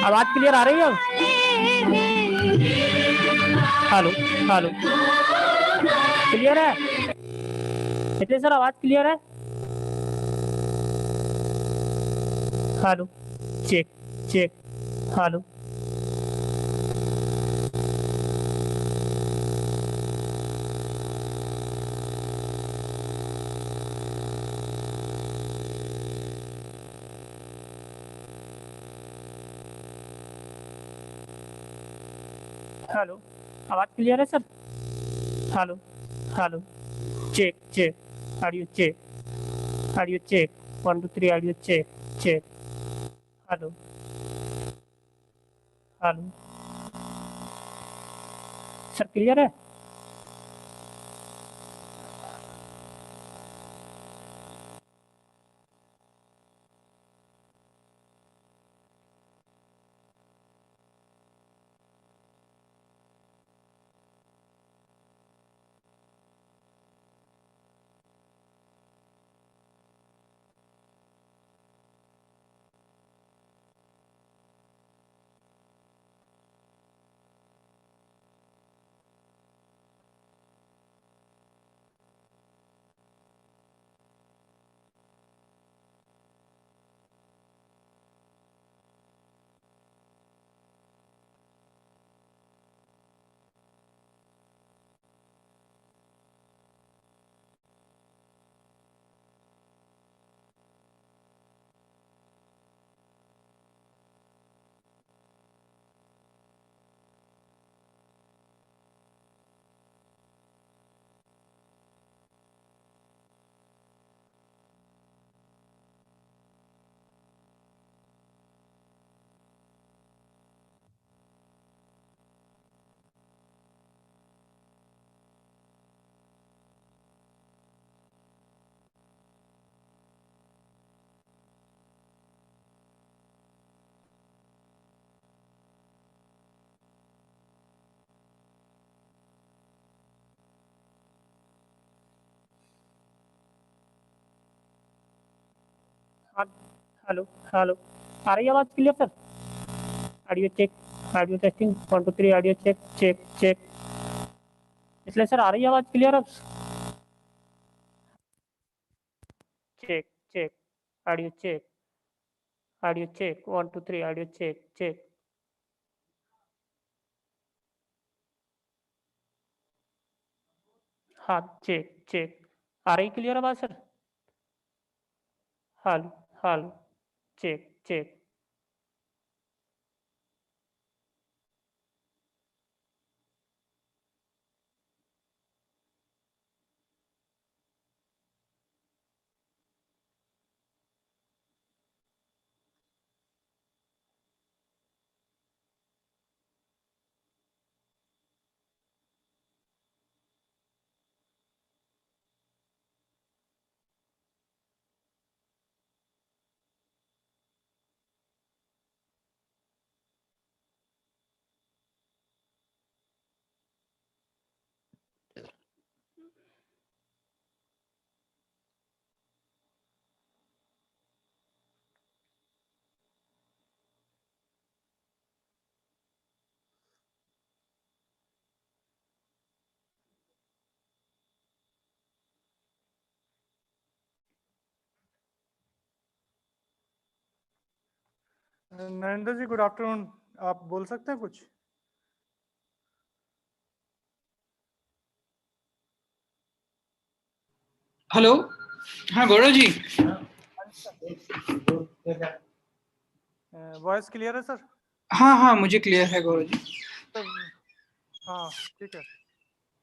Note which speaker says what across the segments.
Speaker 1: आवाज क्लियर आ रही है? हेलो हेलो, क्लियर है? इतने सर आवाज क्लियर है? Hello, check check, hello. Hello, आवाज क्लियर है सर? Hello hello, check check, audio check, audio check, 1 2 3, audio check check, hello hello, sir clear है? हाँ, हेलो हेलो, आ रही है आवाज clear sir? Audio check, audio testing, 1 2 3, audio check check check. इसलिए सर आ रही है आवाज क्लियर अब? Check check, audio check, audio check, 1 2 3, audio check check. हाँ, चेक चेक, आ रही क्लियर आवाज सर? Hello hello, check check.
Speaker 2: Narendra ji, good afternoon. आप बोल सकते हैं कुछ?
Speaker 3: हेलो, हाँ गौरव जी।
Speaker 2: वॉइस क्लियर है सर?
Speaker 3: हाँ हाँ, मुझे क्लियर है गौरव जी।
Speaker 2: सर, हाँ ठीक है,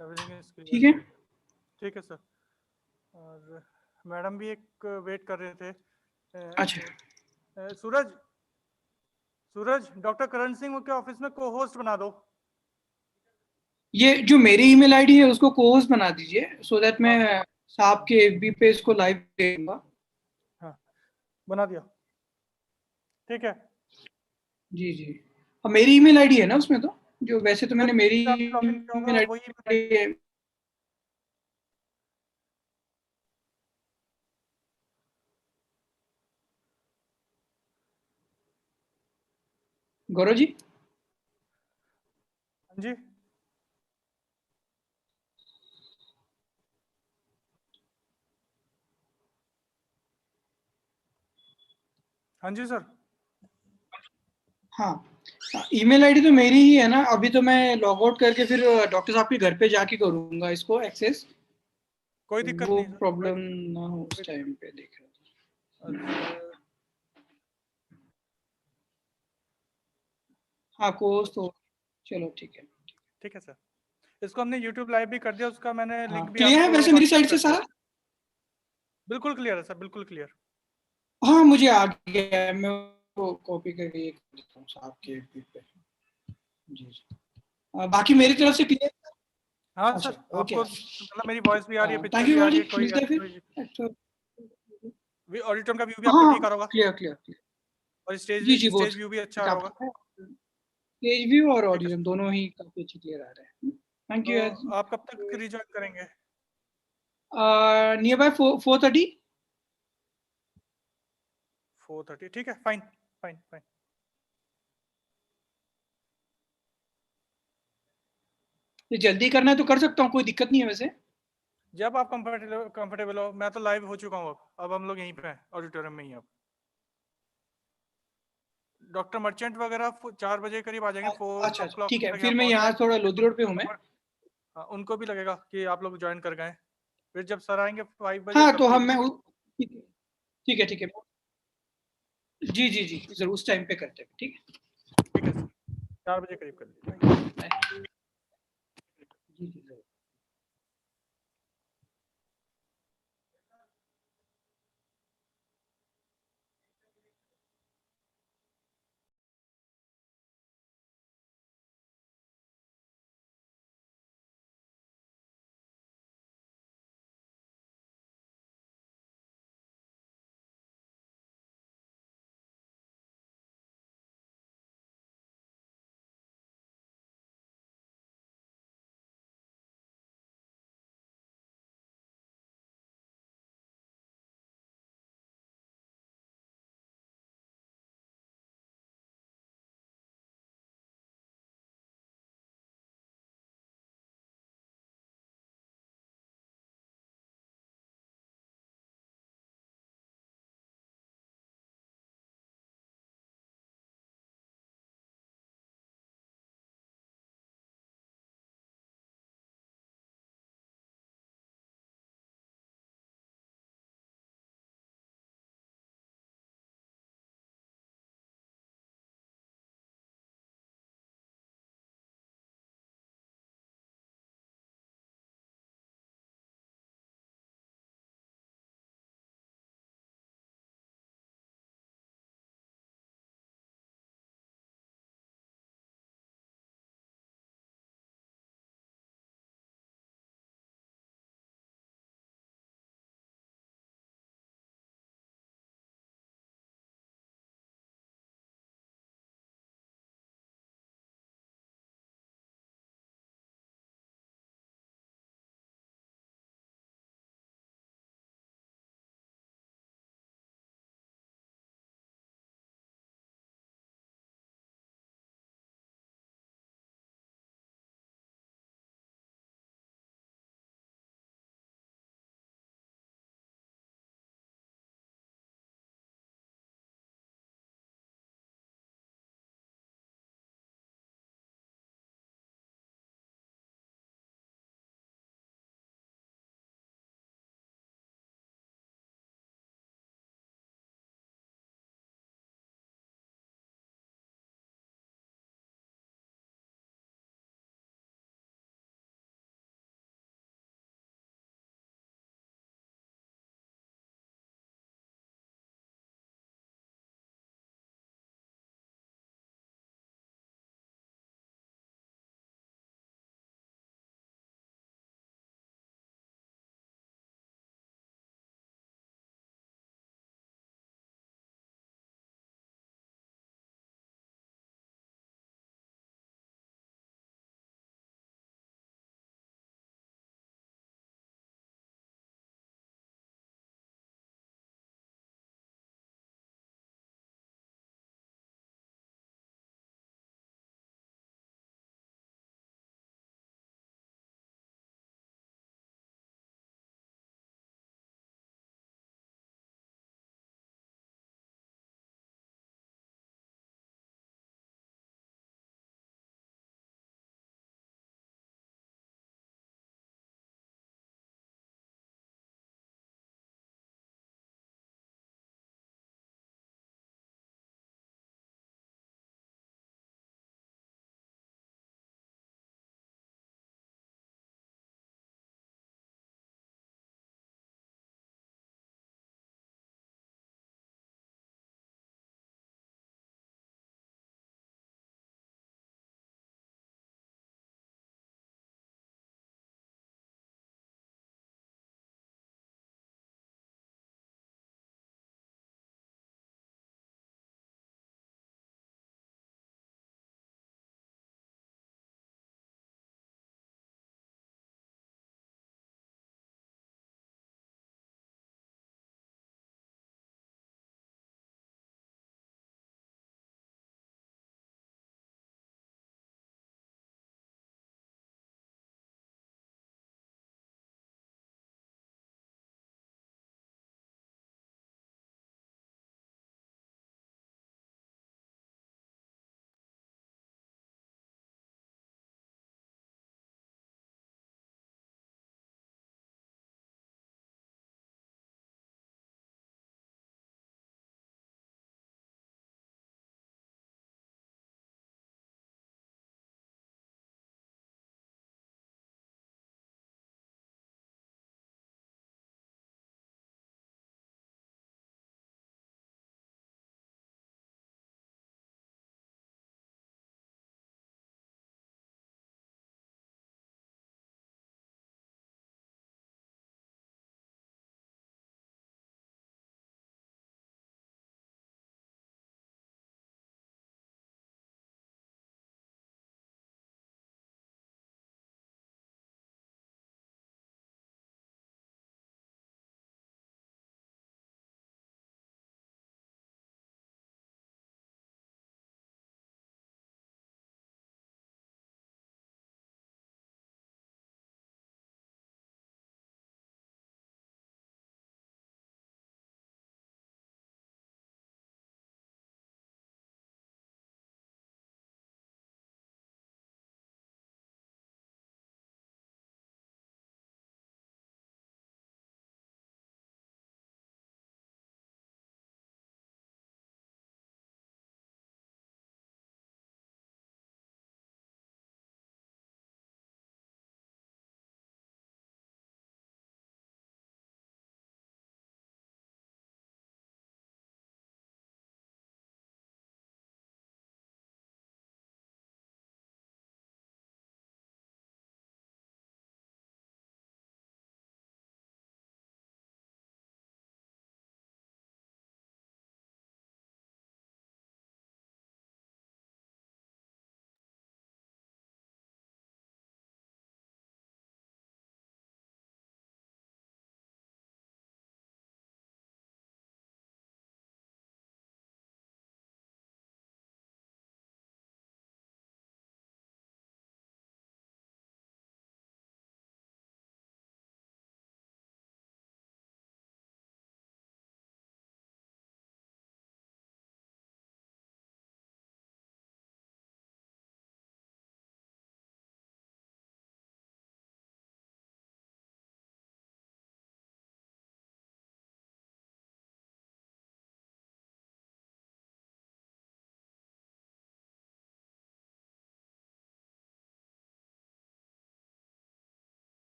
Speaker 2: एवरीथिंग इज
Speaker 3: ठीक
Speaker 2: क्लियर।
Speaker 3: है।
Speaker 2: ठीक है सर। और मैडम भी एक वेट कर रहे थे।
Speaker 3: अच्छा,
Speaker 2: सूरज, सूरज, डॉक्टर करण सिंह के ऑफिस में को होस्ट बना दो।
Speaker 3: ये जो मेरी ईमेल आईडी है उसको co-host बना दीजिए, सो दैट मैं
Speaker 2: हाँ
Speaker 3: साहब के एफबी पे इसको लाइव देऊंगा।
Speaker 2: हाँ, बना दिया। ठीक है
Speaker 3: जी जी। अब मेरी ईमेल आईडी है ना उसमें, तो जो वैसे तो मैंने मेरी
Speaker 2: सर, आप लॉगिन किया होगा
Speaker 3: ईमेल
Speaker 2: वही
Speaker 3: आईडी गौरव जी।
Speaker 2: हाँ जी, हाँ जी सर।
Speaker 3: हाँ, ईमेल आईडी तो मेरी ही है ना। अभी तो मैं लॉग आउट करके फिर डॉक्टर साहब के घर पे जाके करूंगा इसको एक्सेस,
Speaker 2: कोई
Speaker 3: तो
Speaker 2: दिक्कत
Speaker 3: वो
Speaker 2: नहीं सर,
Speaker 3: प्रॉब्लम ना हो उस टाइम पे, देख रहा था।
Speaker 2: अच्छा,
Speaker 3: हाँ, कोर्स तो चलो ठीक है।
Speaker 2: ठीक है सर। इसको हमने यूट्यूब लाइव भी कर दिया, उसका मैंने
Speaker 3: हाँ,
Speaker 2: लिंक भी
Speaker 3: क्लियर है
Speaker 2: आपको
Speaker 3: वैसे मेरी
Speaker 2: व्हाट्सएप
Speaker 3: साइड
Speaker 2: कर
Speaker 3: से
Speaker 2: दिया।
Speaker 3: सारा।
Speaker 2: बिल्कुल क्लियर है सर, बिल्कुल क्लियर।
Speaker 3: हाँ, मुझे आ गया है, मैं वो कॉपी करके ये कर देता हूँ आपके पे। जी जी। बाकी मेरी तरफ से क्लियर।
Speaker 2: हाँ
Speaker 3: अच्छा,
Speaker 2: सर,
Speaker 3: ओके।
Speaker 2: आपको मतलब मेरी वॉइस भी आ रही है,
Speaker 3: थैंक
Speaker 2: पिक्चर
Speaker 3: यू
Speaker 2: भी आ
Speaker 3: गौरव
Speaker 2: रही
Speaker 3: जी,
Speaker 2: है, कोई
Speaker 3: मिलते हैं
Speaker 2: ऐसा
Speaker 3: फिर।
Speaker 2: कोई
Speaker 3: अच्छा,
Speaker 2: ऑडिटोरियम का व्यू भी
Speaker 3: हाँ
Speaker 2: आपको
Speaker 3: हाँ,
Speaker 2: ठीक आ रहा होगा,
Speaker 3: क्लियर क्लियर क्लियर।
Speaker 2: और
Speaker 3: जी जी, वो
Speaker 2: स्टेज व्यू भी अच्छा आ रहा होगा।
Speaker 3: पेज व्यू और
Speaker 2: ठीक है
Speaker 3: ऑडियंस
Speaker 2: सर।
Speaker 3: दोनों ही काफी अच्छे क्लियर आ रहे हैं। थैंक
Speaker 2: तो
Speaker 3: यू।
Speaker 2: आप कब तक रिज्वाइन करेंगे?
Speaker 3: Near by 4:30।
Speaker 2: 4:30, ठीक है, फाइन फाइन फाइन।
Speaker 3: ये जल्दी करना है तो कर सकता हूँ, कोई दिक्कत नहीं है वैसे।
Speaker 2: जब आप कंफर्टेबल हो, मैं तो लाइव हो चुका हूँ। अब हम लोग यहीं पे हैं, ऑडिटोरियम में ही अब। डॉक्टर मर्चेंट वगैरह 4 बजे करीब आ जाएंगे, फोर
Speaker 3: अच्छा
Speaker 2: ओ
Speaker 3: अच्छा,
Speaker 2: क्लॉक
Speaker 3: ठीक है,
Speaker 2: तक
Speaker 3: फिर
Speaker 2: यहाँ
Speaker 3: मैं
Speaker 2: पहुंच
Speaker 3: यहाँ
Speaker 2: जाएंगे।
Speaker 3: थोड़ा लोधी रोड पे हूँ मैं।
Speaker 2: हाँ, उनको भी लगेगा कि आप लोग ज्वाइन कर गए। फिर जब सर आएंगे 5 बजे,
Speaker 3: हाँ,
Speaker 2: तब
Speaker 3: तो हम
Speaker 2: ठीक
Speaker 3: मैं
Speaker 2: है।
Speaker 3: ठीक है, ठीक है, ठीक है। जी जी जी, जरूर उस टाइम पे करते हैं, ठीक है।
Speaker 2: ठीक है सर, 4 बजे करीब कर लीजिए। Thank you.
Speaker 3: बाय। जी जी जरूर।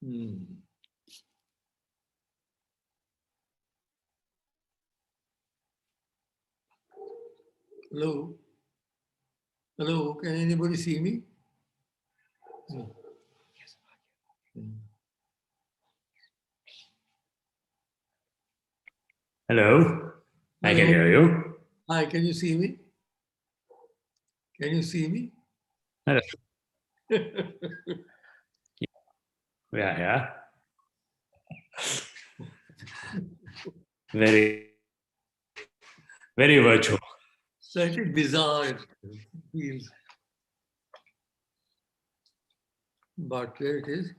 Speaker 4: Hmm. Hello? Hello, can anybody see me? Hmm. Hmm.
Speaker 5: Hello, I can
Speaker 4: Hello.
Speaker 5: hear you.
Speaker 4: Hi, can you see me? Can you see me?
Speaker 5: Hello. Yeah, yeah. Very, very virtual.
Speaker 4: Slightly bizarre it feels, but there it is.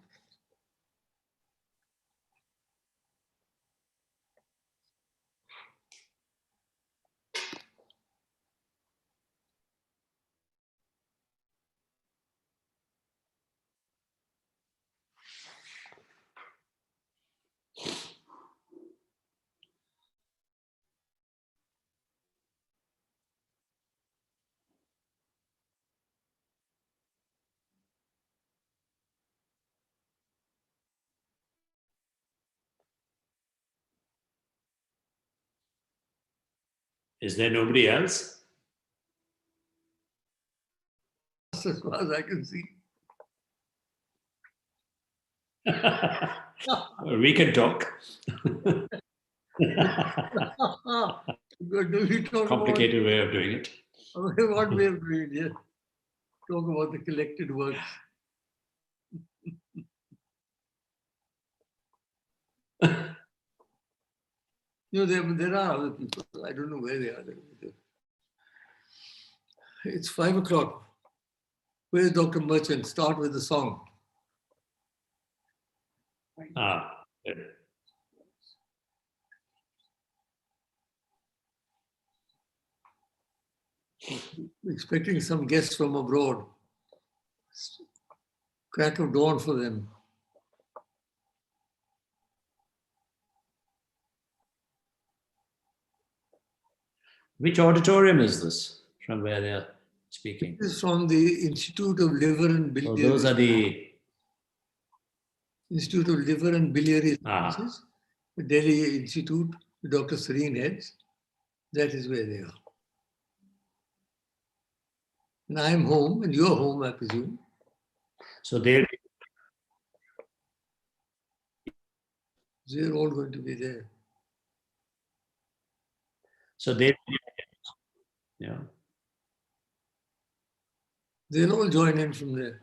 Speaker 5: Is there nobody else?
Speaker 4: As far as I can see.
Speaker 5: We can talk.
Speaker 4: Good. Do we talk
Speaker 5: Complicated way of doing it.
Speaker 4: about what we have doing here? Talk about the collected works. There are other people. I don't know where they are. It's 5 o'clock. Where's Dr. Merchant? Start with the song.
Speaker 5: Ah, good.
Speaker 4: Expecting some guests from abroad. Crack of dawn for them.
Speaker 5: Which auditorium is this? From where they are speaking?
Speaker 4: This is from the Institute of Liver and
Speaker 5: So
Speaker 4: Biliary.
Speaker 5: those are the
Speaker 4: Institute of Liver and Biliary
Speaker 5: Ah.
Speaker 4: Sciences, the Delhi Institute, Dr. Serene heads. That is where they are. And I'm home, and you're home, I presume.
Speaker 5: so they
Speaker 4: They're all going to be there.
Speaker 5: so they yeah.
Speaker 4: They'll all join in from there.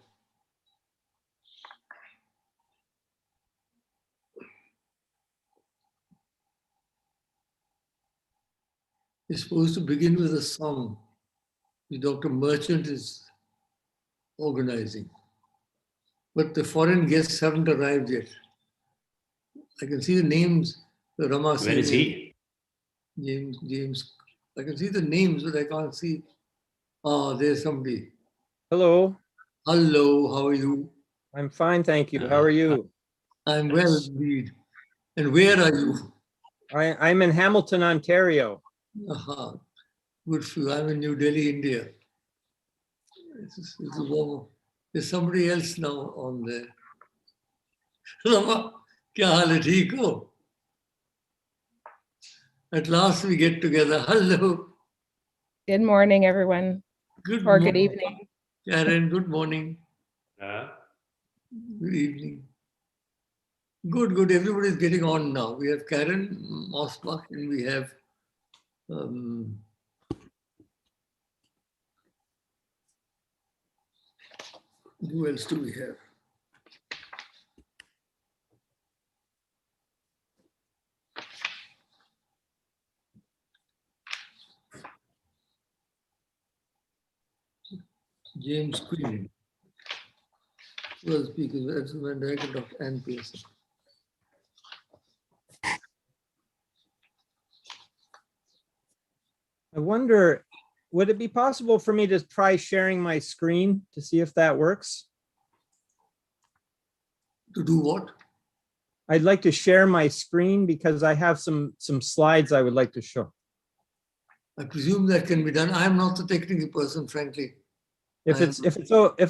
Speaker 4: It's supposed to begin with a song which Dr. Merchant is organizing. But the foreign guests haven't arrived yet. I can see the names, the Rama
Speaker 5: Where is he?
Speaker 4: James. I can see the names, but I can't see. Ah, there's somebody.
Speaker 6: Hello,
Speaker 4: Hello, how are you?
Speaker 6: I'm fine, thank you. How are you?
Speaker 4: I'm well indeed. And where are you?
Speaker 6: I'm in Hamilton, Ontario.
Speaker 4: Aha, good for you. I'm in New Delhi, India. It's warm. There's somebody else now on there. Rama, kya haal hai, theek ho? At last we get together. Hello.
Speaker 7: Good morning, everyone,
Speaker 4: Good
Speaker 7: or good
Speaker 4: morning.
Speaker 7: evening.
Speaker 4: Karen, good morning. Good evening. Good, good. Everybody's getting on now. We have Karen Mosbach and we have who else do we have? James Queen. Who else speaking? That's when Director Dr. Ann Pearson.
Speaker 6: I wonder, would it be possible for me to try sharing my screen to see if that works?
Speaker 4: To do what?
Speaker 6: I'd like to share my screen because I have some slides I would like to show.
Speaker 4: I presume that can be done. I'm not the technical person, frankly.
Speaker 6: If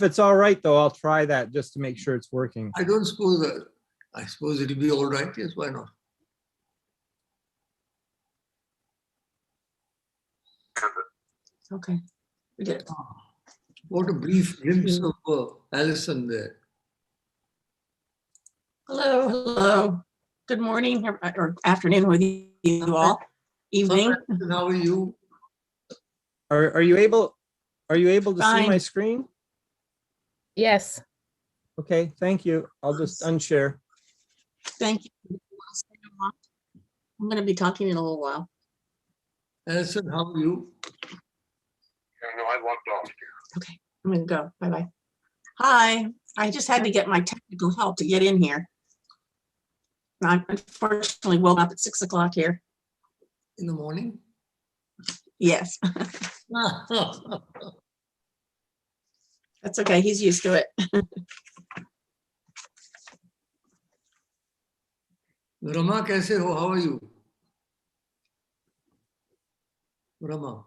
Speaker 6: it's all right though, I'll try that just to make sure it's working.
Speaker 4: I don't suppose that I suppose it'll be all right. Yes, why not?
Speaker 8: Okay. We did.
Speaker 4: What a brief glimpse of Alison there.
Speaker 8: Hello, hello. Good morning or afternoon with you all. Evening.
Speaker 4: Alison, how are you?
Speaker 6: Are you able to see my
Speaker 8: Fine.
Speaker 6: screen?
Speaker 7: Yes.
Speaker 6: Okay, thank you. I'll just unshare.
Speaker 8: Thank you. I'm going to be talking in a little while.
Speaker 4: Alison, how are you?
Speaker 8: Okay, I'm going to go. Bye-bye. Hi. I just had to get my technical help to get in here. I unfortunately woke up at 6 o'clock here.
Speaker 4: In the morning?
Speaker 8: Yes, that's okay. He's used to it.
Speaker 4: Rama, kaise ho? How are you? Rama.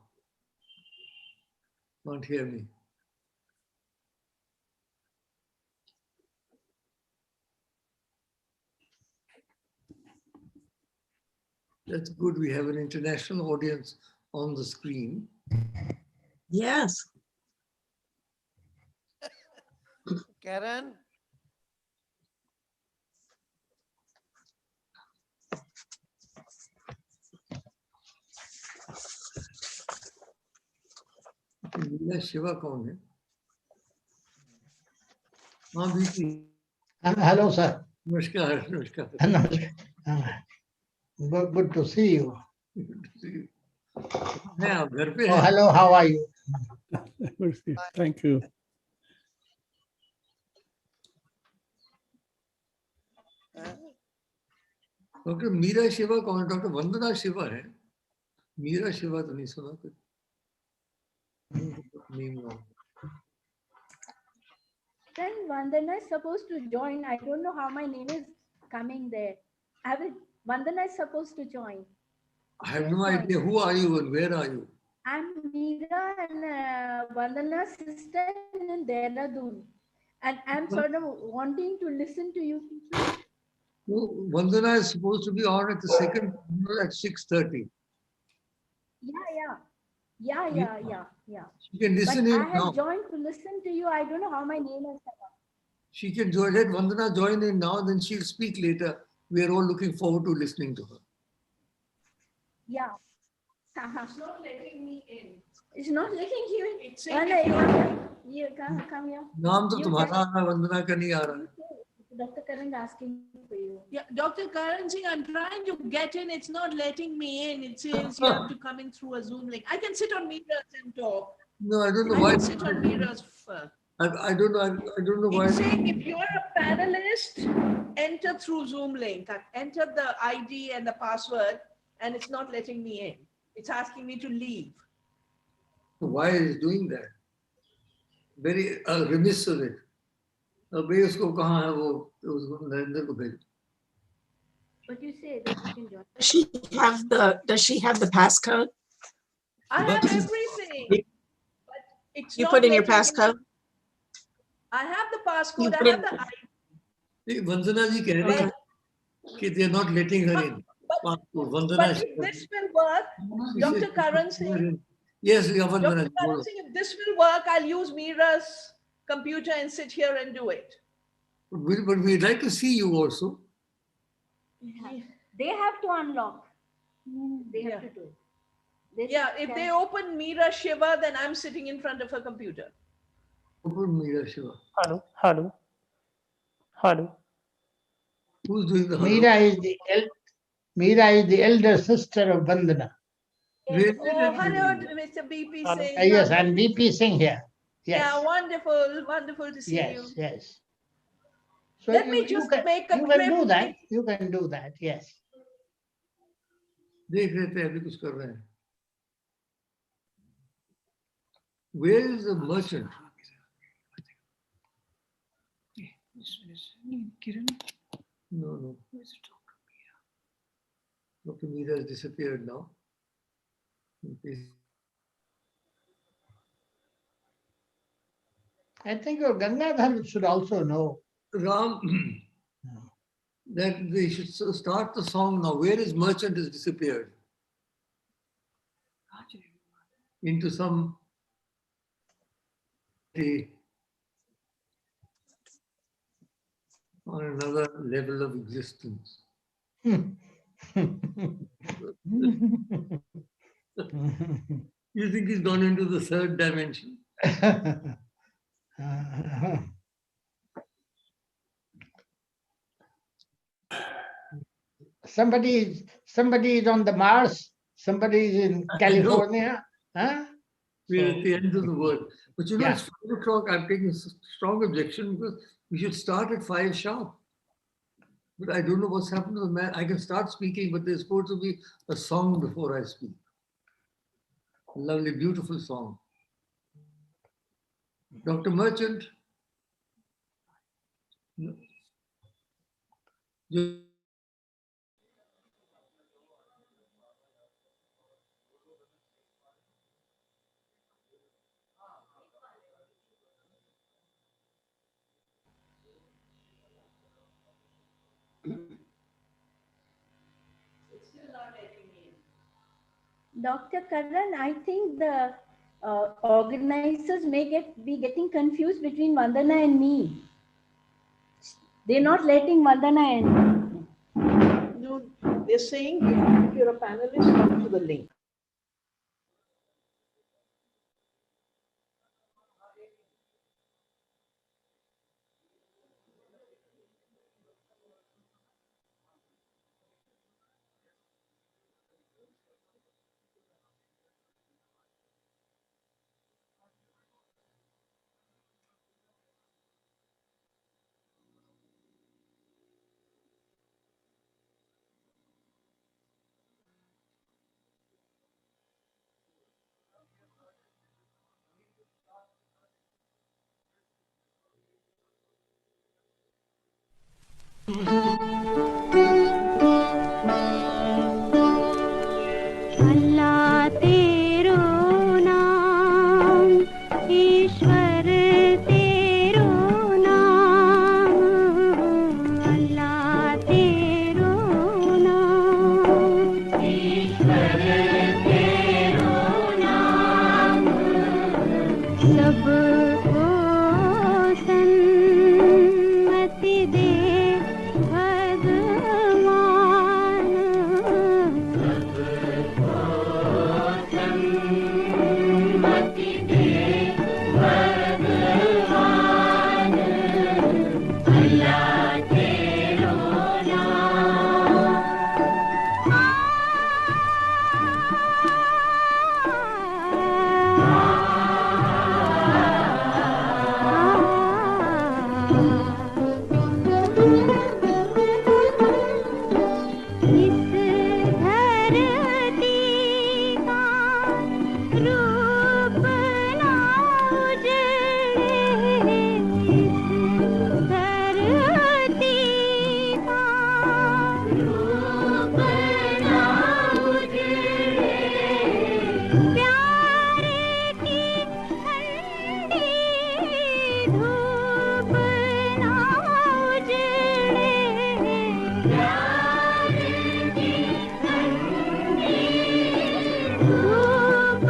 Speaker 4: Can't hear me. That's good. We have an international audience on the screen.
Speaker 8: Yes.
Speaker 9: Karen?
Speaker 4: Meera Shiva कौन है? हाँ बीती।
Speaker 10: Hello, sir.
Speaker 4: नमस्कार नमस्कार।
Speaker 10: Good to see you.
Speaker 4: हैं आप घर पे
Speaker 10: Oh,
Speaker 4: हैं?
Speaker 10: hello, how are you?
Speaker 9: Thank you.
Speaker 4: Doctor Meera Shiva कौन है? डॉक्टर वंदना शिवा है। मीरा शिवा तो नहीं सुना कुछ। Name wrong.
Speaker 11: Then Vandana is supposed to join. I don't know how my name is coming there. Vandana is supposed to join.
Speaker 4: I have no idea. Who are you and where are you?
Speaker 11: I'm Meera and Vandana's sister in Dehradun. And I'm sort of wanting to listen to you people.
Speaker 4: No, Vandana is supposed to be on at the second at 6:30.
Speaker 11: Yeah.
Speaker 4: She can
Speaker 11: But
Speaker 4: listen
Speaker 11: I
Speaker 4: in
Speaker 11: have
Speaker 4: now.
Speaker 11: joined to listen to you. I don't know how my name is.
Speaker 4: She can join. Let Vandana join in now, then she'll speak later. We are all looking forward to listening to her.
Speaker 11: Yeah.
Speaker 12: It's not letting me in.
Speaker 11: It's not letting you in.
Speaker 12: It's saying
Speaker 11: You come here.
Speaker 4: नाम तो
Speaker 11: You
Speaker 4: तुम्हारा
Speaker 11: get-
Speaker 4: आ रहा है, वंदना का नहीं आ रहा है।
Speaker 11: Dr. Karan is asking for you.
Speaker 12: Yeah, Dr. Karan Singh, I'm trying to get in. It's not letting me in. It says you have to come in through a Zoom link. I can sit on Meera's and talk.
Speaker 4: No, I don't know
Speaker 12: I
Speaker 4: why.
Speaker 12: can sit on Meera's.
Speaker 4: I don't know. I don't know why.
Speaker 12: It's saying if you're a panelist, enter through Zoom link. I've entered the ID and the password, and it's not letting me in. It's asking me to leave.
Speaker 4: Why is doing that? Very remiss of it. भाई उसको कहाँ है वो उसको नरेंद्र को भेज।
Speaker 11: But you say that you can join.
Speaker 8: Does she have the passcode?
Speaker 12: I have everything. But it's
Speaker 8: You
Speaker 12: not
Speaker 8: put in your
Speaker 12: letting me-
Speaker 8: passcode?
Speaker 12: I have the
Speaker 8: You
Speaker 12: passcode. I
Speaker 8: put
Speaker 12: have
Speaker 8: in-
Speaker 12: the ID.
Speaker 4: वंदना जी कह रही हैं कि they are not letting her in. Vandana
Speaker 12: But if this will work, Dr. Karan Singh,
Speaker 4: Yes, yeah, Vandana.
Speaker 12: Dr. Karan Singh, if this will work, I'll use Meera's computer and sit here and do it.
Speaker 4: But we'd like to see you also.
Speaker 11: They have to unlock. They have to do it. They
Speaker 12: Yeah, if they open Meera Shiva, then I'm sitting in front of her computer.
Speaker 4: Open Meera Shiva.
Speaker 1: Hello.
Speaker 4: Who's doing the hello?
Speaker 10: Meera is the elder sister of Vandana.
Speaker 4: Really?
Speaker 12: Oh, hello, Mr. BP Singh.
Speaker 10: Yes, and BP Singh here. Yes.
Speaker 12: Yeah, wonderful to see you.
Speaker 10: Yes. So
Speaker 12: Let me just make a
Speaker 10: you can do
Speaker 12: trip.
Speaker 10: that. You can do that. Yes.
Speaker 4: देख रहे थे अभी कुछ कर रहे हैं. Where is the merchant? No. Dr. Meera has disappeared now.
Speaker 10: I think your Gangadhar should also know.
Speaker 4: Ram, that they should start the song now. Where is merchant has disappeared into some on another level of existence. You think he's gone into the third dimension?
Speaker 10: Somebody is on the Mars, somebody is in California. Huh?
Speaker 4: We're at the end of the world. But you know,
Speaker 10: Yeah.
Speaker 4: it's 5 o'clock. I'm taking a strong objection because we should start at 5 sharp. But I don't know what's happened to the man. I can start speaking, but there's supposed to be a song before I speak. A lovely, beautiful song. Dr. Merchant. You-
Speaker 11: Dr. Karan, I think the organizers may be getting confused between Vandana and me. They're not letting Vandana in.
Speaker 12: No, they're saying if you're a panelist, come to the link.
Speaker 13: अल्लाह तेरो नाम ईश्वर तेरो नाम अल्लाह तेरो नाम ईश्वर तेरो नाम सबको सन्मति दे भगवान सन्मति दे भगवान अल्लाह तेरो इस धरती का रूप ना उजड़े इस धरती का रूप ना उजड़े प्यार की ठंडी धूप ना उजड़े प्यार की ठंडी धूप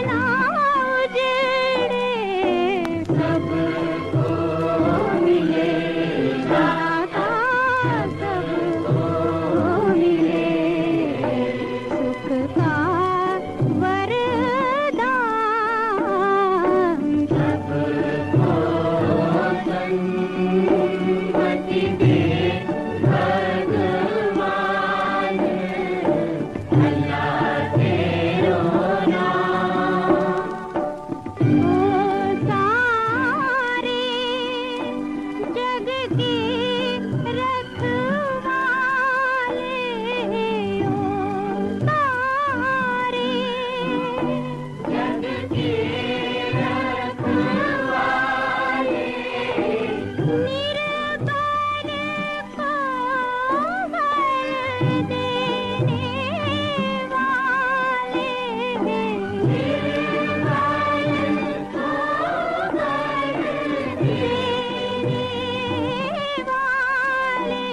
Speaker 13: ना उजड़े सबको मिले दाता सबको मिले सुख का वरदान सबको सन्मति दे भगवान अल्लाह तेरो नाम ओ सारे जग के रखवाले ओ सारे जग के रखवाले निर्बल को बल देने वाले निर्बल को बल देने वाले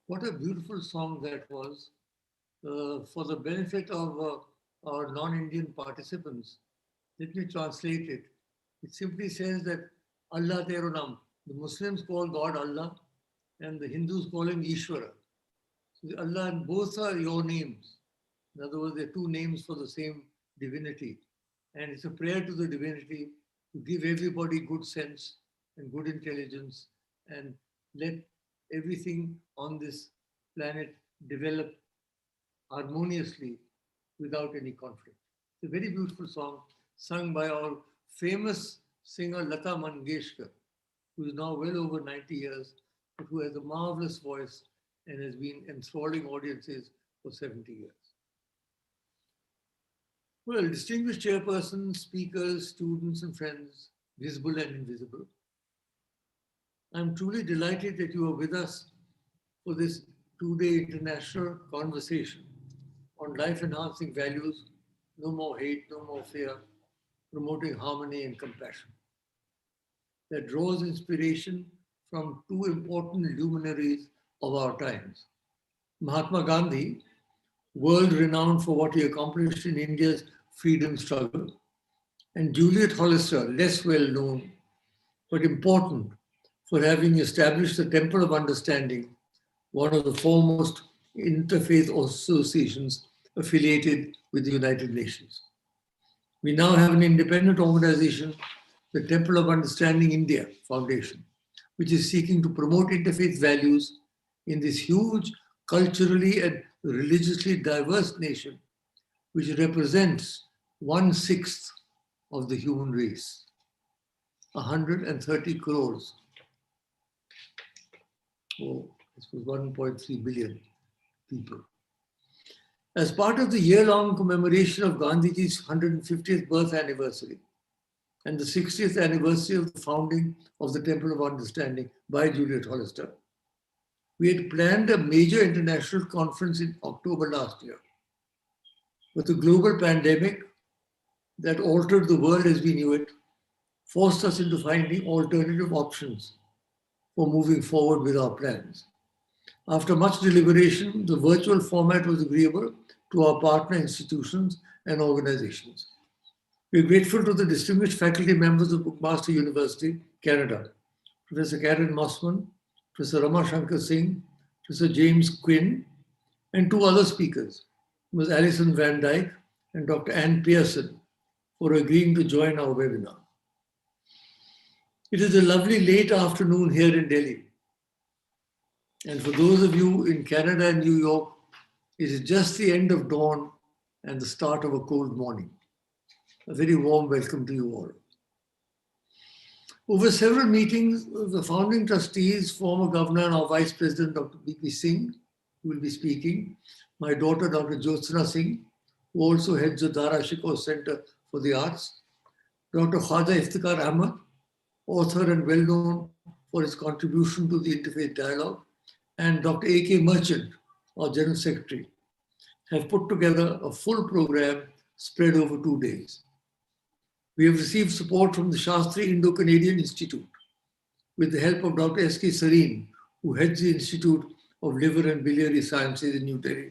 Speaker 4: What a beautiful song that was. For the benefit of our non-Indian participants, let me translate it. It simply says that Allah Tero Nam. The Muslims call God Allah and the Hindus call him Ishvara. So Allah and both are your names. In other words, they're two names for the same divinity. And it's a prayer to the divinity to give everybody good sense and good intelligence and let everything on this planet develop harmoniously without any conflict. It's a very beautiful song sung by our famous singer Lata Mangeshkar, who is now well over 90 years, but who has a marvelous voice and has been enthralling audiences for 70 years. Well, distinguished chairpersons, speakers, students and friends, visible and invisible, I'm truly delighted that you are with us for this two-day international conversation on life-enhancing values, no more hate, no more fear, promoting harmony and compassion. That draws inspiration from two important luminaries of our times. Mahatma Gandhi, world-renowned for what he accomplished in India's freedom struggle, and Juliet Hollister, less well-known, but important for having established the Temple of Understanding, one of the foremost interfaith associations affiliated with the United Nations. We now have an independent organization, the Temple of Understanding India Foundation, which is seeking to promote interfaith values in this huge culturally and religiously diverse nation, which represents 1/6 of the human race, 130 crores. Oh, this was 1.3 billion people. As part of the year-long commemoration of Gandhiji's 150th birth anniversary and the 60th anniversary of the founding of the Temple of Understanding by Juliet Hollister, we had planned a major international conference in October last year. But the global pandemic that altered the world as we knew it forced us into finding alternative options for moving forward with our plans. After much deliberation, the virtual format was agreeable to our partner institutions and organizations. We're grateful to the distinguished faculty members of McMaster University, Canada, Professor Karen Mossman, Professor Rama Shankar Singh, Professor James Quinn, and two other speakers, Ms. Alison Van Dyke and Dr. Ann Pearson, for agreeing to join our webinar. It is a lovely late afternoon here in Delhi. And for those of you in Canada and New York, it is just the end of dawn and the start of a cold morning. A very warm welcome to you all. Over several meetings, the founding trustees, former governor and our vice president, Dr. B.P. Singh, who will be speaking, my daughter, Dr. Jyotsna Singh, who also heads the Dara Shikoh Center for the Arts, Dr. Khwaja Iftikhar Ahmed, author and well-known for his contribution to the Interfaith Dialogue, and Dr. A.K. Merchant, our General Secretary, have put together a full program spread over 2 days. We have received support from the Shastri Indo-Canadian Institute with the help of Dr. S.K. Sareen, who heads the Institute of Liver and Biliary Sciences in New Delhi.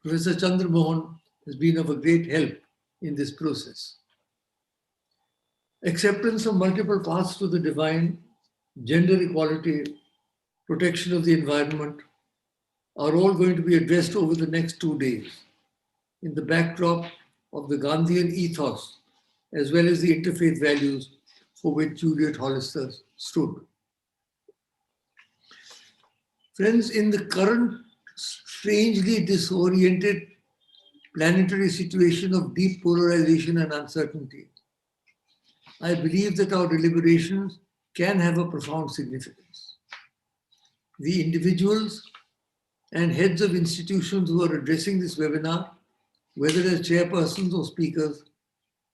Speaker 4: Professor Chandra Mohan has been of a great help in this process. Acceptance of multiple paths to the divine, gender equality, protection of the environment are all going to be addressed over the next 2 days in the backdrop of the Gandhian ethos as well as the interfaith values for which Juliet Hollister stood. Friends, in the current strangely disoriented planetary situation of deep polarization and uncertainty, I believe that our deliberations can have a profound significance. The individuals and heads of institutions who are addressing this webinar, whether as chairpersons or speakers,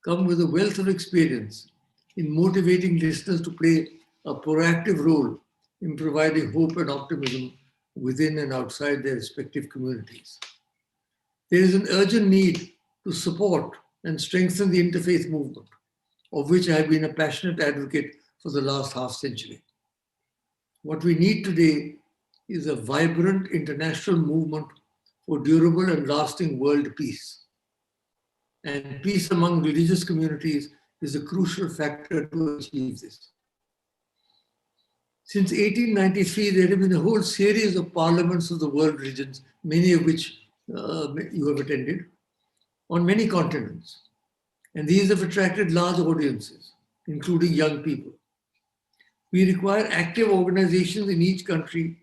Speaker 4: come with a wealth of experience in motivating listeners to play a proactive role in providing hope and optimism within and outside their respective communities. There is an urgent need to support and strengthen the interfaith movement, of which I have been a passionate advocate for the last half century. What we need today is a vibrant international movement for durable and lasting world peace. And peace among religious communities is a crucial factor to achieve this. Since 1893, there have been a whole series of parliaments of the world religions, many of which you have attended, on many continents. And these have attracted large audiences, including young people. We require active organizations in each country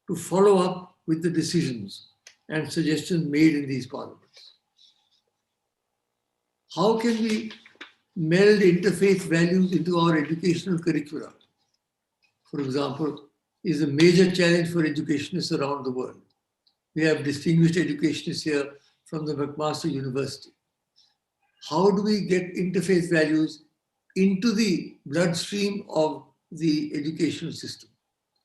Speaker 4: to follow up with the decisions and suggestions made in these parliaments. How can we meld interfaith values into our educational curricula, for example, is a major challenge for educationists around the world. We have distinguished educationists here from the McMaster University. How do we get interfaith values into the bloodstream of the educational system?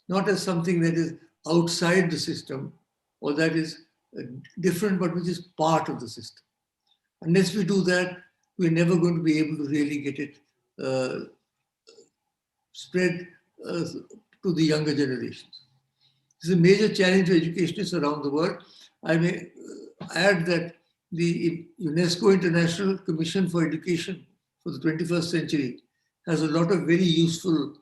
Speaker 4: Not as something that is outside the system or that is different, but which is part of the system. Unless we do that, we're never going to be able to really get it spread to the younger generations. This is a major challenge for educationists around the world. I may add that the UNESCO International Commission for Education for the 21st Century has a lot of very useful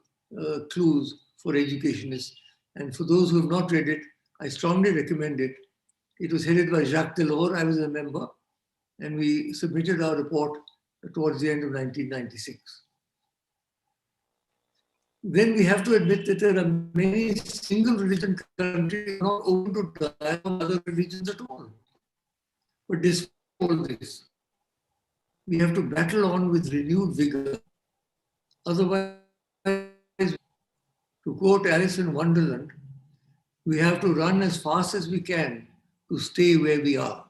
Speaker 4: clues for educationists. And for those who have not read it, I strongly recommend it. It was headed by Jacques Delors. I was a member, and we submitted our report towards the end of 1996. Then we have to admit that there are many single religion countries not open to dialogue with other religions at all. But despite all this, we have to battle on with renewed vigor. Otherwise, to quote Alice in Wonderland, we have to run as fast as we can to stay where we are.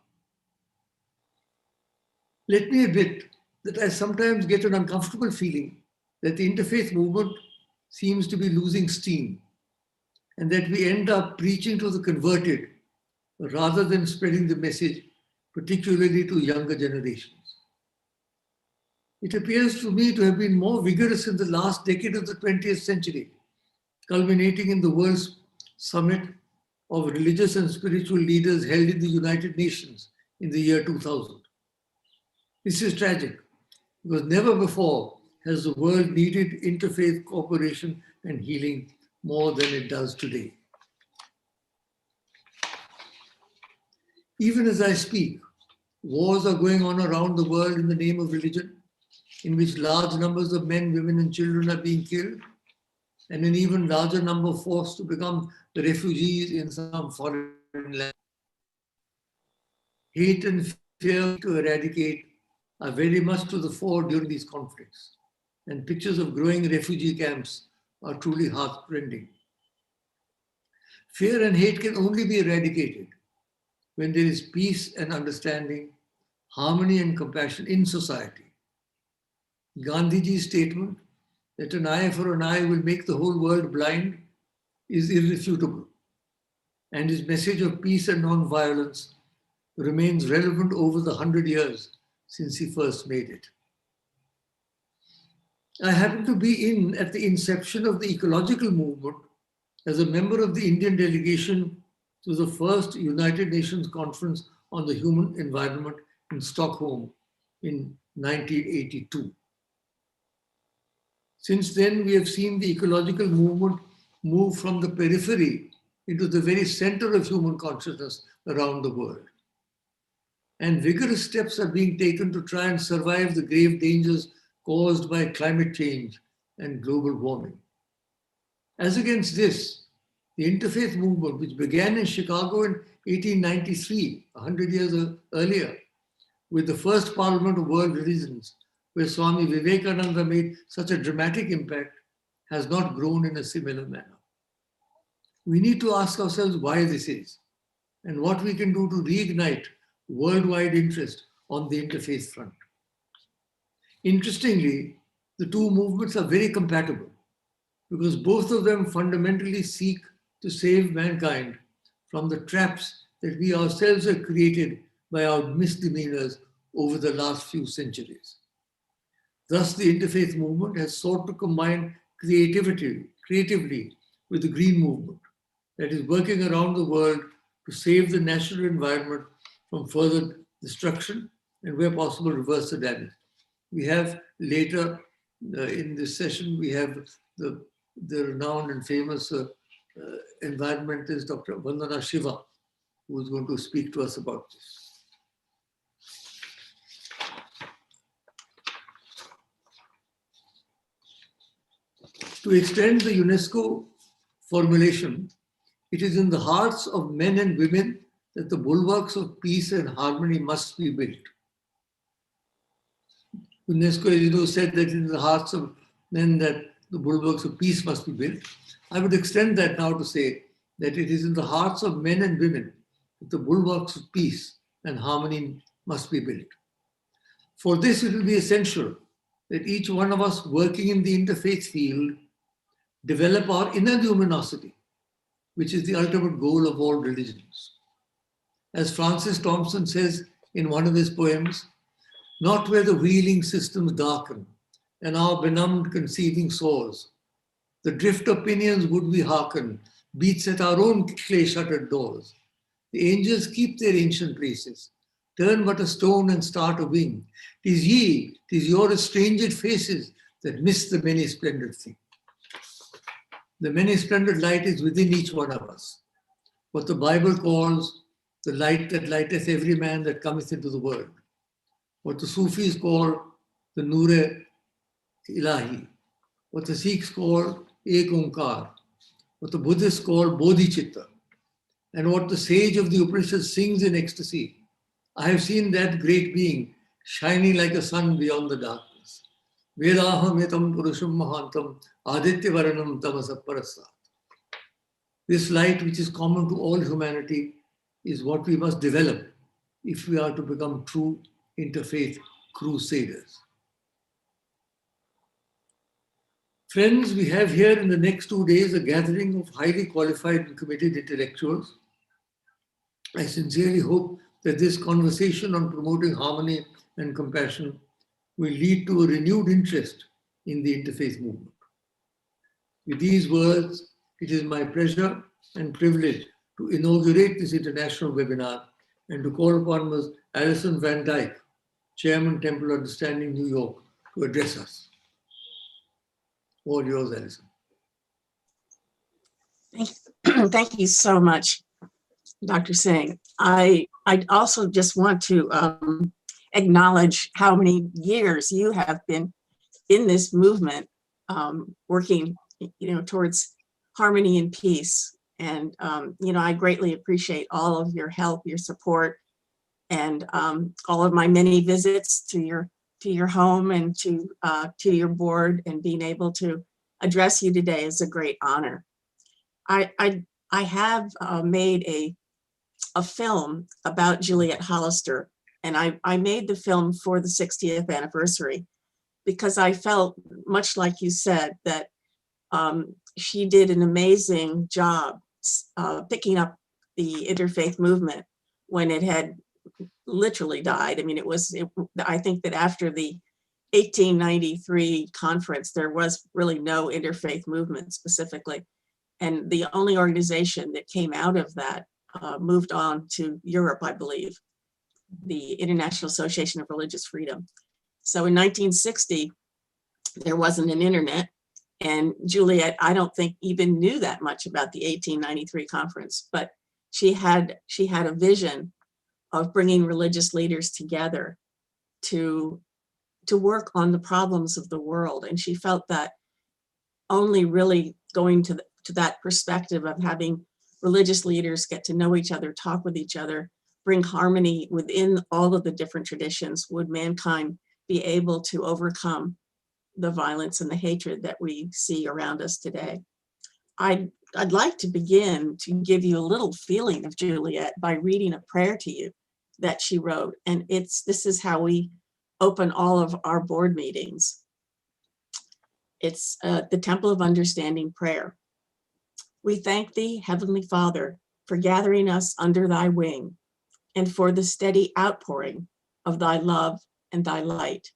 Speaker 4: Let me admit that I sometimes get an uncomfortable feeling that the interfaith movement seems to be losing steam and that we end up preaching to the converted rather than spreading the message, particularly to younger generations. It appears to me to have been more vigorous in the last decade of the 20th century, culminating in the World Summit of Religious and Spiritual Leaders held in the United Nations in the year 2000. This is tragic, because never before has the world needed interfaith cooperation and healing more than it does today. Even as I speak, wars are going on around the world in the name of religion, in which large numbers of men, women, and children are being killed, and an even larger number forced to become the refugees in some foreign land. Hate and fear to eradicate are very much to the fore during these conflicts, and pictures of growing refugee camps are truly heartrending. Fear and hate can only be eradicated when there is peace and understanding, harmony and compassion in society. Gandhiji's statement that an eye for an eye will make the whole world blind is irrefutable, and his message of peace and non-violence remains relevant over the 100 years since he first made it. I happened to be at the inception of the ecological movement as a member of the Indian delegation to the first United Nations Conference on the Human Environment in Stockholm in 1982. Since then, we have seen the ecological movement move from the periphery into the very center of human consciousness around the world. And vigorous steps are being taken to try and survive the grave dangers caused by climate change and global warming. As against this, the interfaith movement, which began in Chicago in 1893, 100 years earlier, with the first Parliament of World Religions, where Swami Vivekananda made such a dramatic impact, has not grown in a similar manner. We need to ask ourselves why this is and what we can do to reignite worldwide interest on the interfaith front. Interestingly, the two movements are very compatible because both of them fundamentally seek to save mankind from the traps that we ourselves have created by our misdemeanors over the last few centuries. Thus, the interfaith movement has sought to combine creatively with the green movement that is working around the world to save the natural environment from further destruction and, where possible, reverse the damage. We have later in this session, we have the renowned and famous environmentalist Dr. Vandana Shiva, who is going to speak to us about this. To extend the UNESCO formulation, it is in the hearts of men and women that the bulwarks of peace and harmony must be built. UNESCO, as you know, said that in the hearts of men that the bulwarks of peace must be built. I would extend that now to say that it is in the hearts of men and women that the bulwarks of peace and harmony must be built. For this, it will be essential that each one of us working in the interfaith field develop our inner luminosity, which is the ultimate goal of all religions. As Francis Thompson says in one of his poems, not where the wheeling systems darken and our benumbed conceiving soars, the drift of pinions would we hearken, beats at our own clay-shuttered doors. The angels keep their ancient places, turn but a stone and start a wing. 'Tis ye, 'tis your estranged faces that miss the many splendid thing. The many splendid light is within each one of us, what the Bible calls the light that lighteth every man that cometh into the world, what the Sufis call the Noor-e-Ilahi, what the Sikhs call Ek Onkar, what the Buddhists call Bodhicitta, and what the sage of the Upanishads sings in ecstasy. I have seen that great being shining like a sun beyond the darkness. Vedaham etam purusham mahantam aditya varanam tamasa parasat. This light, which is common to all humanity, is what we must develop if we are to become true interfaith crusaders. Friends, we have here in the next 2 days a gathering of highly qualified and committed intellectuals. I sincerely hope that this conversation on promoting harmony and compassion will lead to a renewed interest in the interfaith movement. With these words, it is my pleasure and privilege to inaugurate this international webinar and to call upon Ms. Alison Van Dyke, Chairman, Temple Understanding, New York, to address us. All yours, Alison.
Speaker 8: Thank you so much, Dr. Singh. I also just want to acknowledge how many years you have been in this movement, working, towards harmony and peace. And I greatly appreciate all of your help, your support, and all of my many visits to your home and to your board, and being able to address you today is a great honor. I have made a film about Juliet Hollister, and I made the film for the 60th anniversary because I felt, much like you said, that she did an amazing job picking up the interfaith movement when it had literally died. I mean, I think that after the 1893 conference, there was really no interfaith movement specifically. And the only organization that came out of that moved on to Europe, I believe, the International Association of Religious Freedom. So in 1960, there wasn't an internet, and Juliet, I don't think, even knew that much about the 1893 conference, but she had a vision of bringing religious leaders together to work on the problems of the world. And she felt that only really going to that perspective of having religious leaders get to know each other, talk with each other, bring harmony within all of the different traditions, would mankind be able to overcome the violence and the hatred that we see around us today. I'd like to begin to give you a little feeling of Juliet by reading a prayer to you that she wrote. And this is how we open all of our board meetings. It's the Temple of Understanding prayer. We thank thee, Heavenly Father, for gathering us under thy wing and for the steady outpouring of thy love and thy light.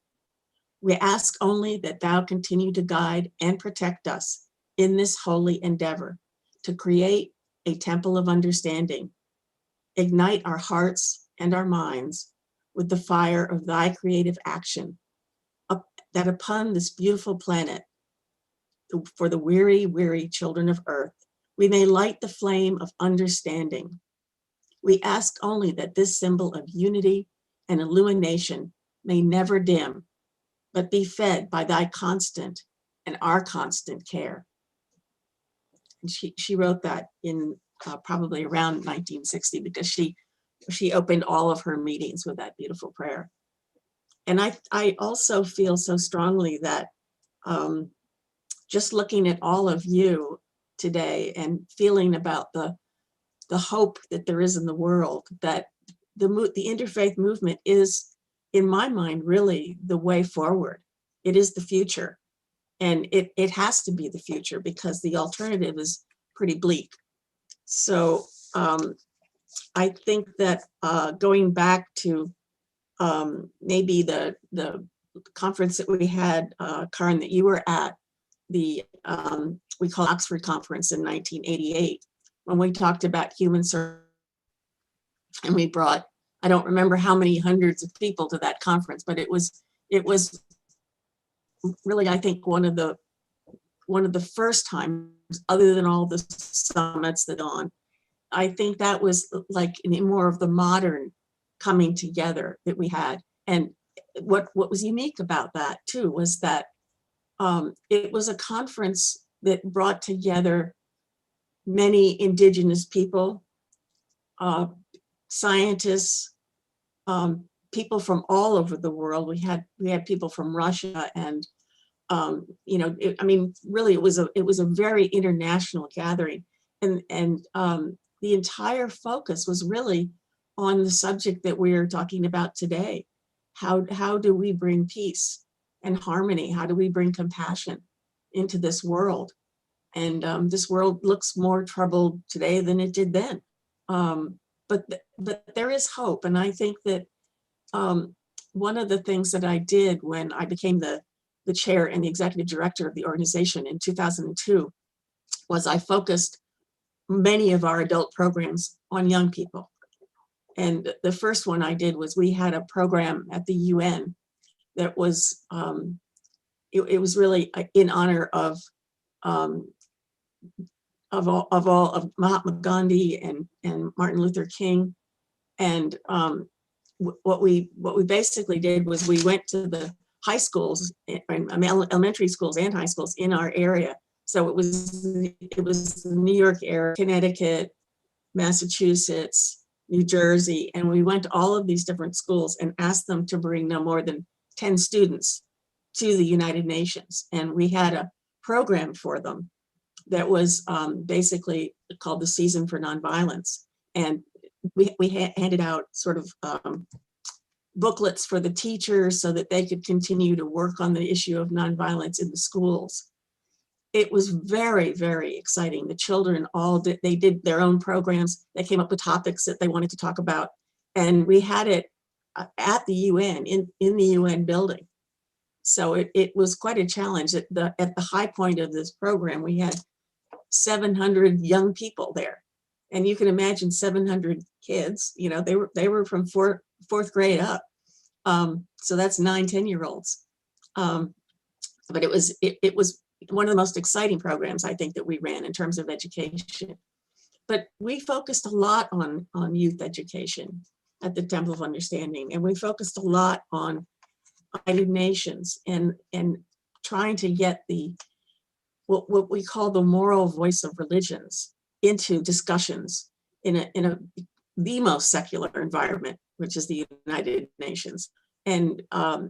Speaker 8: We ask only that thou continue to guide and protect us in this holy endeavor to create a temple of understanding. Ignite our hearts and our minds with the fire of thy creative action, that upon this beautiful planet, for the weary, weary children of earth, we may light the flame of understanding. We ask only that this symbol of unity and illumination may never dim, but be fed by thy constant and our constant care. And she wrote that in probably around 1960, because she opened all of her meetings with that beautiful prayer. And I also feel so strongly that just looking at all of you today and feeling about the hope that there is in the world, that the interfaith movement is, in my mind, really the way forward. It is the future. And it has to be the future, because the alternative is pretty bleak. So I think that going back to maybe the conference that we had, Karin, that you were at, the we call Oxford Conference in 1988, when we talked about human service, and we brought, I don't remember how many hundreds of people to that conference, but it was really, I think, one of the first times, other than all the summits that on, I think that was like more of the modern coming together that we had. And what was unique about that too was that it was a conference that brought together many indigenous people, scientists, people from all over the world. We had people from Russia, and really it was a very international gathering, and the entire focus was really on the subject that we're talking about today. How do we bring peace and harmony? How do we bring compassion into this world? And this world looks more troubled today than it did then. But there is hope. And I think that one of the things that I did when I became the chair and the executive director of the organization in 2002 was I focused many of our adult programs on young people. And the first one I did was we had a program at the UN that was, it was really in honor of Mahatma Gandhi and Martin Luther King. And what we basically did was we went to the high schools, elementary schools and high schools in our area. So it was the New York area, Connecticut, Massachusetts, New Jersey, and we went to all of these different schools and asked them to bring no more than 10 students to the United Nations. And we had a program for them that was basically called the Season for Nonviolence. And we handed out sort of booklets for the teachers so that they could continue to work on the issue of nonviolence in the schools. It was very, very exciting. The children they did their own programs. They came up with topics that they wanted to talk about. And we had it at the UN, in the UN building. So it was quite a challenge. At the high point of this program, we had 700 young people there. And you can imagine 700 kids, they were from fourth grade up. So that's 9-10-year-olds. But it was one of the most exciting programs I think that we ran in terms of education. But we focused a lot on youth education at the Temple of Understanding, and we focused a lot on United Nations and trying to get what we call the moral voice of religions into discussions in the most secular environment, which is the United Nations. And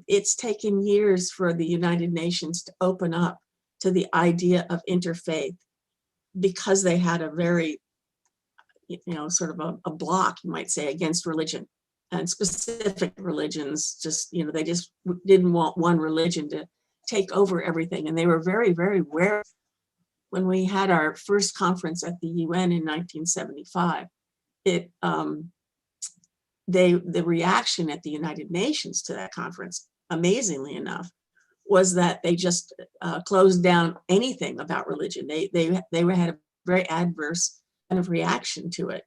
Speaker 8: it's taken years for the United Nations to open up to the idea of interfaith, because they had a very, sort of a block, you might say, against religion and specific religions. Just, they just didn't want one religion to take over everything. And they were very, very wary. When we had our first conference at the UN in 1975, the reaction at the United Nations to that conference, amazingly enough, was that they just closed down anything about religion. They had a very adverse kind of reaction to it,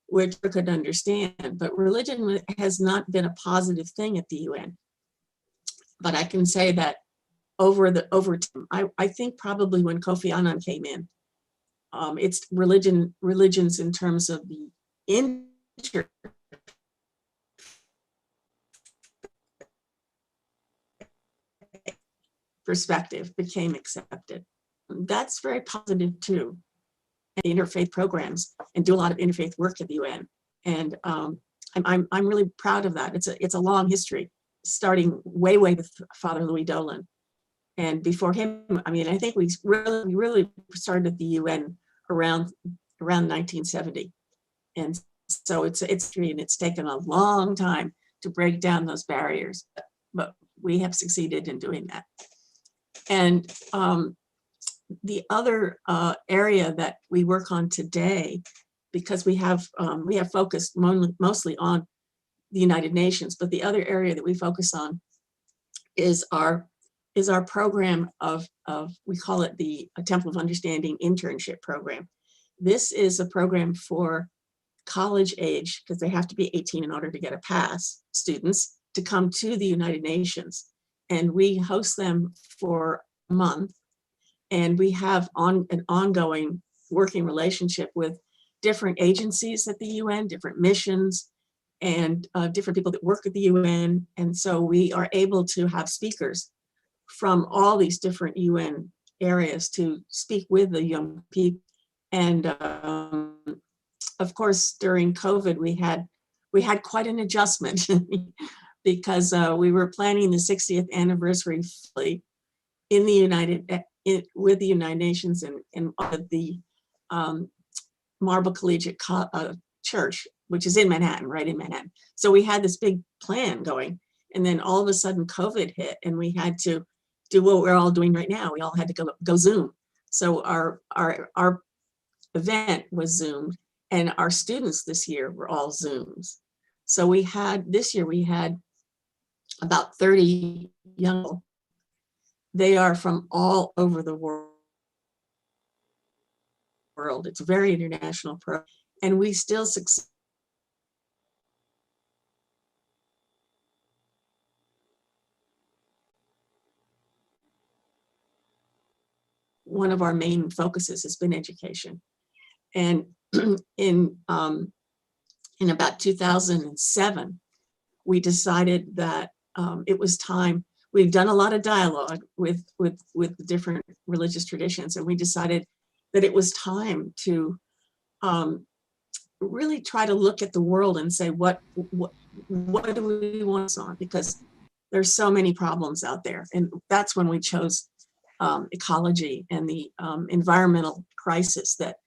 Speaker 8: which I could understand. But religion has not been a positive thing at the UN. But I can say that over time, I think probably when Kofi Annan came in, it's religions in terms of the perspective became accepted. That's very positive too. And interfaith programs, and do a lot of interfaith work at the UN. And I'm really proud of that. It's a long history, starting way with Father Louis Dolan. And before him, I think we really started at the UN around 1970. And so it's history, and it's taken a long time to break down those barriers, but we have succeeded in doing that. And the other area that we work on today, because we have focused mostly on the United Nations, but the other area that we focus on is our program of we call it the Temple of Understanding internship program. This is a program for college age, because they have to be 18 in order to get a pass, students to come to the United Nations. And we host them for a month. And we have an ongoing working relationship with different agencies at the UN, different missions, and different people that work at the UN. And so we are able to have speakers from all these different UN areas to speak with the young people. And of course, during COVID, we had quite an adjustment because we were planning the 60th anniversary in the with the United Nations and the Marble Collegiate Church, which is in Manhattan, right in Manhattan. So we had this big plan going, and then all of a sudden COVID hit, and we had to do what we're all doing right now. We all had to go Zoom. So our event was Zoomed, and our students this year were all Zooms. So this year we had about 30 young people. They are from all over the world. It's a very international program, and we still succeed. One of our main focuses has been education. And in about 2007, we decided that it was time. We've done a lot of dialogue with different religious traditions, and we decided that it was time to really try to look at the world and say, what do we want on? Because there's so many problems out there. And that's when we chose ecology and the environmental crisis that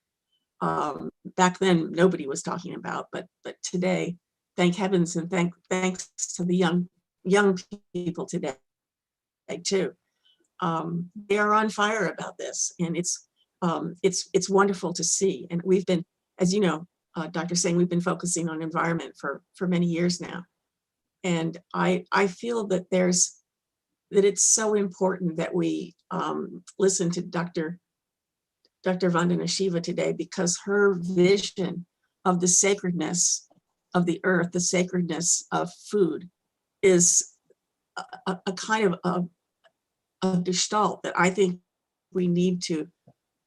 Speaker 8: back then nobody was talking about, but today, thank heavens and thanks to the young people today too. They are on fire about this, and it's wonderful to see. And we've been, as you know, Dr. Singh, we've been focusing on environment for many years now. And I feel that it's so important that we listen to Dr. Vandana Shiva today, because her vision of the sacredness of the earth, the sacredness of food, is a kind of a gestalt that I think we need to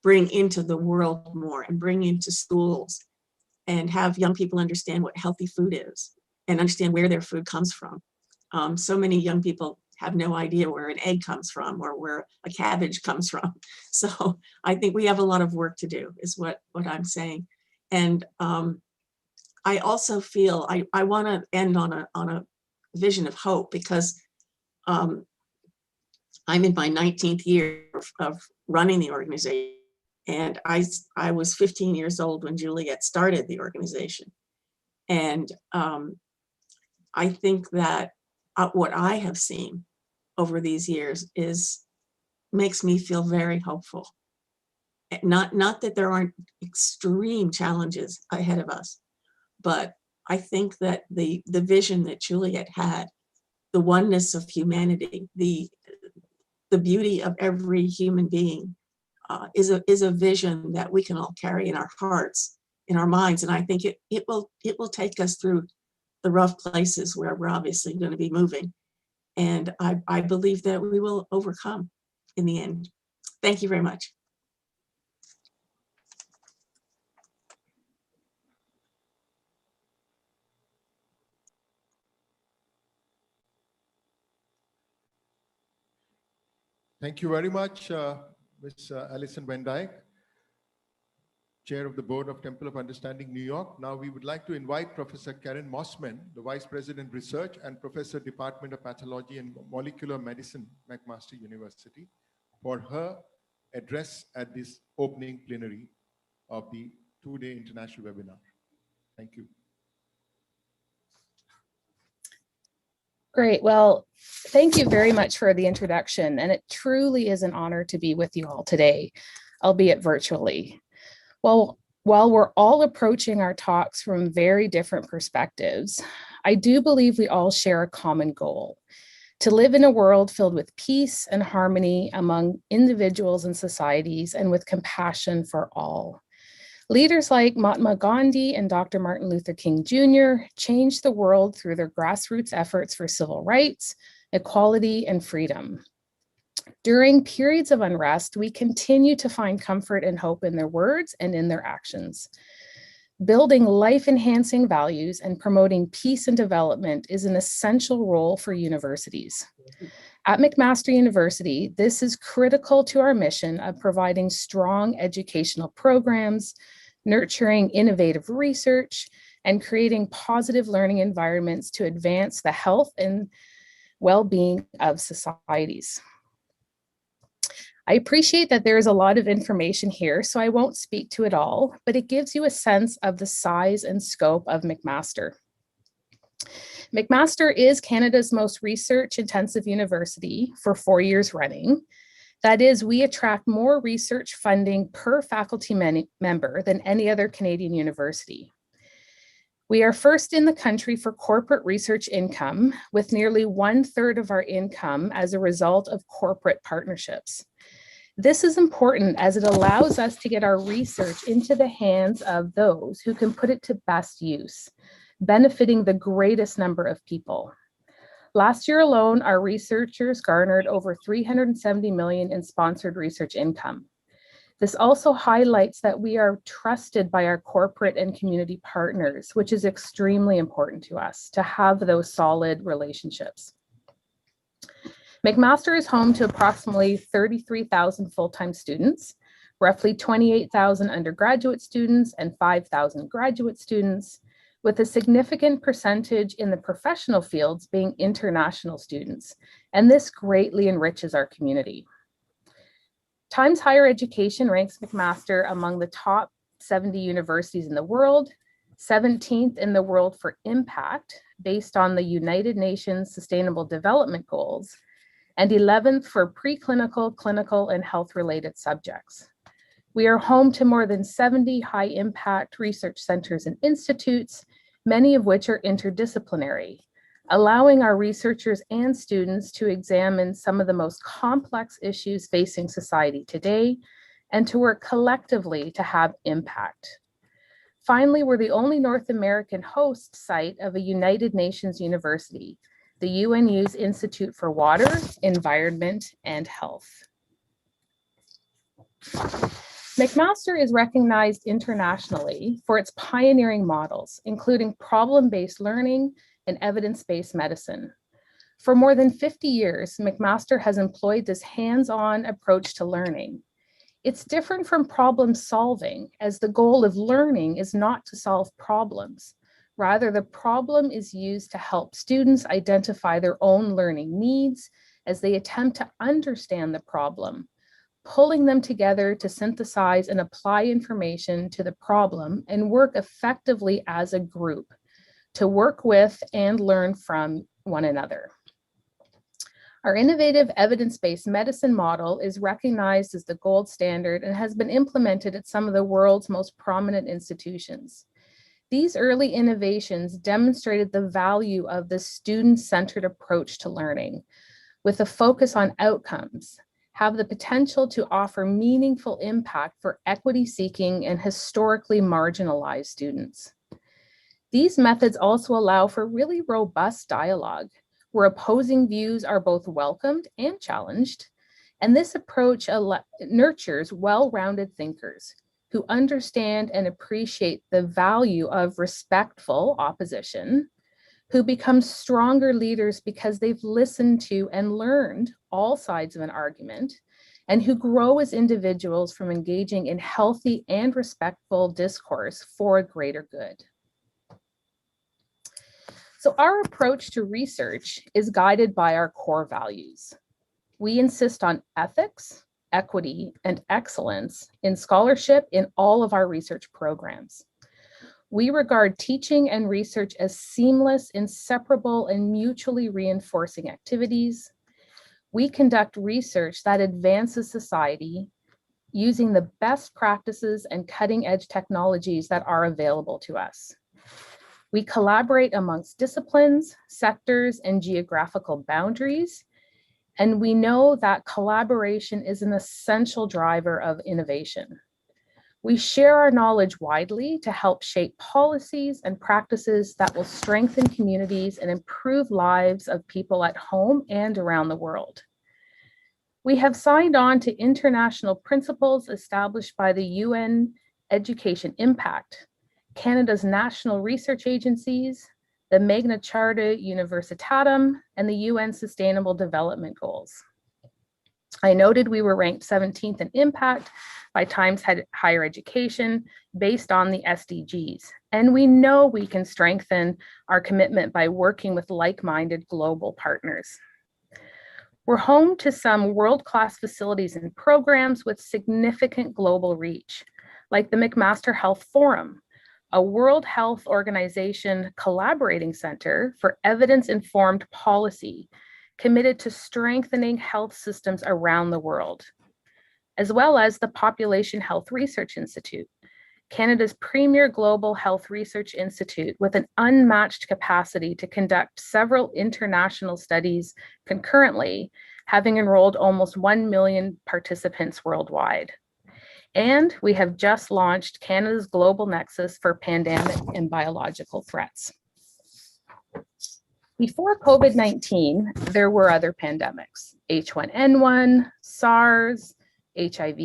Speaker 8: bring into the world more, and bring into schools, and have young people understand what healthy food is and understand where their food comes from. So many young people have no idea where an egg comes from or where a cabbage comes from. So I think we have a lot of work to do is what I'm saying. And I also feel I want to end on a vision of hope, because I'm in my 19th year of running the organization. And I was 15 years old when Juliet started the organization. And I think that what I have seen over these years makes me feel very hopeful. Not that there aren't extreme challenges ahead of us, but I think that the vision that Juliet had, the oneness of humanity, the beauty of every human being, is a vision that we can all carry in our hearts, in our minds, and I think it will take us through the rough places where we're obviously going to be moving, and I believe that we will overcome in the end. Thank you very much.
Speaker 14: Thank you very much, Ms. Alison Van Dyke, Chair of the Board of Temple of Understanding, New York. Now we would like to invite Professor Karen Mossman, the Vice President Research and Professor Department of Pathology and Molecular Medicine, McMaster University, for her address at this opening plenary of the two-day international webinar. Thank you.
Speaker 7: Great. Well, thank you very much for the introduction. And it truly is an honor to be with you all today, albeit virtually. Well, while we're all approaching our talks from very different perspectives, I do believe we all share a common goal: to live in a world filled with peace and harmony among individuals and societies, and with compassion for all. Leaders like Mahatma Gandhi and Dr. Martin Luther King Jr. changed the world through their grassroots efforts for civil rights, equality, and freedom. During periods of unrest, we continue to find comfort and hope in their words and in their actions. Building life-enhancing values and promoting peace and development is an essential role for universities. At McMaster University, this is critical to our mission of providing strong educational programs, nurturing innovative research, and creating positive learning environments to advance the health and well-being of societies. I appreciate that there is a lot of information here, so I won't speak to it all, but it gives you a sense of the size and scope of McMaster. McMaster is Canada's most research-intensive university for 4 years running. That is, we attract more research funding per faculty member than any other Canadian university. We are first in the country for corporate research income, with nearly 1/3 of our income as a result of corporate partnerships. This is important as it allows us to get our research into the hands of those who can put it to best use, benefiting the greatest number of people. Last year alone, our researchers garnered over $370 million in sponsored research income. This also highlights that we are trusted by our corporate and community partners, which is extremely important to us to have those solid relationships. McMaster is home to approximately 33,000 full-time students, roughly 28,000 undergraduate students, and 5,000 graduate students, with a significant percentage in the professional fields being international students, and this greatly enriches our community. Times Higher Education ranks McMaster among the top 70 universities in the world, 17th in the world for impact based on the United Nations Sustainable Development Goals, and 11th for preclinical, clinical, and health-related subjects. We are home to more than 70 high-impact research centers and institutes, many of which are interdisciplinary, allowing our researchers and students to examine some of the most complex issues facing society today and to work collectively to have impact. Finally, we're the only North American host site of a United Nations university, the UNU's Institute for Water, Environment, and Health. McMaster is recognized internationally for its pioneering models, including problem-based learning and evidence-based medicine. For more than 50 years, McMaster has employed this hands-on approach to learning. It's different from problem solving, as the goal of learning is not to solve problems. Rather, the problem is used to help students identify their own learning needs as they attempt to understand the problem, pulling them together to synthesize and apply information to the problem and work effectively as a group to work with and learn from one another. Our innovative evidence-based medicine model is recognized as the gold standard and has been implemented at some of the world's most prominent institutions. These early innovations demonstrated the value of the student-centered approach to learning, with a focus on outcomes, have the potential to offer meaningful impact for equity-seeking and historically marginalized students. These methods also allow for really robust dialogue, where opposing views are both welcomed and challenged. And this approach nurtures well-rounded thinkers who understand and appreciate the value of respectful opposition, who become stronger leaders because they've listened to and learned all sides of an argument, and who grow as individuals from engaging in healthy and respectful discourse for a greater good. So our approach to research is guided by our core values. We insist on ethics, equity, and excellence in scholarship in all of our research programs. We regard teaching and research as seamless, inseparable, and mutually reinforcing activities. We conduct research that advances society using the best practices and cutting-edge technologies that are available to us. We collaborate amongst disciplines, sectors, and geographical boundaries, and we know that collaboration is an essential driver of innovation. We share our knowledge widely to help shape policies and practices that will strengthen communities and improve lives of people at home and around the world. We have signed on to international principles established by the UN Education Impact, Canada's national research agencies, the Magna Charta Universitatum, and the UN Sustainable Development Goals. I noted we were ranked 17th in impact by Times Higher Education based on the SDGs. And we know we can strengthen our commitment by working with like-minded global partners. We're home to some world-class facilities and programs with significant global reach, like the McMaster Health Forum, a World Health Organization collaborating center for evidence-informed policy committed to strengthening health systems around the world, as well as the Population Health Research Institute, Canada's premier global health research institute with an unmatched capacity to conduct several international studies concurrently, having enrolled almost 1 million participants worldwide. And we have just launched Canada's Global Nexus for Pandemic and Biological Threats. Before COVID-19, there were other pandemics: H1N1, SARS, HIV,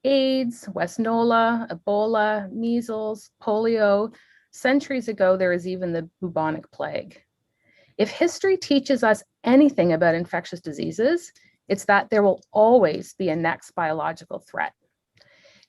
Speaker 7: AIDS, West Nile, Ebola, measles, polio. Centuries ago, there was even the bubonic plague. If history teaches us anything about infectious diseases, it's that there will always be a next biological threat.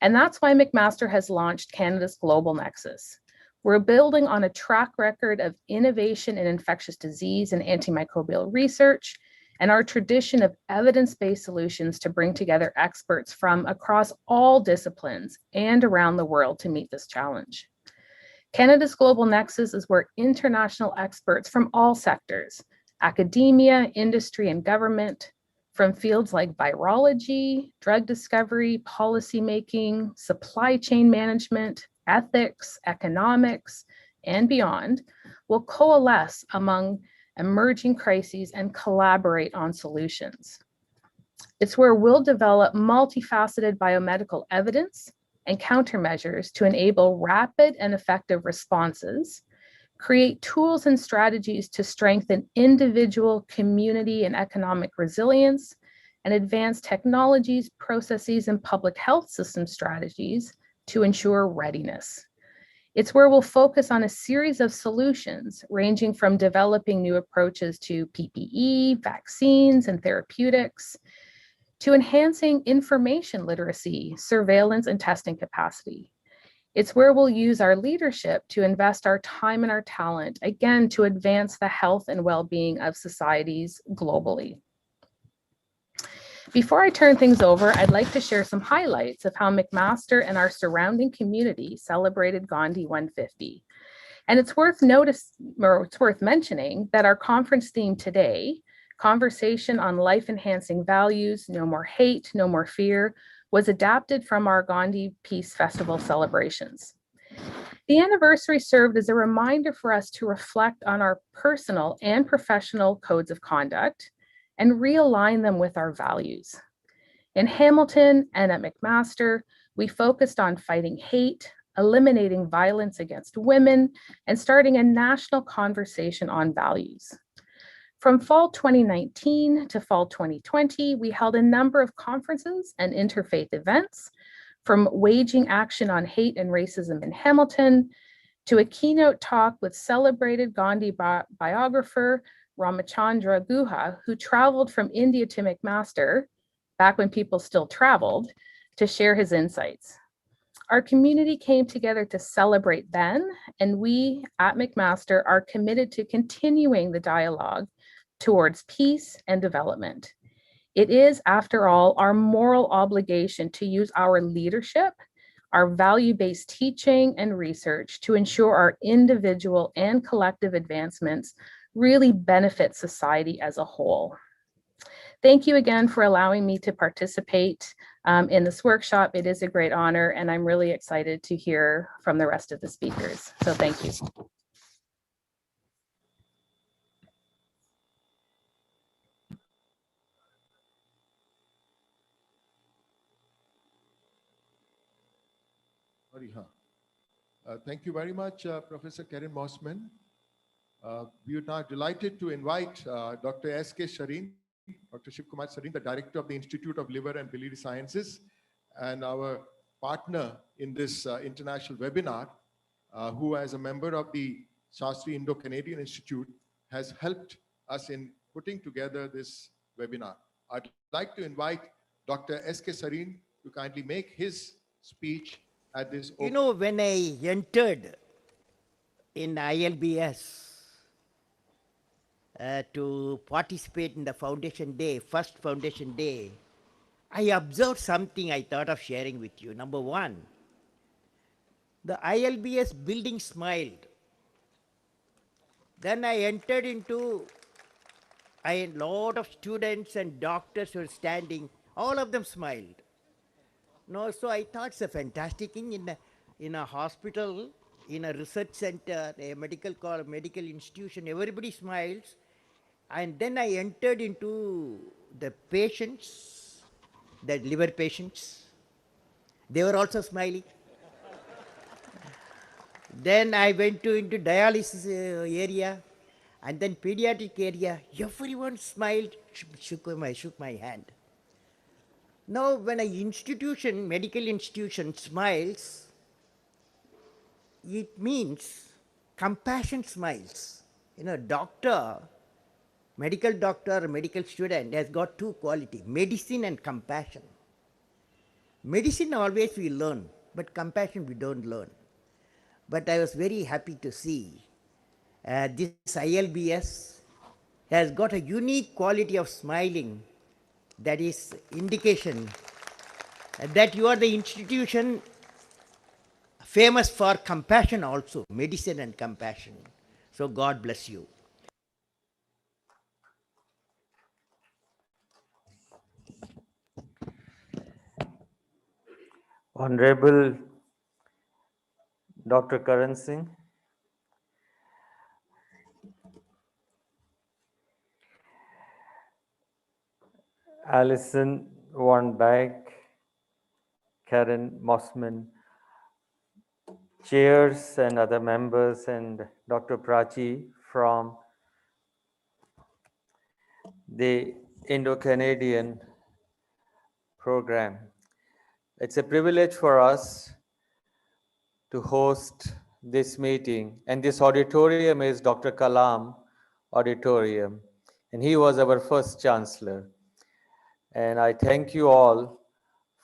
Speaker 7: And that's why McMaster has launched Canada's Global Nexus. We're building on a track record of innovation in infectious disease and antimicrobial research, and our tradition of evidence-based solutions to bring together experts from across all disciplines and around the world to meet this challenge. Canada's Global Nexus is where international experts from all sectors, academia, industry, and government, from fields like virology, drug discovery, policymaking, supply chain management, ethics, economics, and beyond, will coalesce among emerging crises and collaborate on solutions. It's where we'll develop multifaceted biomedical evidence and countermeasures to enable rapid and effective responses, create tools and strategies to strengthen individual, community, and economic resilience, and advance technologies, processes, and public health system strategies to ensure readiness. It's where we'll focus on a series of solutions ranging from developing new approaches to PPE, vaccines, and therapeutics, to enhancing information literacy, surveillance, and testing capacity. It's where we'll use our leadership to invest our time and our talent, again, to advance the health and well-being of societies globally. Before I turn things over, I'd like to share some highlights of how McMaster and our surrounding community celebrated Gandhi 150. And it's worth mentioning that our conference theme today, Conversation on Life-Enhancing Values, No More Hate, No More Fear, was adapted from our Gandhi Peace Festival celebrations. The anniversary served as a reminder for us to reflect on our personal and professional codes of conduct and realign them with our values. In Hamilton and at McMaster, we focused on fighting hate, eliminating violence against women, and starting a national conversation on values. From fall 2019 to fall 2020, we held a number of conferences and interfaith events, from waging action on hate and racism in Hamilton to a keynote talk with celebrated Gandhi biographer Ramachandra Guha, who traveled from India to McMaster, back when people still traveled, to share his insights. Our community came together to celebrate then, and we at McMaster are committed to continuing the dialogue towards peace and development. It is, after all, our moral obligation to use our leadership, our value-based teaching and research to ensure our individual and collective advancements really benefit society as a whole. Thank you again for allowing me to participate in this workshop. It is a great honor, and I'm really excited to hear from the rest of the speakers. So thank you.
Speaker 14: Thank you very much, Professor Karen Mossman. We are now delighted to invite Dr. S.K. Sareen, Dr. Shiv Kumar Sareen, the Director of the Institute of Liver and Biliary Sciences, and our partner in this international webinar, who as a member of the Shastri Indo-Canadian Institute has helped us in putting together this webinar. I'd like to invite Dr. S.K. Sareen to kindly make his speech at this.
Speaker 9: You know, when I entered in ILBS to participate in the foundation day, first foundation day, I observed something I thought of sharing with you. Number one, the ILBS building smiled. Then I entered into, a lot of students and doctors were standing, all of them smiled. No, so I thought it's a fantastic thing in a hospital, in a research center, a medical institution, everybody smiles. And then I entered into the patients, the liver patients. They were also smiling. Then I went into dialysis area, and then pediatric area. Everyone smiled, shook my hand. Now, when an institution, medical institution smiles, it means compassion smiles. You know, doctor, medical doctor, medical student has got two qualities, medicine and compassion. Medicine always we learn, but compassion we don't learn. But I was very happy to see this ILBS has got a unique quality of smiling. That is indication that you are the institution famous for compassion also, medicine and compassion. So God bless you.
Speaker 15: Honorable Dr. Karan Singh, Alison Van Dyke, Karen Mossman, chairs and other members, and Dr. Prachi from the Indo-Canadian program. It's a privilege for us to host this meeting, and this auditorium is Dr. Kalam Auditorium, and he was our first chancellor. And I thank you all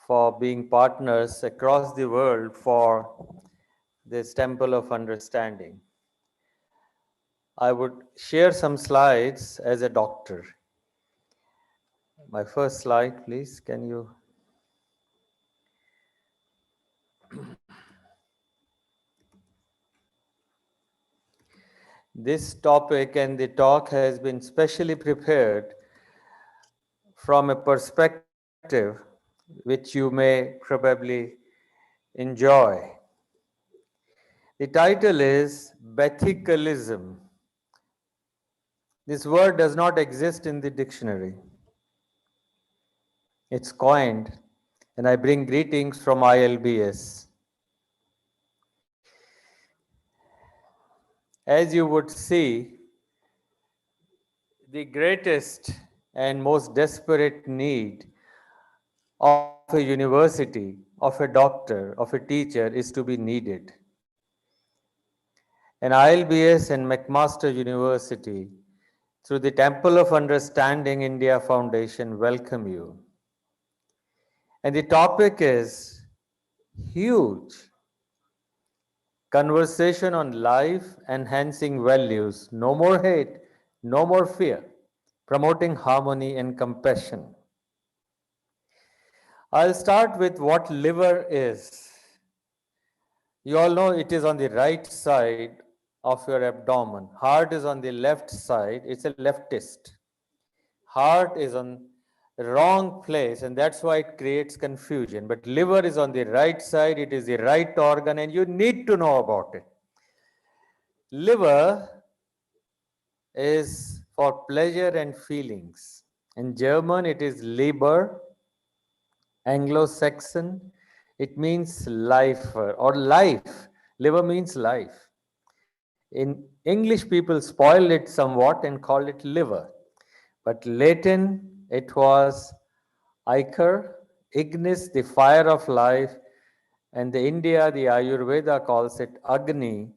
Speaker 15: for being partners across the world for this Temple of Understanding. I would share some slides as a doctor. My first slide, please. Can you? This topic and the talk has been specially prepared from a perspective which you may probably enjoy. The title is Bethicalism. This word does not exist in the dictionary. It's coined, and I bring greetings from ILBS. As you would see, the greatest and most desperate need of a university, of a doctor, of a teacher is to be needed. And ILBS and McMaster University, through the Temple of Understanding India Foundation, welcome you. And the topic is huge. Conversation on life enhancing values. No more hate, no more fear. Promoting harmony and compassion. I'll start with what liver is. You all know it is on the right side of your abdomen. Heart is on the left side. It's a leftist. Heart is on the wrong place, and that's why it creates confusion. But liver is on the right side. It is the right organ, and you need to know about it. Liver is for pleasure and feelings. In German, it is Leber. Anglo-Saxon, it means life or life. Liver means life. In English, people spoiled it somewhat and called it liver. But Latin, it was ichor, ignis, the fire of life. And the India, the Ayurveda calls it Agni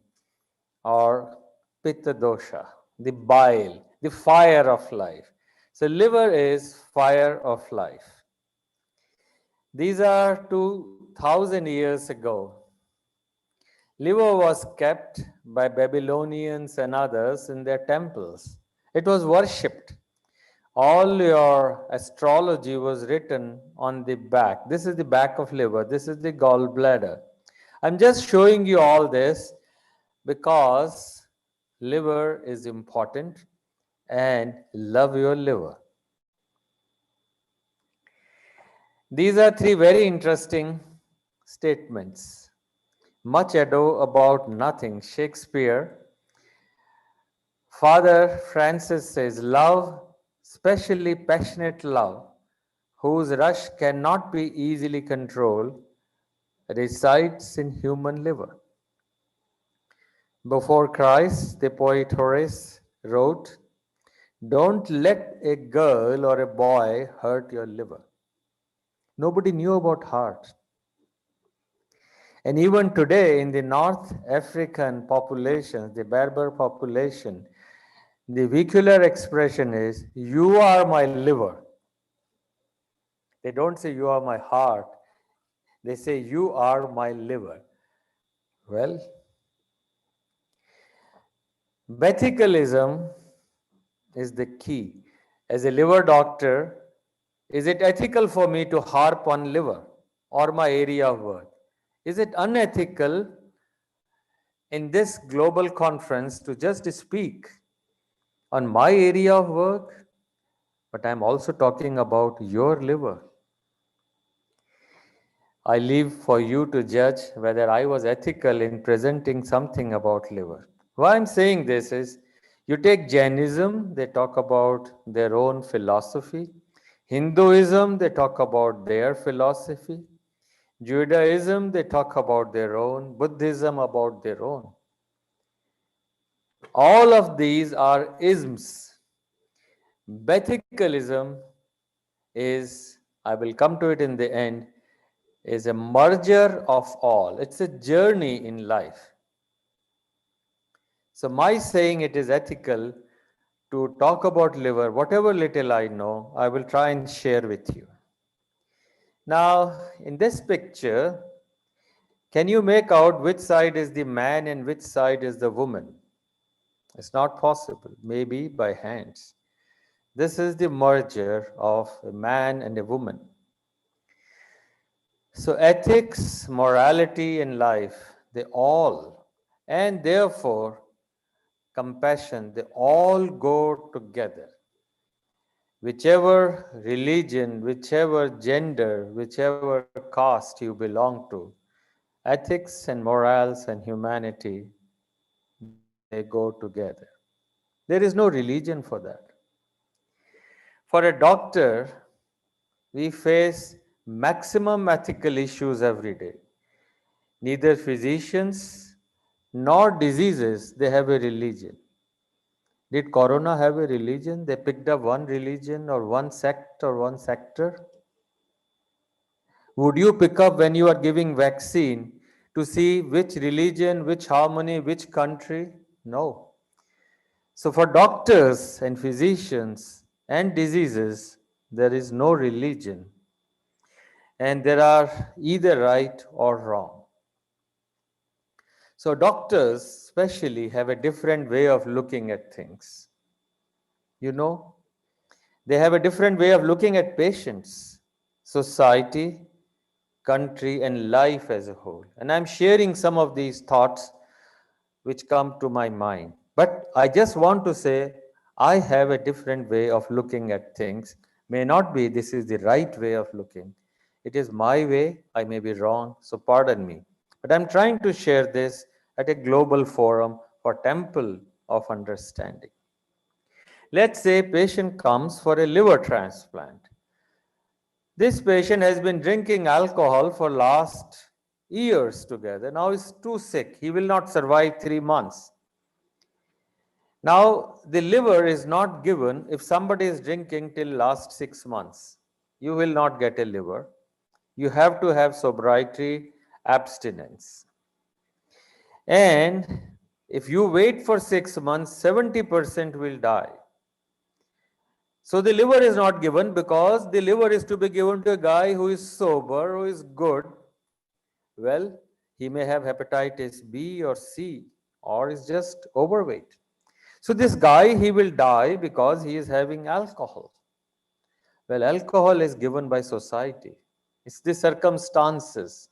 Speaker 15: or Pitta dosha, the bile, the fire of life. So liver is fire of life. These are 2000 years ago. Liver was kept by Babylonians and others in their temples. It was worshipped. All your astrology was written on the back. This is the back of liver. This is the gallbladder. I'm just showing you all this because liver is important and love your liver. These are three very interesting statements. Much ado about nothing. Shakespeare. Father Francis says, love, especially passionate love, whose rush cannot be easily controlled, resides in human liver. Before Christ, the poet Horace wrote, don't let a girl or a boy hurt your liver. Nobody knew about heart. And even today in the North African populations, the Berber population, the vehicular expression is, you are my liver. They don't say you are my heart. They say you are my liver. Well, Bethicalism is the key. As a liver doctor, is it ethical for me to harp on liver or my area of work? Is it unethical in this global conference to just speak on my area of work? But I'm also talking about your liver. I leave for you to judge whether I was ethical in presenting something about liver. Why I'm saying this is, you take Jainism, they talk about their own philosophy. Hinduism, they talk about their philosophy. Judaism, they talk about their own. Buddhism, about their own. All of these are isms. Bethicalism is, I will come to it in the end, is a merger of all. It's a journey in life. So my saying it is ethical to talk about liver, whatever little I know, I will try and share with you. Now, in this picture, can you make out which side is the man and which side is the woman? It's not possible, maybe by hands. This is the merger of a man and a woman. So ethics, morality, and life, they all, and therefore compassion, they all go together. Whichever religion, whichever gender, whichever caste you belong to, ethics and morals and humanity, they go together. There is no religion for that. For a doctor, we face maximum ethical issues every day. Neither physicians nor diseases, they have a religion. Did Corona have a religion? They picked up one religion or one sect or one sector? Would you pick up when you are giving vaccine to see which religion, which harmony, which country? No. So for doctors and physicians and diseases, there is no religion. And there are either right or wrong. So doctors especially have a different way of looking at things. You know, they have a different way of looking at patients, society, country, and life as a whole. And I'm sharing some of these thoughts which come to my mind. But I just want to say, I have a different way of looking at things. May not be this is the right way of looking. It is my way. I may be wrong, so pardon me. But I'm trying to share this at a global forum for Temple of Understanding. Let's say a patient comes for a liver transplant. This patient has been drinking alcohol for last years together. Now he's too sick. He will not survive 3 months. Now the liver is not given if somebody is drinking till last 6 months. You will not get a liver. You have to have sobriety, abstinence. And if you wait for 6 months, 70% will die. So the liver is not given because the liver is to be given to a guy who is sober, who is good. Well, he may have hepatitis B or C or is just overweight. So this guy, he will die because he is having alcohol. Well, alcohol is given by society. It's the circumstances.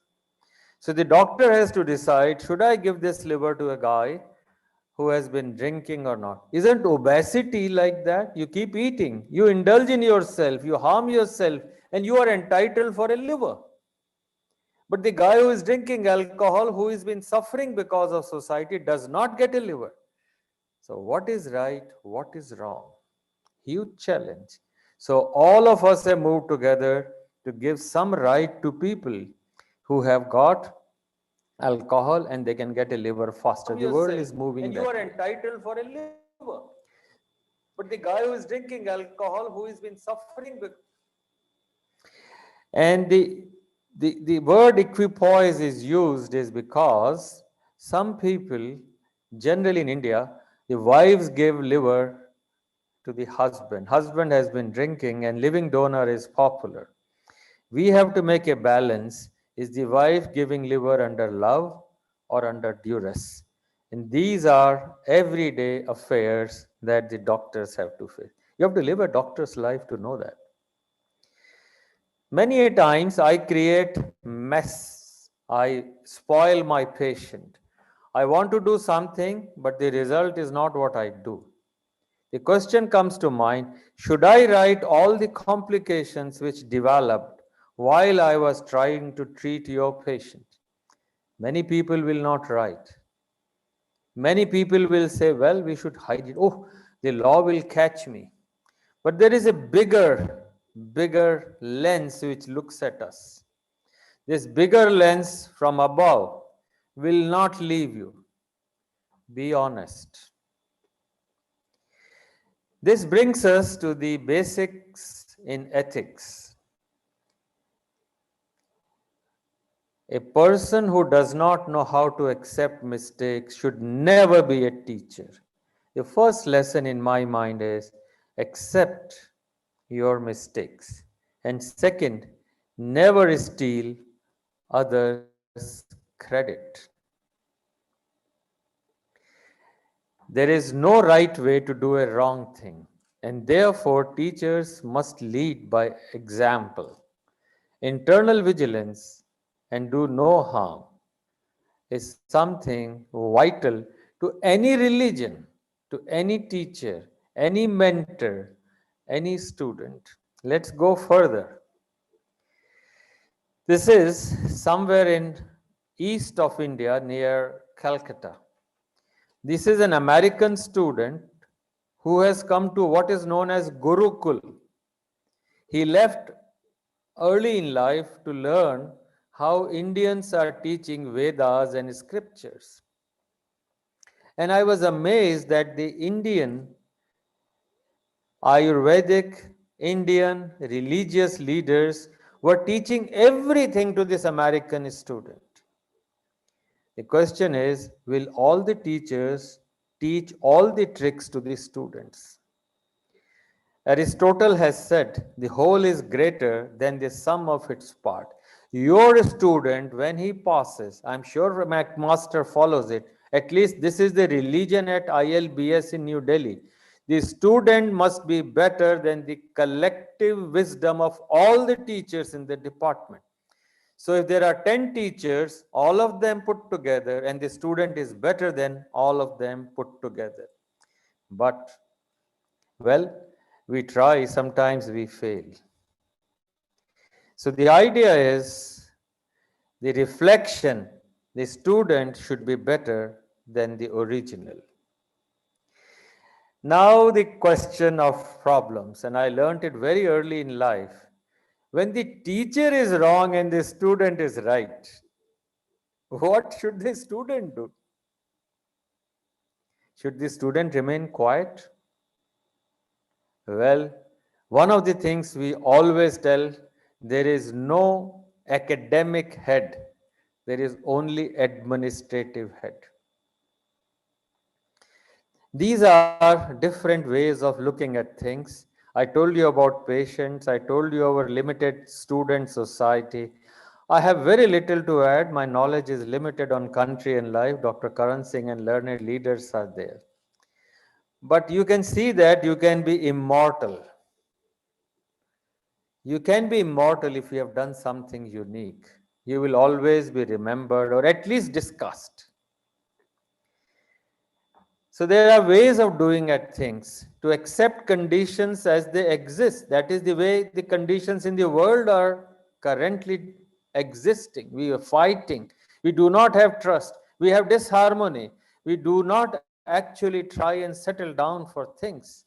Speaker 15: So the doctor has to decide, should I give this liver to a guy who has been drinking or not? Isn't obesity like that? You keep eating, you indulge in yourself, you harm yourself, and you are entitled for a liver. But the guy who is drinking alcohol, who has been suffering because of society, does not get a liver. So what is right? What is wrong? Huge challenge. So all of us have moved together to give some right to people who have got alcohol and they can get a liver faster. The world is moving and you are entitled for a liver. But the guy who is drinking alcohol, who has been suffering with... And the word equipoise is used is because some people, generally in India, the wives give liver to the husband. Husband has been drinking and living donor is popular. We have to make a balance. Is the wife giving liver under love or under duress? And these are everyday affairs that the doctors have to face. You have to live a doctor's life to know that. Many a times I create mess. I spoil my patient. I want to do something, but the result is not what I do. The question comes to mind, should I write all the complications which developed while I was trying to treat your patient? Many people will not write. Many people will say, well, we should hide it. Oh, the law will catch me. But there is a bigger lens which looks at us. This bigger lens from above will not leave you. Be honest. This brings us to the basics in ethics. A person who does not know how to accept mistakes should never be a teacher. The first lesson in my mind is accept your mistakes. And second, never steal others' credit. There is no right way to do a wrong thing, and therefore teachers must lead by example. Internal vigilance and do no harm is something vital to any religion, to any teacher, any mentor, any student. Let's go further. This is somewhere in east of India near Calcutta. This is an American student who has come to what is known as Gurukul. He left early in life to learn how Indians are teaching Vedas and scriptures. And I was amazed that the Indian, Ayurvedic, Indian religious leaders were teaching everything to this American student. The question is, will all the teachers teach all the tricks to the students? Aristotle has said, the whole is greater than the sum of its part. Your student, when he passes, I'm sure McMaster follows it, at least this is the religion at ILBS in New Delhi. The student must be better than the collective wisdom of all the teachers in the department. So if there are 10 teachers, all of them put together, and the student is better than all of them put together. But, well, we try, sometimes we fail. So the idea is the reflection, the student should be better than the original. Now the question of problems, and I learned it very early in life. When the teacher is wrong and the student is right, what should the student do? Should the student remain quiet? Well, one of the things we always tell, there is no academic head, there is only administrative head. These are different ways of looking at things. I told you about patients, I told you our limited student society. I have very little to add. My knowledge is limited on country and life. Dr. Karan Singh and learned leaders are there. But you can see that you can be immortal. You can be immortal if you have done something unique. You will always be remembered or at least discussed. So there are ways of doing at things, to accept conditions as they exist. That is the way the conditions in the world are currently existing. We are fighting. We do not have trust. We have disharmony. We do not actually try and settle down for things.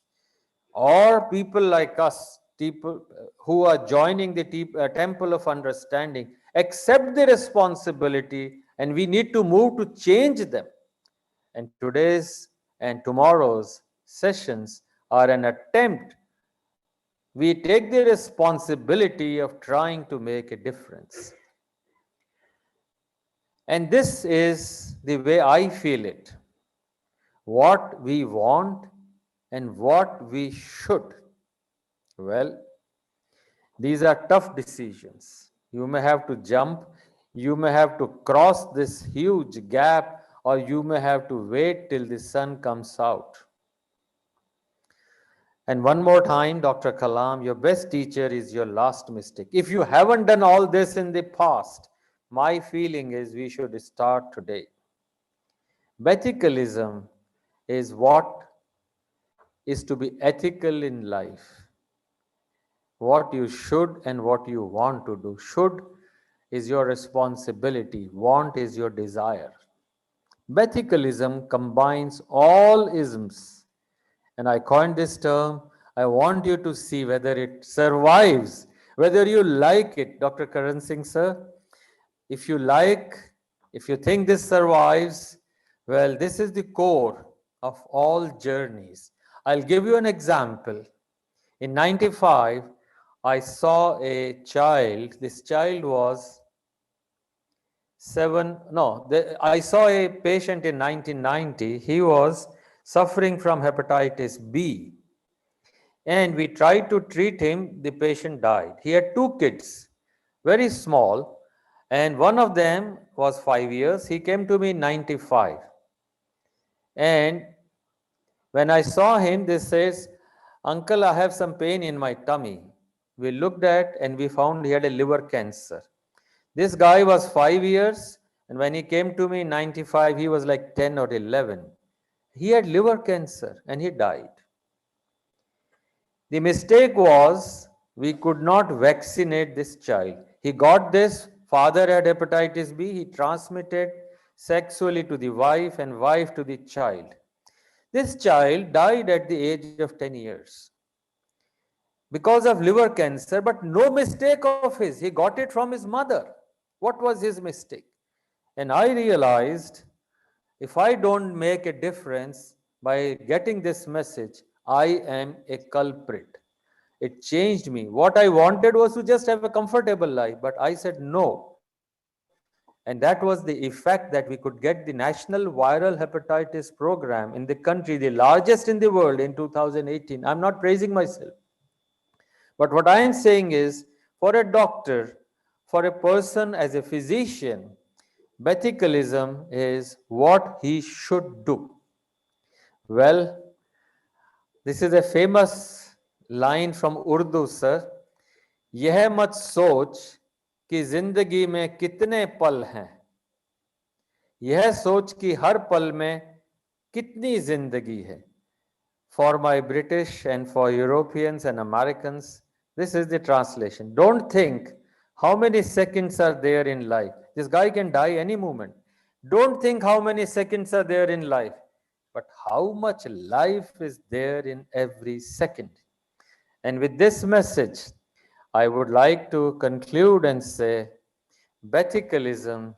Speaker 15: Or people like us, people who are joining the temple of understanding, accept the responsibility, and we need to move to change them. And today's and tomorrow's sessions are an attempt. We take the responsibility of trying to make a difference. And this is the way I feel it. What we want and what we should. Well, these are tough decisions. You may have to jump, you may have to cross this huge gap, or you may have to wait till the sun comes out. And one more time, Dr. Kalam, your best teacher is your last mistake. If you haven't done all this in the past, my feeling is we should start today. Bethicalism is what is to be ethical in life. What you should and what you want to do. Should is your responsibility. Want is your desire. Bethicalism combines all isms. And I coined this term. I want you to see whether it survives, whether you like it, Dr. Karan Singh, sir. If you like, if you think this survives, well, this is the core of all journeys. I'll give you an example. In 95, I saw a child. This child was I saw a patient in 1990. He was suffering from hepatitis B. And we tried to treat him. The patient died. He had 2 kids, very small. And one of them was 5 years. He came to me in 95. And when I saw him, this says, "Uncle, I have some pain in my tummy." We looked at and we found he had a liver cancer. This guy was 5 years, and when he came to me in 95, he was like 10 or 11. He had liver cancer and he died. The mistake was we could not vaccinate this child. He got this, father had hepatitis B, he transmitted sexually to the wife and wife to the child. This child died at the age of 10 years because of liver cancer, but no mistake of his. He got it from his mother. What was his mistake? And I realized if I don't make a difference by getting this message, I am a culprit. It changed me. What I wanted was to just have a comfortable life, but I said no. And that was the effect that we could get the National Viral Hepatitis Program in the country, the largest in the world in 2018. I'm not praising myself. But what I am saying is, for a doctor, for a person as a physician, Bethicalism is what he should do. Well, this is a famous line from Urdu, sir. यह मत सोच कि जिंदगी में कितने पल हैं, यह सोच कि हर पल में कितनी जिंदगी है. For my British and for Europeans and Americans, this is the translation. Don't think how many seconds are there in life. This guy can die any moment. Don't think how many seconds are there in life, but how much life is there in every second. And with this message, I would like to conclude and say, Bethicalism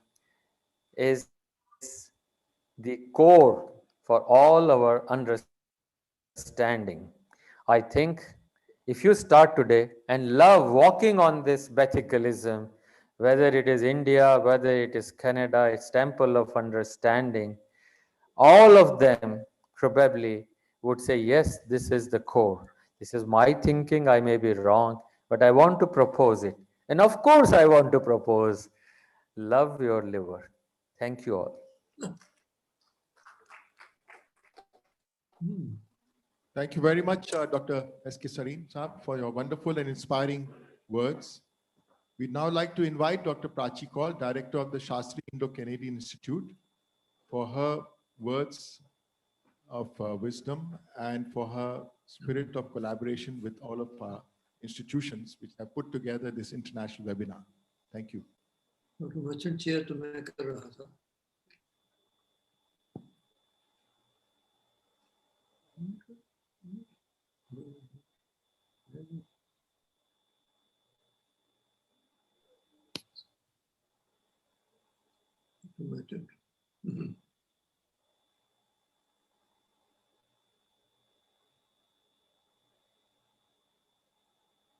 Speaker 15: is the core for all our understanding. I think if you start today and love walking on this Bethicalism, whether it is India, whether it is Canada, its temple of understanding, all of them probably would say, yes, this is the core. This is my thinking, I may be wrong, but I want to propose it. And of course, I want to propose, love your liver. Thank you all.
Speaker 14: Thank you very much, Dr. S.K. Sareen Saab, for your wonderful and inspiring words. We'd now like to invite Dr. Prachi Kaul, Director of the Shastri Indo-Canadian Institute, for her words of wisdom and for her spirit of collaboration with all of our institutions which have put together this international webinar. Thank you.
Speaker 4: Dr. Merchant chair to मैं कर रहा था. Merchant.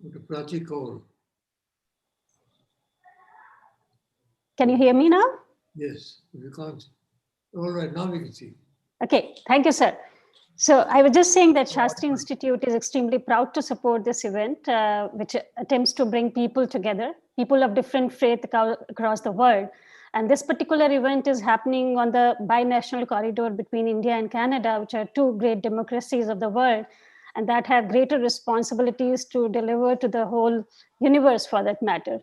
Speaker 4: Dr. Prachi Kaul.
Speaker 16: Can you hear me now?
Speaker 4: Yes, if you can't. All right, now we can see.
Speaker 16: Okay, thank you, sir. So I was just saying that Shastri Institute is extremely proud to support this event, which attempts to bring people together, people of different faith across the world. And this particular event is happening on the binational corridor between India and Canada, which are two great democracies of the world, and that have greater responsibilities to deliver to the whole universe for that matter.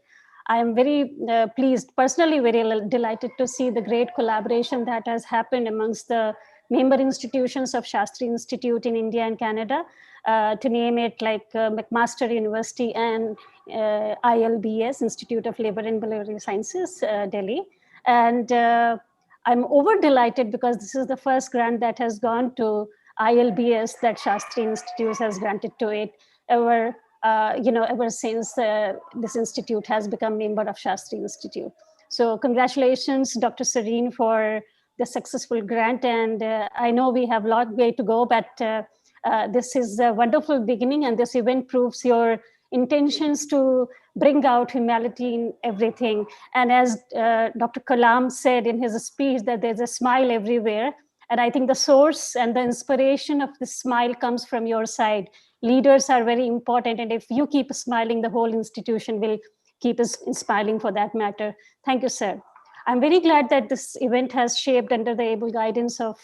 Speaker 16: I am very pleased, personally very delighted to see the great collaboration that has happened amongst the member institutions of Shastri Institute in India and Canada, to name it like McMaster University and ILBS, Institute of Labor and Behavioral Sciences, Delhi. And I'm over delighted because this is the first grant that has gone to ILBS that Shastri Institute has granted to it ever since this institute has become member of Shastri Institute. So congratulations, Dr. Sareen, for the successful grant. And I know we have a long way to go, but this is a wonderful beginning, and this event proves your intentions to bring out humanity in everything. And as Dr. Kalam said in his speech, that there's a smile everywhere. And I think the source and the inspiration of the smile comes from your side. Leaders are very important. And if you keep smiling, the whole institution will keep smiling for that matter. Thank you, sir. I'm very glad that this event has shaped under the able guidance of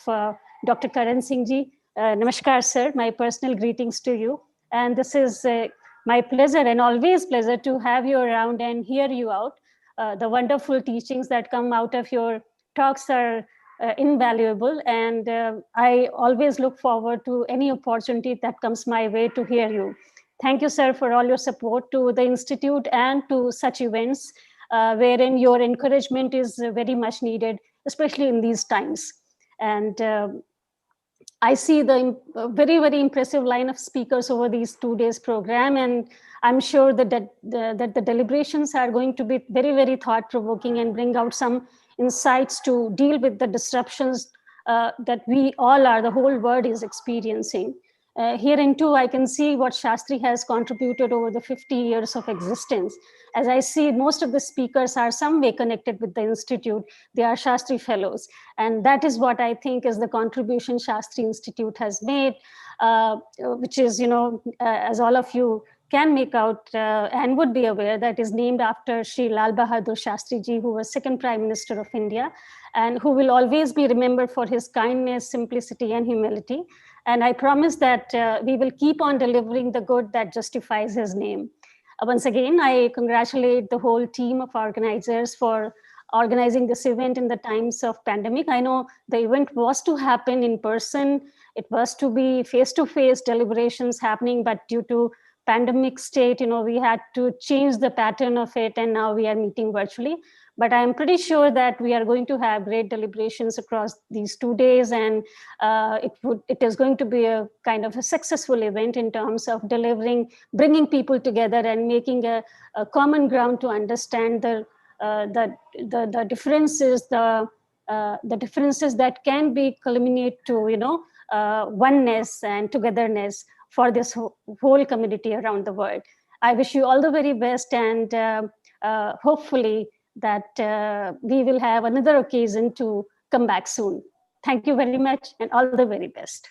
Speaker 16: Dr. Karan Singh ji. Namaskar, sir. My personal greetings to you. And this is my pleasure and always pleasure to have you around and hear you out. The wonderful teachings that come out of your talks are invaluable. And I always look forward to any opportunity that comes my way to hear you. Thank you, sir, for all your support to the Institute and to such events wherein your encouragement is very much needed, especially in these times. And I see the very, very impressive line of speakers over these 2 days program. And I'm sure that the deliberations are going to be very, very thought-provoking and bring out some insights to deal with the disruptions that we all are, the whole world is experiencing. Herein too, I can see what Shastri has contributed over the 50 years of existence. As I see, most of the speakers are some way connected with the Institute. They are Shastri Fellows. And that is what I think is the contribution Shastri Institute has made, which is, as all of you can make out and would be aware, that is named after Shri Lal Bahadur Shastri ji, who was second Prime Minister of India, and who will always be remembered for his kindness, simplicity, and humility. And I promise that we will keep on delivering the good that justifies his name. Once again, I congratulate the whole team of organizers for organizing this event in the times of pandemic. I know the event was to happen in person. It was to be face-to-face deliberations happening, but due to pandemic state, we had to change the pattern of it, and now we are meeting virtually. But I'm pretty sure that we are going to have great deliberations across these 2 days, and it is going to be a kind of a successful event in terms of bringing people together and making a common ground to understand the differences, the differences that can be culminate to oneness and togetherness for this whole community around the world. I wish you all the very best, and hopefully that we will have another occasion to come back soon. Thank you very much, and all the very best.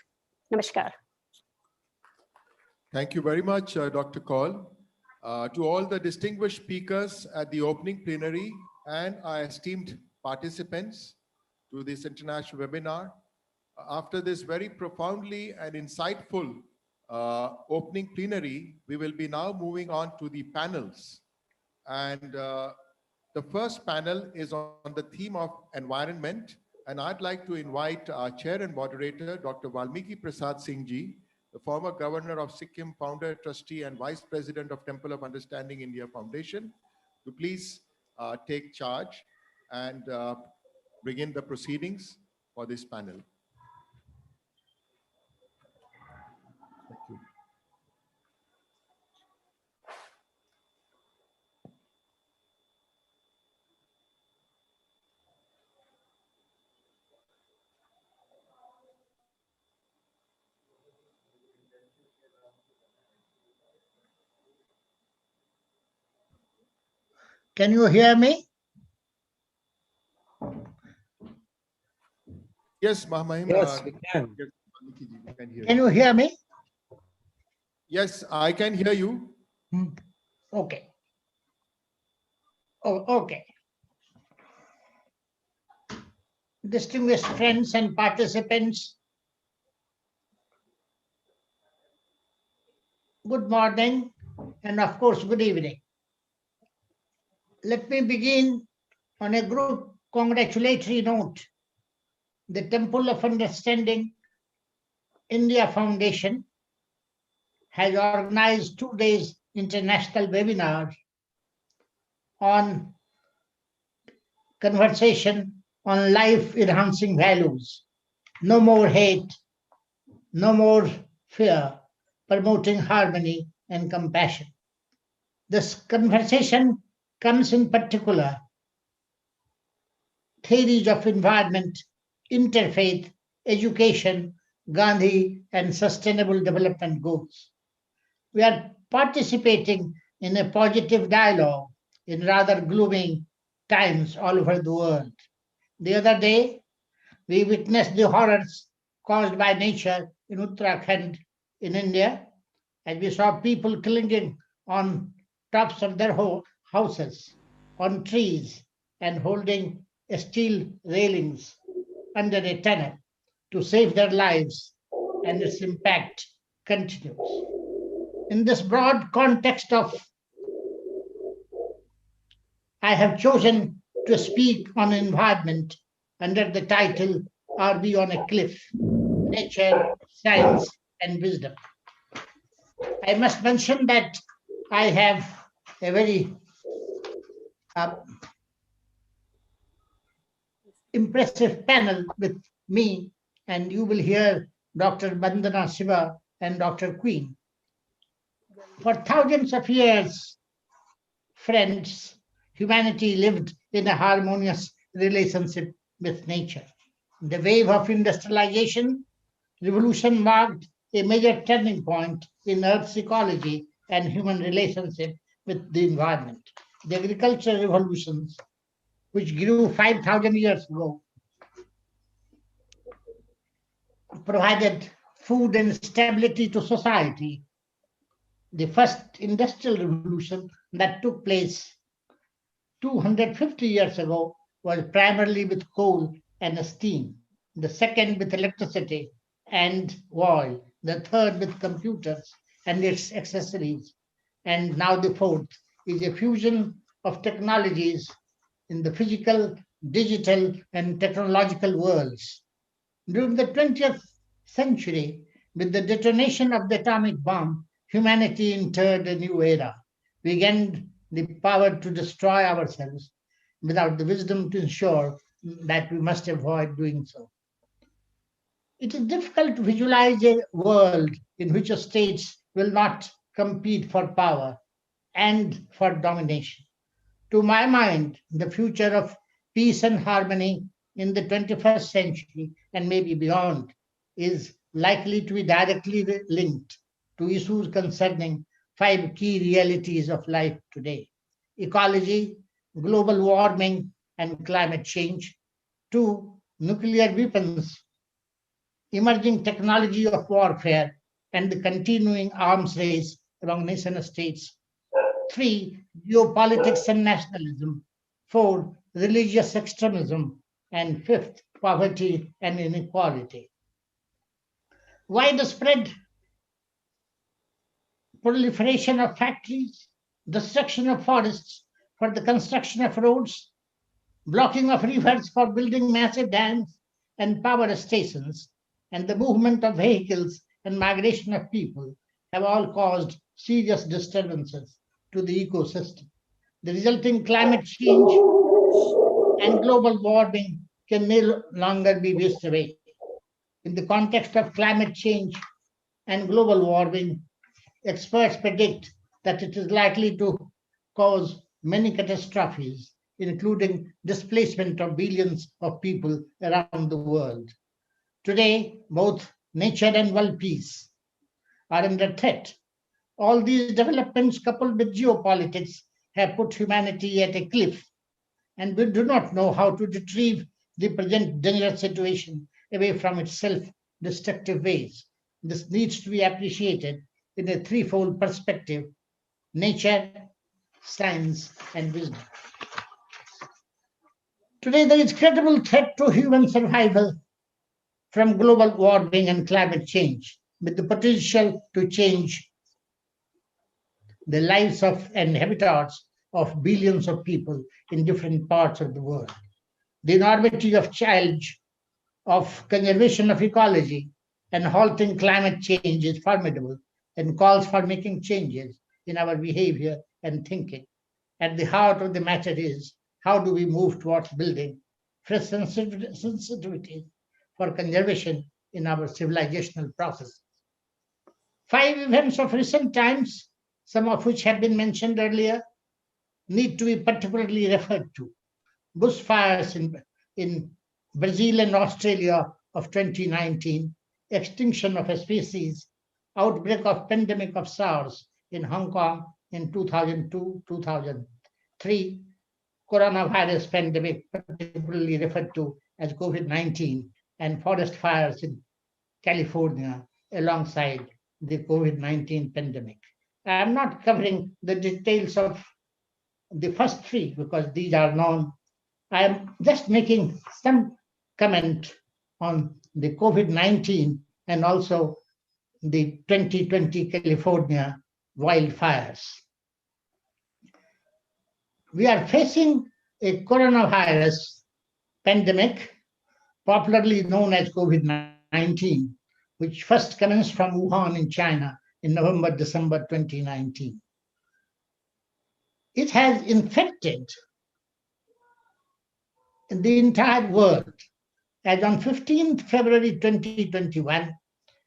Speaker 16: Namaskar.
Speaker 14: Thank you very much, Dr. Kaul. To all the distinguished speakers at the opening plenary and our esteemed participants to this international webinar, after this very profoundly and insightful opening plenary, we will be now moving on to the panels. And the first panel is on the theme of environment. And I'd like to invite our chair and moderator, Dr. Valmiki Prasad Singh ji, the former governor of Sikkim, founder, trustee, and vice president of Temple of Understanding India Foundation, to please take charge and begin the proceedings for this panel. Thank you.
Speaker 10: Can you hear me?
Speaker 14: Yes, Mahim.
Speaker 6: Yes, we can.
Speaker 10: Can you hear me?
Speaker 14: Yes, I can hear you.
Speaker 10: Okay. Oh, okay. Distinguished friends and participants, good morning, and of course, good evening. Let me begin on a group congratulatory note. The Temple of Understanding India Foundation has organized 2 days international webinar on conversation on life enhancing values. No more hate, no more fear, promoting harmony and compassion. This conversation comes in particular theories of environment, interfaith, education, Gandhi, and sustainable development goals. We are participating in a positive dialogue in rather gloomy times all over the world. The other day, we witnessed the horrors caused by nature in Uttarakhand in India, and we saw people clinging on tops of their houses, on trees, and holding steel railings under a tunnel to save their lives, and its impact continues. In this broad context I have chosen to speak on environment under the title, Are We on a Cliff? Nature, Science, and Wisdom. I must mention that I have a very impressive panel with me, and you will hear Dr. Vandana Shiva and Dr. Queen. For thousands of years, friends, humanity lived in a harmonious relationship with nature. The wave of industrialization revolution marked a major turning point in Earth's ecology and human relationship with the environment. The agricultural revolutions, which grew 5,000 years ago, provided food and stability to society. The first industrial revolution that took place 250 years ago was primarily with coal and steam, the second with electricity and oil, the third with computers and its accessories, and now the fourth is a fusion of technologies in the physical, digital, and technological worlds. During the 20th century, with the detonation of the atomic bomb, humanity entered a new era. We gained the power to destroy ourselves without the wisdom to ensure that we must avoid doing so. It is difficult to visualize a world in which states will not compete for power and for domination. To my mind, the future of peace and harmony in the 21st century and maybe beyond is likely to be directly linked to issues concerning 5 key realities of life today: ecology, global warming and climate change; 2, nuclear weapons, emerging technology of warfare, and the continuing arms race among nation states; 3, geopolitics and nationalism; 4, religious extremism; and 5th, poverty and inequality. Widespread proliferation of factories, destruction of forests for the construction of roads, blocking of rivers for building massive dams and power stations, and the movement of vehicles and migration of people have all caused serious disturbances to the ecosystem. The resulting climate change and global warming can no longer be whisked away. In the context of climate change and global warming, experts predict that it is likely to cause many catastrophes, including displacement of billions of people around the world. Today, both nature and world peace are under threat. All these developments, coupled with geopolitics, have put humanity at a cliff, and we do not know how to retrieve the present dangerous situation away from its self-destructive ways. This needs to be appreciated in a threefold perspective: nature, science, and wisdom. Today, there is credible threat to human survival from global warming and climate change, with the potential to change the lives of and habitats of billions of people in different parts of the world. The enormity of challenge of conservation of ecology and halting climate change is formidable and calls for making changes in our behavior and thinking. At the heart of the matter is, how do we move towards building fresh sensitivity for conservation in our civilizational processes? 5 events of recent times, some of which have been mentioned earlier, need to be particularly referred to. Bushfires in Brazil and Australia of 2019, extinction of a species, outbreak of pandemic of SARS in Hong Kong in 2002, 2003, coronavirus pandemic, particularly referred to as COVID-19, and forest fires in California alongside the COVID-19 pandemic. I am not covering the details of the first three because these are known. I am just making some comment on the COVID-19 and also the 2020 California wildfires. We are facing a coronavirus pandemic, popularly known as COVID-19, which first commenced from Wuhan in China in November, December 2019. It has infected the entire world. As on 15th February 2021,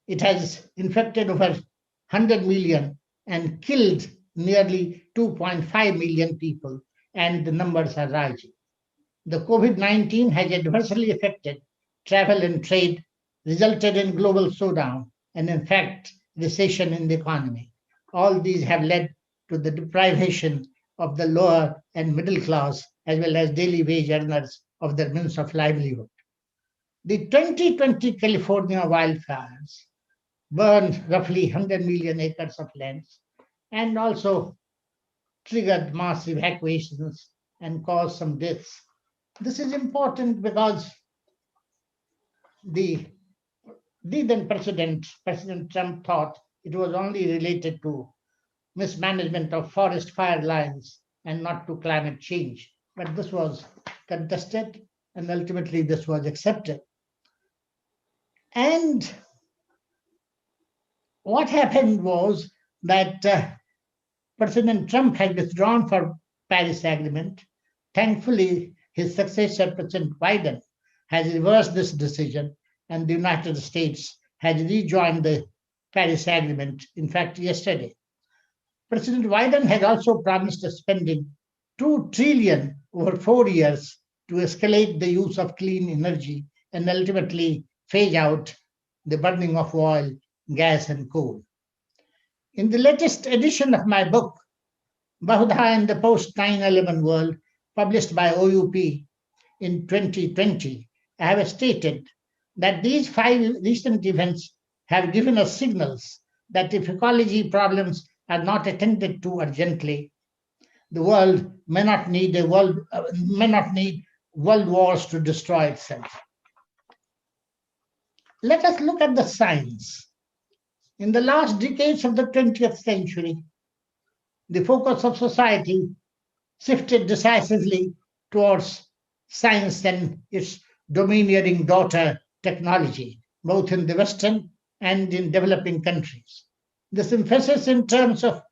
Speaker 10: it has infected over 100 million and killed nearly 2.5 million people, and the numbers are rising. The COVID-19 has adversely affected travel and trade, resulted in global slowdown, and in fact, recession in the economy. All these have led to the deprivation of the lower and middle class, as well as daily wage earners of their means of livelihood. The 2020 California wildfires burned roughly 100 million acres of land and also triggered mass evacuations and caused some deaths. This is important because the then President Trump thought it was only related to mismanagement of forest fire lines and not to climate change. But this was contested and ultimately this was accepted. And what happened was that President Trump had withdrawn from Paris Agreement. Thankfully, his successor, President Biden, has reversed this decision, and the United States has rejoined the Paris Agreement, in fact, yesterday. President Biden had also promised spending $2 trillion over 4 years to escalate the use of clean energy and ultimately phase out the burning of oil, gas, and coal. In the latest edition of my book, Bahudha in the Post 9/11 World, published by OUP in 2020, I have stated that these 5 recent events have given us signals that if ecology problems are not attended to urgently, the world may not need world wars to destroy itself. Let us look at the science. In the last decades of the 20th century, the focus of society shifted decisively towards science and its domineering daughter, technology, both in the Western and in developing countries. This emphasis in terms of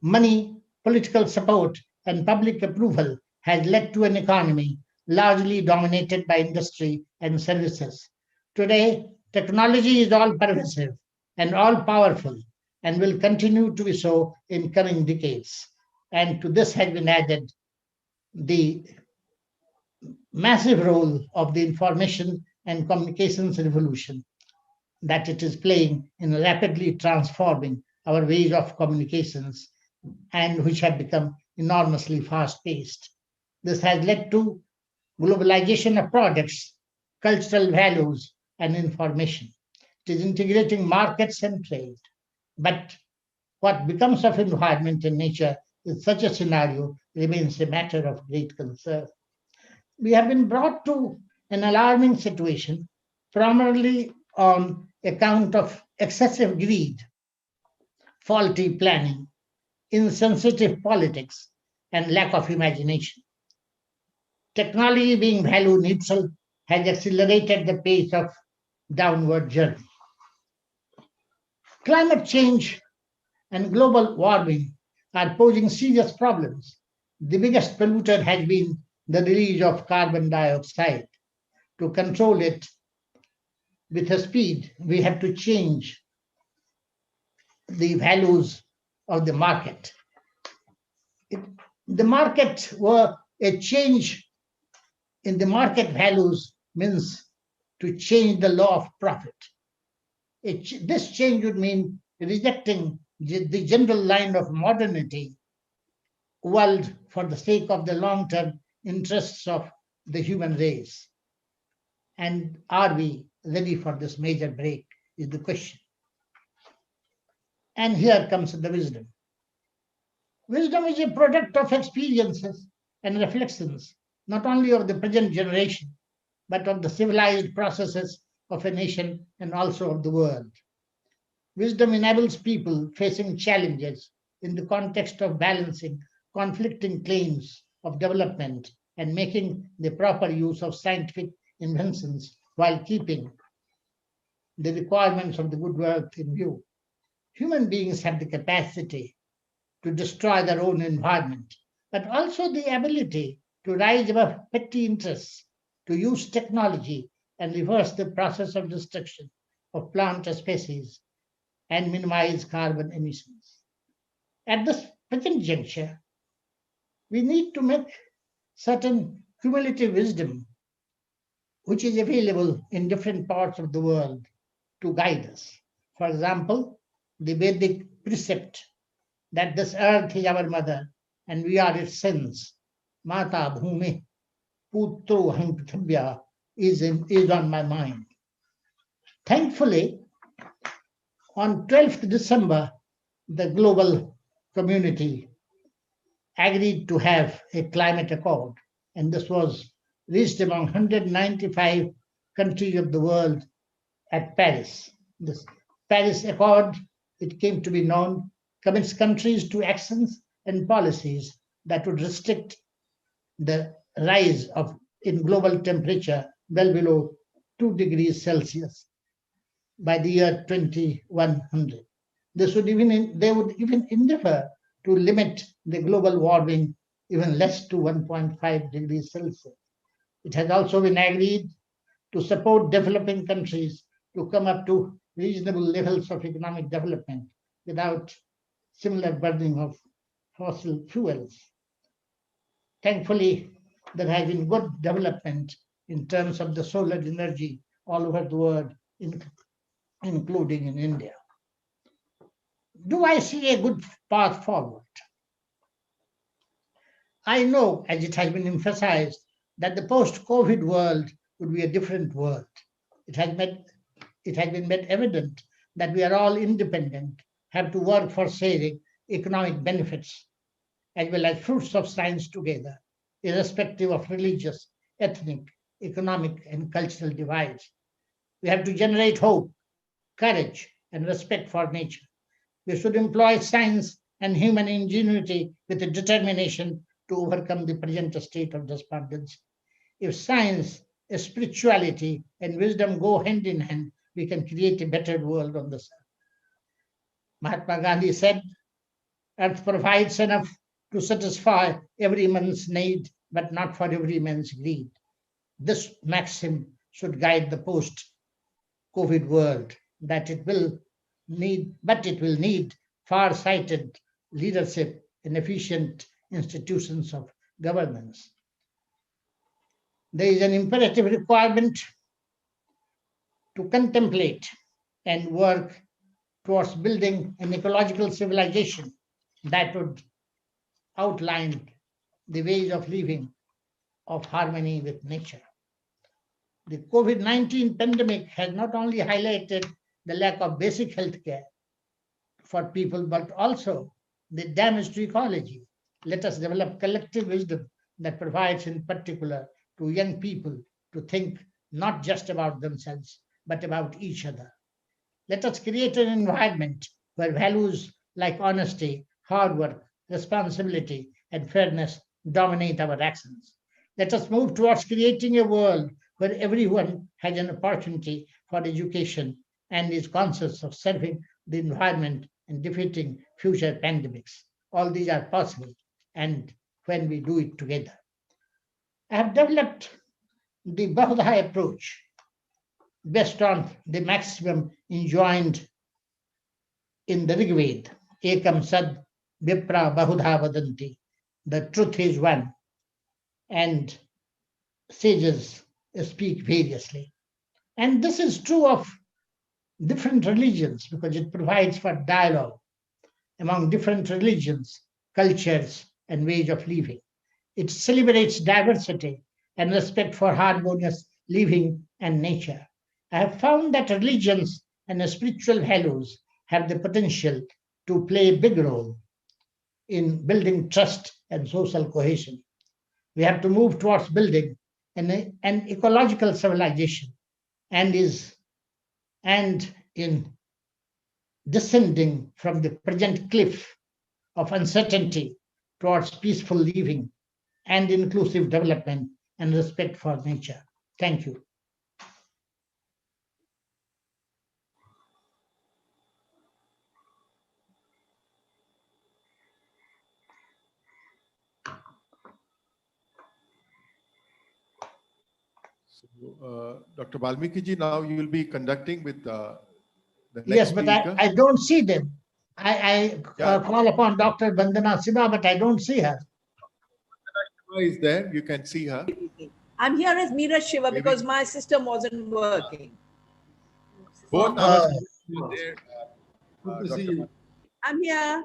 Speaker 10: money, political support, and public approval has led to an economy largely dominated by industry and services. Today, technology is all-pervasive and all-powerful and will continue to be so in coming decades. And to this has been added the massive role of the information and communications revolution that it is playing in rapidly transforming our ways of communications and which have become enormously fast-paced. This has led to globalization of products, cultural values, and information. It is integrating markets and trade. But what becomes of environment and nature in such a scenario remains a matter of great concern. We have been brought to an alarming situation, primarily on account of excessive greed, faulty planning, insensitive politics, and lack of imagination. Technology, being value neutral, has accelerated the pace of downward journey. Climate change and global warming are posing serious problems. The biggest polluter has been the release of carbon dioxide. To control it with a speed, we have to change the values of the market. The market were a change in the market values means to change the law of profit. This change would mean rejecting the general line of modernity, world for the sake of the long-term interests of the human race? And are we ready for this major break is the question. And here comes the wisdom. Wisdom is a product of experiences and reflections, not only of the present generation, but of the civilized processes of a nation and also of the world. Wisdom enables people facing challenges in the context of balancing conflicting claims of development and making the proper use of scientific inventions while keeping the requirements of the good work in view. Human beings have the capacity to destroy their own environment, but also the ability to rise above petty interests, to use technology and reverse the process of destruction of plant species and minimize carbon emissions. At this present juncture, we need to make certain cumulative wisdom which is available in different parts of the world to guide us. For example, the Vedic precept that this earth is our mother and we are its sons, Mata Bhumi Putro Hang Prithibhya, is on my mind. Thankfully, on 12th December, the global community agreed to have a climate accord, and this was reached among 195 countries of the world at Paris. This Paris Accord, it came to be known, commits countries to actions and policies that would restrict the rise in global temperature well below 2 degrees Celsius by the year 2100. They would even endeavor to limit the global warming even less to 1.5 degrees Celsius. It has also been agreed to support developing countries to come up to reasonable levels of economic development without similar burning of fossil fuels. Thankfully, there has been good development in terms of the solar energy all over the world, including in India. Do I see a good path forward? I know, as it has been emphasized, that the post-COVID world would be a different world. It has been made evident that we are all independent, have to work for sharing economic benefits as well as fruits of science together, irrespective of religious, ethnic, economic, and cultural divides. We have to generate hope, courage, and respect for nature. We should employ science and human ingenuity with a determination to overcome the present state of despondency. If science, spirituality, and wisdom go hand in hand, we can create a better world on this earth. Mahatma Gandhi said, "Earth provides enough to satisfy every man's need, but not for every man's greed." This maxim should guide the post-COVID world, that it will need far-sighted leadership and efficient institutions of governance. There is an imperative requirement to contemplate and work towards building an ecological civilization that would outline the ways of living of harmony with nature. The COVID-19 pandemic has not only highlighted the lack of basic health care for people, but also the damage to ecology. Let us develop collective wisdom that provides in particular to young people to think not just about themselves, but about each other. Let us create an environment where values like honesty, hard work, responsibility, and fairness dominate our actions. Let us move towards creating a world where everyone has an opportunity for education and is conscious of serving the environment and defeating future pandemics. All these are possible, and when we do it together. I have developed the Bahudaya approach based on the maximum enjoined in the Rig Veda, Ekam Sad Vipra Bahudha Vadanti. The truth is one, and sages speak variously. And this is true of different religions because it provides for dialogue. among different religions, cultures, and ways of living. It celebrates diversity and respect for harmonious living and nature. I have found that religions and spiritual values have the potential to play a big role in building trust and social cohesion. We have to move towards building an ecological civilization and in descending from the present cliff of uncertainty towards peaceful living and inclusive development and respect for nature. Thank you.
Speaker 14: Dr. Balmiki ji, now you will be conducting with the next
Speaker 10: Yes, but
Speaker 14: speaker.
Speaker 10: I don't see them. I call upon Dr. Bandana Sinha, but I don't see her.
Speaker 14: Shiva is there, you can see her.
Speaker 12: I'm here as Meera Shiva because my system wasn't working.
Speaker 14: Both our there.
Speaker 4: Good to see you.
Speaker 12: I'm here.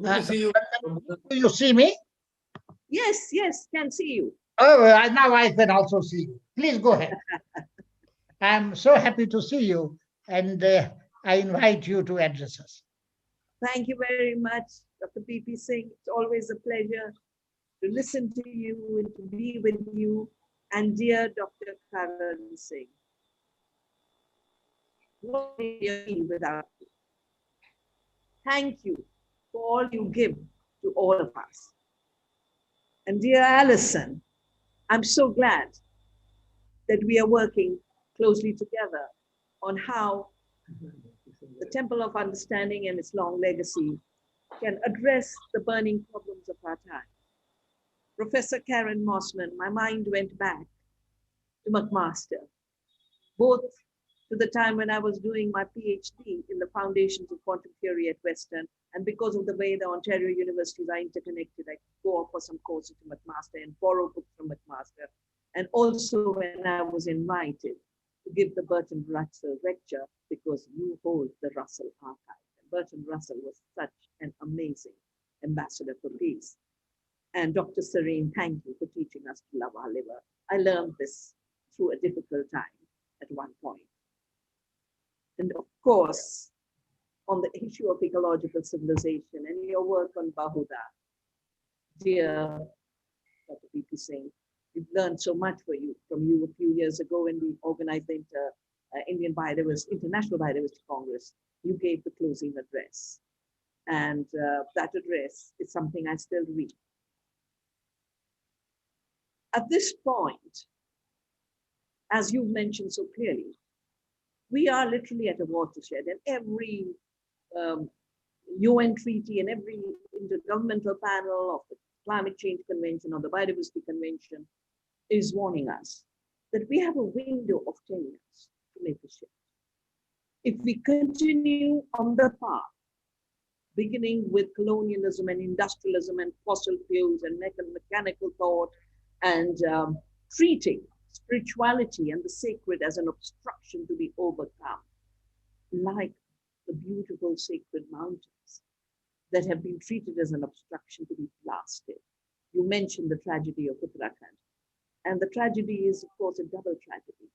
Speaker 4: Good to see you.
Speaker 10: Do you see me?
Speaker 12: Yes, yes, can see you.
Speaker 10: Oh, now I can also see you. Please go ahead. I'm so happy to see you, and I invite you to address us.
Speaker 12: Thank you very much, Dr. P.P. Singh. It's always a pleasure to listen to you and to be with you. And dear Dr. Karan Singh, what would you be without you? Thank you for all you give to all of us. And dear Alison, I'm so glad that we are working closely together on how the Temple of Understanding and its long legacy can address the burning problems of our time. Professor Karen Mossman, my mind went back to McMaster, both to the time when I was doing my PhD in the Foundations of Quantum Theory at Western, and because of the way the Ontario universities are interconnected, I could go off for some courses to McMaster and borrow books from McMaster. And also when I was invited to give the Bertrand Russell lecture because you hold the Russell archive. And Bertrand Russell was such an amazing ambassador for peace. And Dr. Serene, thank you for teaching us to love our liver. I learned this through a difficult time at one point. And of course, on the issue of ecological civilization and your work on Bahuda, dear Dr. P.P. Singh, we've learned so much from you a few years ago when we organized the International Biodiversity Congress. You gave the closing address. And that address is something I still read. At this point, as you mentioned so clearly, we are literally at a watershed, and every UN treaty and every intergovernmental panel of the Climate Change Convention or the Biodiversity Convention is warning us that we have a window of 10 years to make a shift. If we continue on the path, beginning with colonialism and industrialism and fossil fuels and mechanical thought and treating spirituality and the sacred as an obstruction to be overcome, like the beautiful sacred mountains that have been treated as an obstruction to be blasted. You mentioned the tragedy of Uttarakhand. And the tragedy is, of course, a double tragedy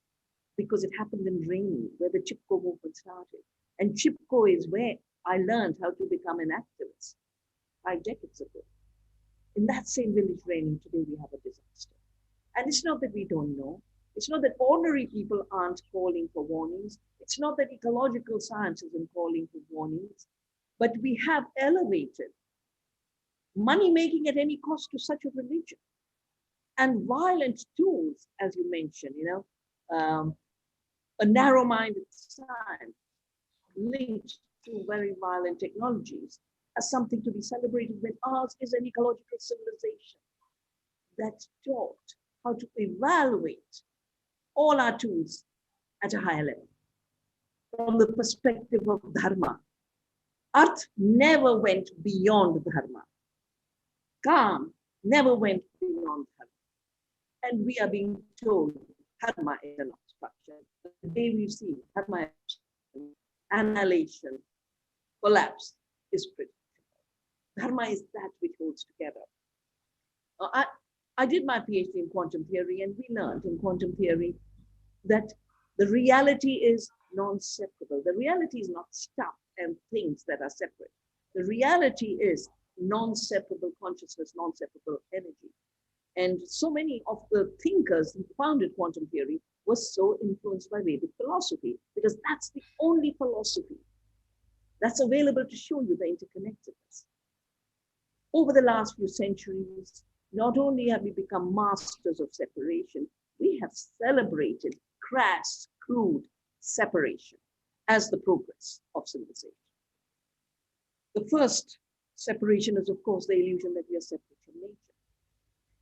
Speaker 12: because it happened in Raini, where the Chipko movement started. And Chipko is where I learned how to become an activist 5 decades ago. In that same village, Raini, today we have a disaster. And it's not that we don't know. It's not that ordinary people aren't calling for warnings. It's not that ecological science isn't calling for warnings, but we have elevated money making at any cost to such a religion. And violent tools, as you mentioned, a narrow-minded science linked to very violent technologies as something to be celebrated when ours is an ecological civilization that taught how to evaluate all our tools at a higher level. From the perspective of dharma, Arth never went beyond dharma. Calm never went beyond dharma. And we are being told dharma is an obstruction. The day we see dharma, annihilation, collapse, is predictable. Dharma is that which holds together. I did my PhD in quantum theory, and we learned in quantum theory that the reality is non-separable. The reality is not stuff and things that are separate. The reality is non-separable consciousness, non-separable energy. And so many of the thinkers who founded quantum theory were so influenced by Vedic philosophy, because that's the only philosophy that's available to show you the interconnectedness. Over the last few centuries, not only have we become masters of separation, we have celebrated crass, crude separation as the progress of civilization. The first separation is, of course, the illusion that we are separate from nature.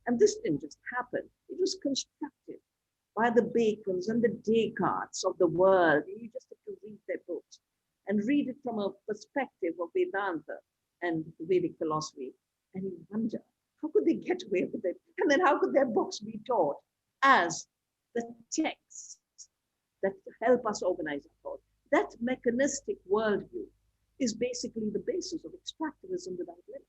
Speaker 12: And this didn't just happen. It was constructed by the Bacons and the Descartes of the world. You just have to read their books and read it from a perspective of Vedanta and Vedic philosophy. And you wonder, how could they get away with it? And then how could their books be taught as the texts that help us organize our thought? That mechanistic worldview is basically the basis of extractivism without limits.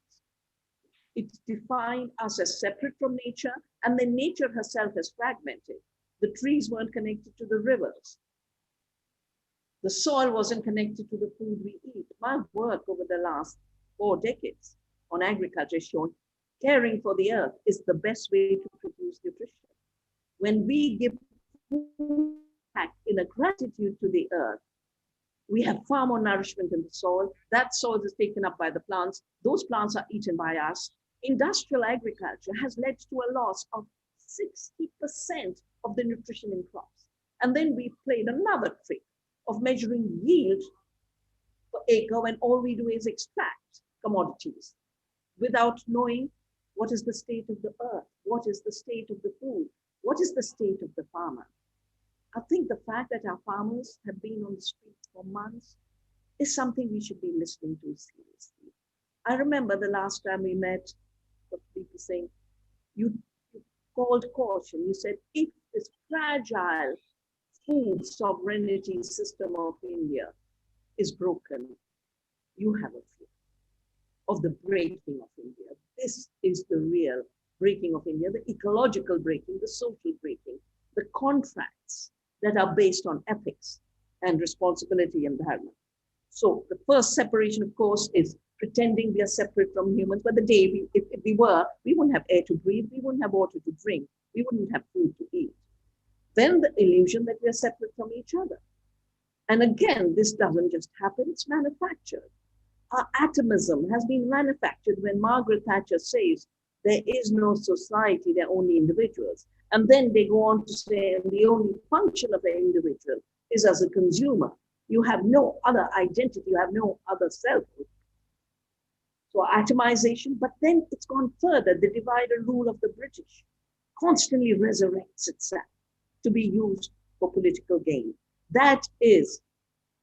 Speaker 12: It defined us as separate from nature, and then nature herself is fragmented. The trees weren't connected to the rivers. The soil wasn't connected to the food we eat. My work over the last 4 decades on agriculture has shown caring for the earth is the best way to produce nutrition. When we give food back in a gratitude to the earth, we have far more nourishment in the soil. That soil is taken up by the plants. Those plants are eaten by us. Industrial agriculture has led to a loss of 60% of the nutrition in crops. And then we played another trick of measuring yield per acre when all we do is extract commodities without knowing what is the state of the earth, what is the state of the food, what is the state of the farmer. I think the fact that our farmers have been on the streets for months is something we should be listening to seriously. I remember the last time we met, people saying, you called caution. You said, if this fragile food sovereignty system of India is broken, you have a fear of the breaking of India. This is the real breaking of India, the ecological breaking, the social breaking, the contracts that are based on ethics and responsibility and dharma. So the first separation, of course, is pretending we are separate from humans. But the day if we were, we wouldn't have air to breathe, we wouldn't have water to drink, we wouldn't have food to eat. Then the illusion that we are separate from each other. And again, this doesn't just happen, it's manufactured. Our atomism has been manufactured when Margaret Thatcher says there is no society, they're only individuals. And then they go on to say the only function of an individual is as a consumer. You have no other identity, you have no other selfhood. So atomization, but then it's gone further. The divide and rule of the British constantly resurrects itself to be used for political gain. That is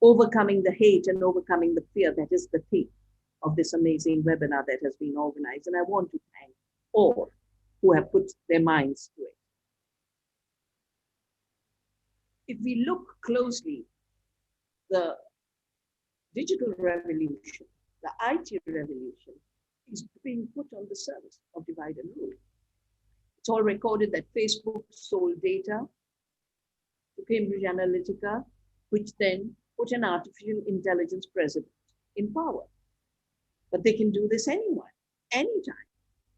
Speaker 12: overcoming the hate and overcoming the fear. That is the theme of this amazing webinar that has been organized. And I want to thank all who have put their minds to it. If we look closely, the digital revolution, the IT revolution is being put on the service of divide and rule. It's all recorded that Facebook sold data to Cambridge Analytica, which then put an artificial intelligence president in power. But they can do this anyone, anytime.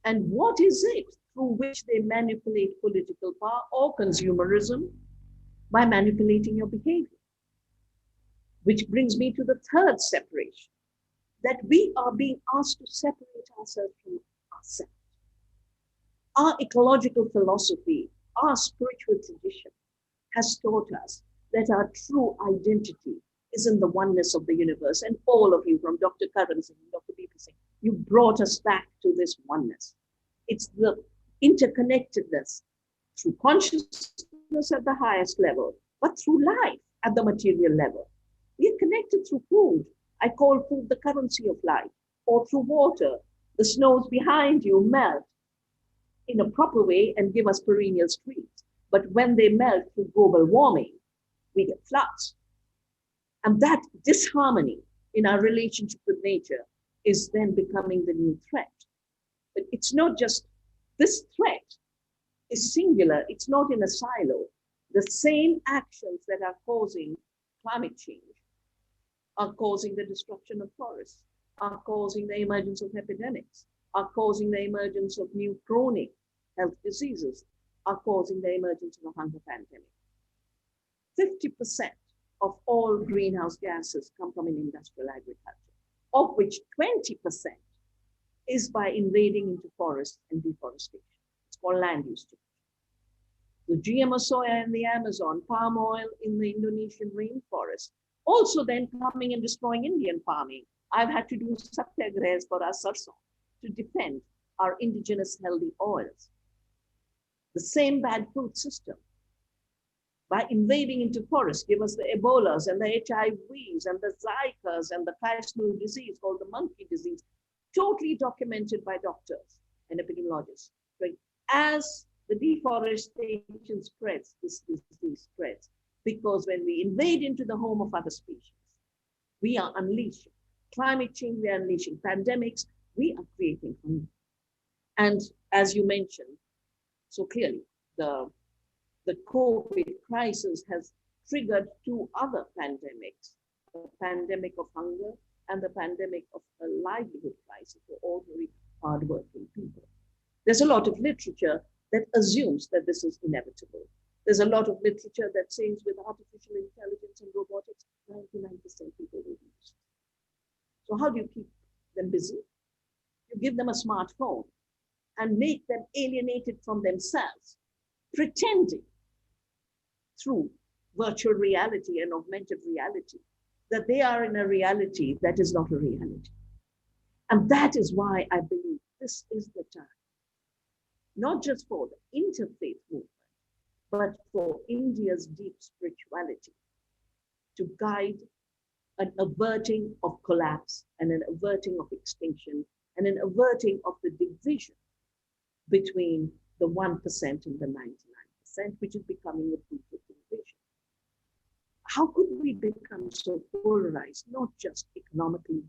Speaker 12: And what is it through which they manipulate political power or consumerism? By manipulating your behavior. Which brings me to the third separation, that we are being asked to separate ourselves from ourselves. Our ecological philosophy, our spiritual tradition has taught us that our true identity is in the oneness of the universe. And all of you, from Dr. Karan Singh, Dr. B.P. Singh, you brought us back to this oneness. It's the interconnectedness through consciousness at the highest level, but through life at the material level. We are connected through food. I call food the currency of life, or through water. The snows behind you melt in a proper way and give us perennial streams. But when they melt through global warming, we get floods. And that disharmony in our relationship with nature is then becoming the new threat. But it's not just this threat is singular, it's not in a silo. The same actions that are causing climate change are causing the destruction of forests, are causing the emergence of epidemics, are causing the emergence of new chronic health diseases, are causing the emergence of a hunger pandemic. 50% of all greenhouse gases come from industrial agriculture, of which 20% is by invading into forests and deforestation. It's called land use change. The GMO soya in the Amazon, palm oil in the Indonesian rainforest, also then coming and destroying Indian farming. I've had to do satyagrahas for our sarson to defend our indigenous healthy oils. The same bad food system, by invading into forests, give us the Ebolas and the HIVs and the Zikas and the Kaisnu disease called the monkey disease, totally documented by doctors and epidemiologists. Right? As the deforestation spreads, this disease spreads, because when we invade into the home of other species, we are unleashing climate change, we are unleashing pandemics, we are creating hunger. And as you mentioned so clearly, the COVID crisis has triggered two other pandemics, the pandemic of hunger and the pandemic of a livelihood crisis for ordinary hardworking people. There's a lot of literature that assumes that this is inevitable. There's a lot of literature that says with artificial intelligence and robotics, 99% people will be useless. So how do you keep them busy? You give them a smartphone and make them alienated from themselves, pretending through virtual reality and augmented reality that they are in a reality that is not a reality. And that is why I believe this is the time, not just for the interfaith movement, but for India's deep spirituality to guide an averting of collapse and an averting of extinction and an averting of the division between the 1% and the 99%, which is becoming a brutal division. How could we become so polarized, not just economically,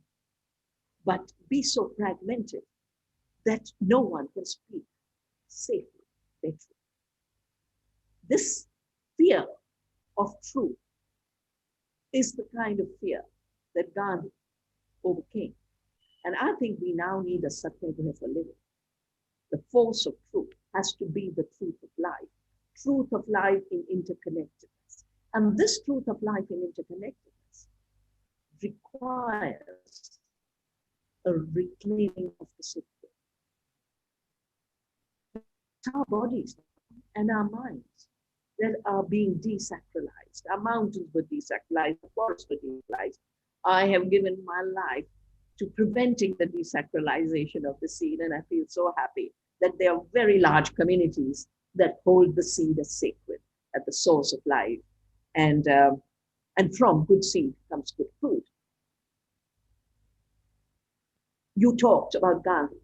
Speaker 12: but be so fragmented that no one can speak safely their truth? This fear of truth is the kind of fear that Gandhi overcame. And I think we now need a satyagraha for living. The force of truth has to be the truth of life in interconnectedness. And this truth of life in interconnectedness requires a reclaiming of the sacred. It's our bodies and our minds that are being desacralized. Our mountains were desacralized, the forests were desacralized. I have given my life to preventing the desacralization of the seed, and I feel so happy that there are very large communities that hold the seed as sacred, at the source of life. And from good seed comes good food. You talked about Gandhi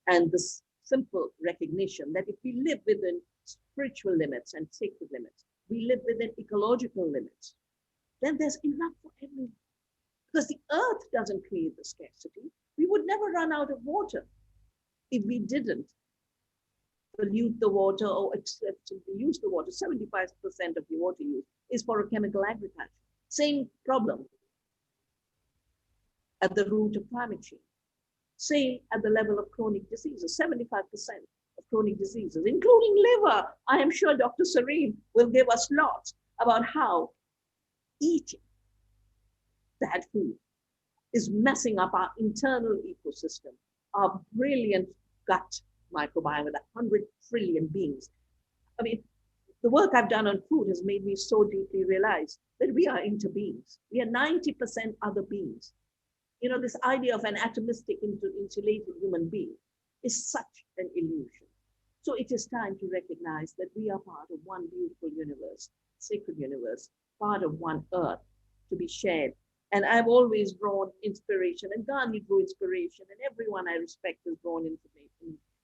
Speaker 12: and this simple recognition that if we live within spiritual limits and sacred limits, we live within ecological limits, then there's enough for everyone. Because the earth doesn't create the scarcity. We would never run out of water if we didn't pollute the water or excessively use the water. 75% of the water use is for a chemical agriculture. Same problem at the root of climate change. Same at the level of chronic diseases. 75% of chronic diseases, including liver. I am sure Dr. Sareen will give us lots about how eating bad food is messing up our internal ecosystem, our brilliant gut microbiome with 100 trillion beings. I mean, the work I've done on food has made me so deeply realize that we are interbeings. We are 90% other beings. You know, this idea of an atomistic insulated human being is such an illusion. So it is time to recognize that we are part of one beautiful universe, sacred universe, part of one earth to be shared. And I've always drawn inspiration, and Gandhi drew inspiration, and everyone I respect has drawn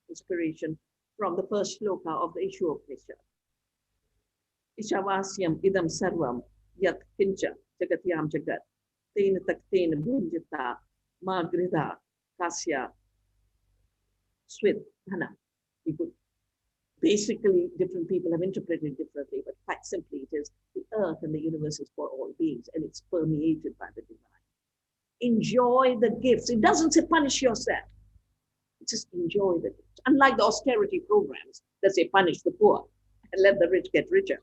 Speaker 12: inspiration from the first shloka of the Ishopanishad. Ishavasyam idam sarvam yat kincha jagatyam jagat tena taktena bhunjata Margrida, Cassia, Swith, Hannah. We could basically, different people have interpreted it differently, but quite simply, it is the earth and the universe is for all beings, and it's permeated by the divine. Enjoy the gifts. It doesn't say punish yourself. Just enjoy the gifts. Unlike the austerity programs that say punish the poor and let the rich get richer.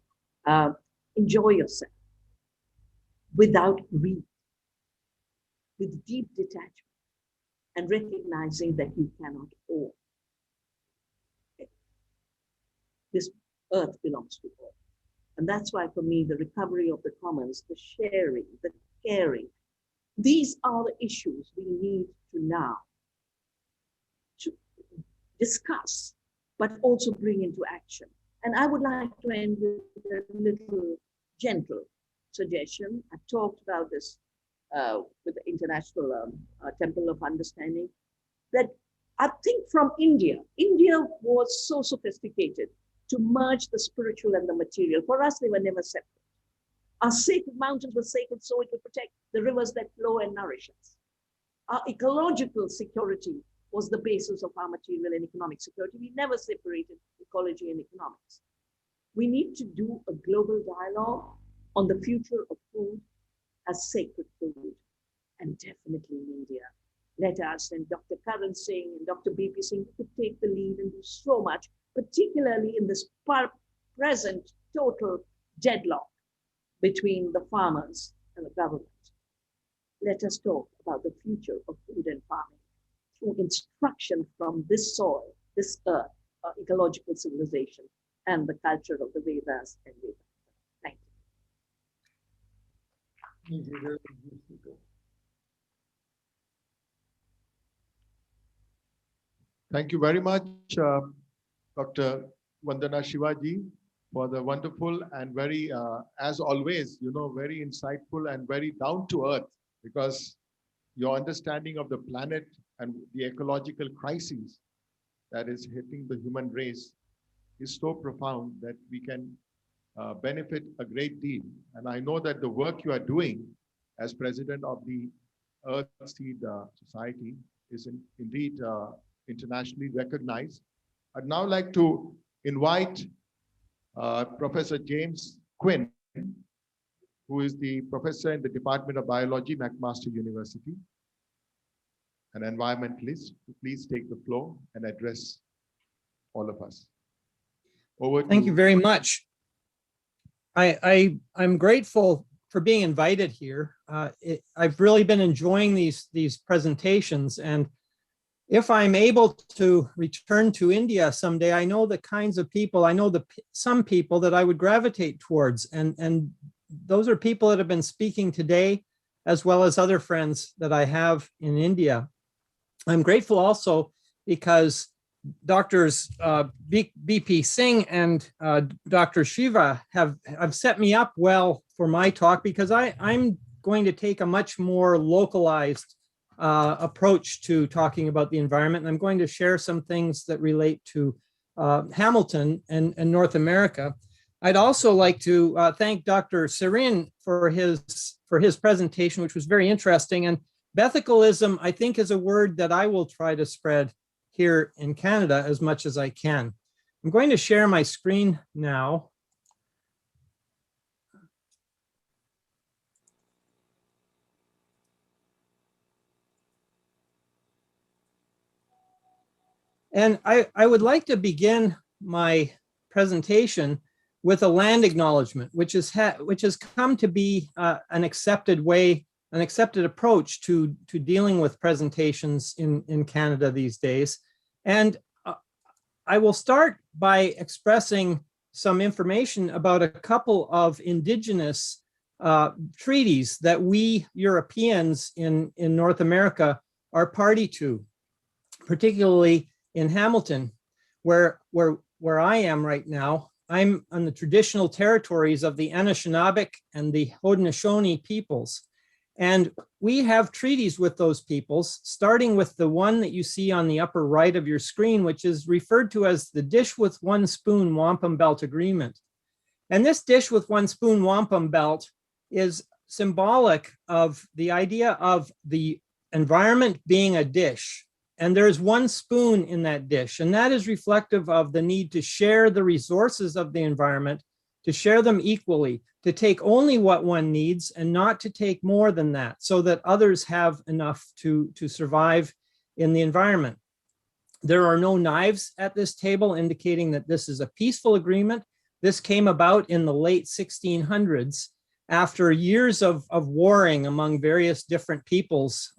Speaker 12: Enjoy yourself without greed, with deep detachment, and recognizing that you cannot own. This earth belongs to all. And that's why, for me, the recovery of the commons, the sharing, the caring, these are the issues we need to now to discuss, but also bring into action. And I would like to end with a little gentle suggestion. I talked about this with the International Temple of Understanding, that I think from India was so sophisticated to merge the spiritual and the material. For us, they were never separate. Our sacred mountains were sacred so it would protect the rivers that flow and nourish us. Our ecological security was the basis of our material and economic security. We never separated ecology and economics. We need to do a global dialogue on the future of food as sacred food, and definitely in India. Let us and Dr. Karan Singh and Dr. BP Singh could take the lead and do so much, particularly in this present total deadlock between the farmers and the government. Let us talk about the future of food and farming through instruction from this soil, this earth, our ecological civilization, and the culture of the Vedas and Vedanta. Thank you.
Speaker 14: Thank you very much, Dr. Vandana Shivaji, for the wonderful and very, as always, very insightful and very down to earth, because your understanding of the planet and the ecological crises that is hitting the human race is so profound that we can benefit a great deal. And I know that the work you are doing as president of the Earthseed Society is indeed internationally recognized. I'd now like to invite Professor James Quinn, who is the professor in the Department of Biology, McMaster University, an environmentalist, to please take the floor and address all of us.
Speaker 6: Thank you very much. I'm grateful for being invited here. I've really been enjoying these presentations, and if I'm able to return to India someday, I know the kinds of people, some people that I would gravitate towards, and those are people that have been speaking today, as well as other friends that I have in India. I'm grateful also because Doctors BP Singh and Dr. Shiva have set me up well for my talk, because I'm going to take a much more localized approach to talking about the environment. And I'm going to share some things that relate to Hamilton and North America. I'd also like to thank Dr. Sarin for his presentation, which was very interesting. And Bethicalism, I think, is a word that I will try to spread here in Canada as much as I can. I'm going to share my screen now. And I would like to begin my presentation with a land acknowledgement, which has come to be an accepted approach to dealing with presentations in Canada these days. And I will start by expressing some information about a couple of Indigenous treaties that we Europeans in North America are party to, particularly in Hamilton, where I am right now. I'm on the traditional territories of the Anishinaabe and the Haudenosaunee peoples. And we have treaties with those peoples, starting with the one that you see on the upper right of your screen, which is referred to as the Dish with One Spoon Wampum Belt Agreement. And this Dish with One Spoon Wampum Belt is symbolic of the idea of the environment being a dish, and there's one spoon in that dish, and that is reflective of the need to share the resources of the environment, to share them equally, to take only what one needs and not to take more than that, so that others have enough to survive in the environment. There are no knives at this table, indicating that this is a peaceful agreement. This came about in the late 1600s after years of warring among various different peoples,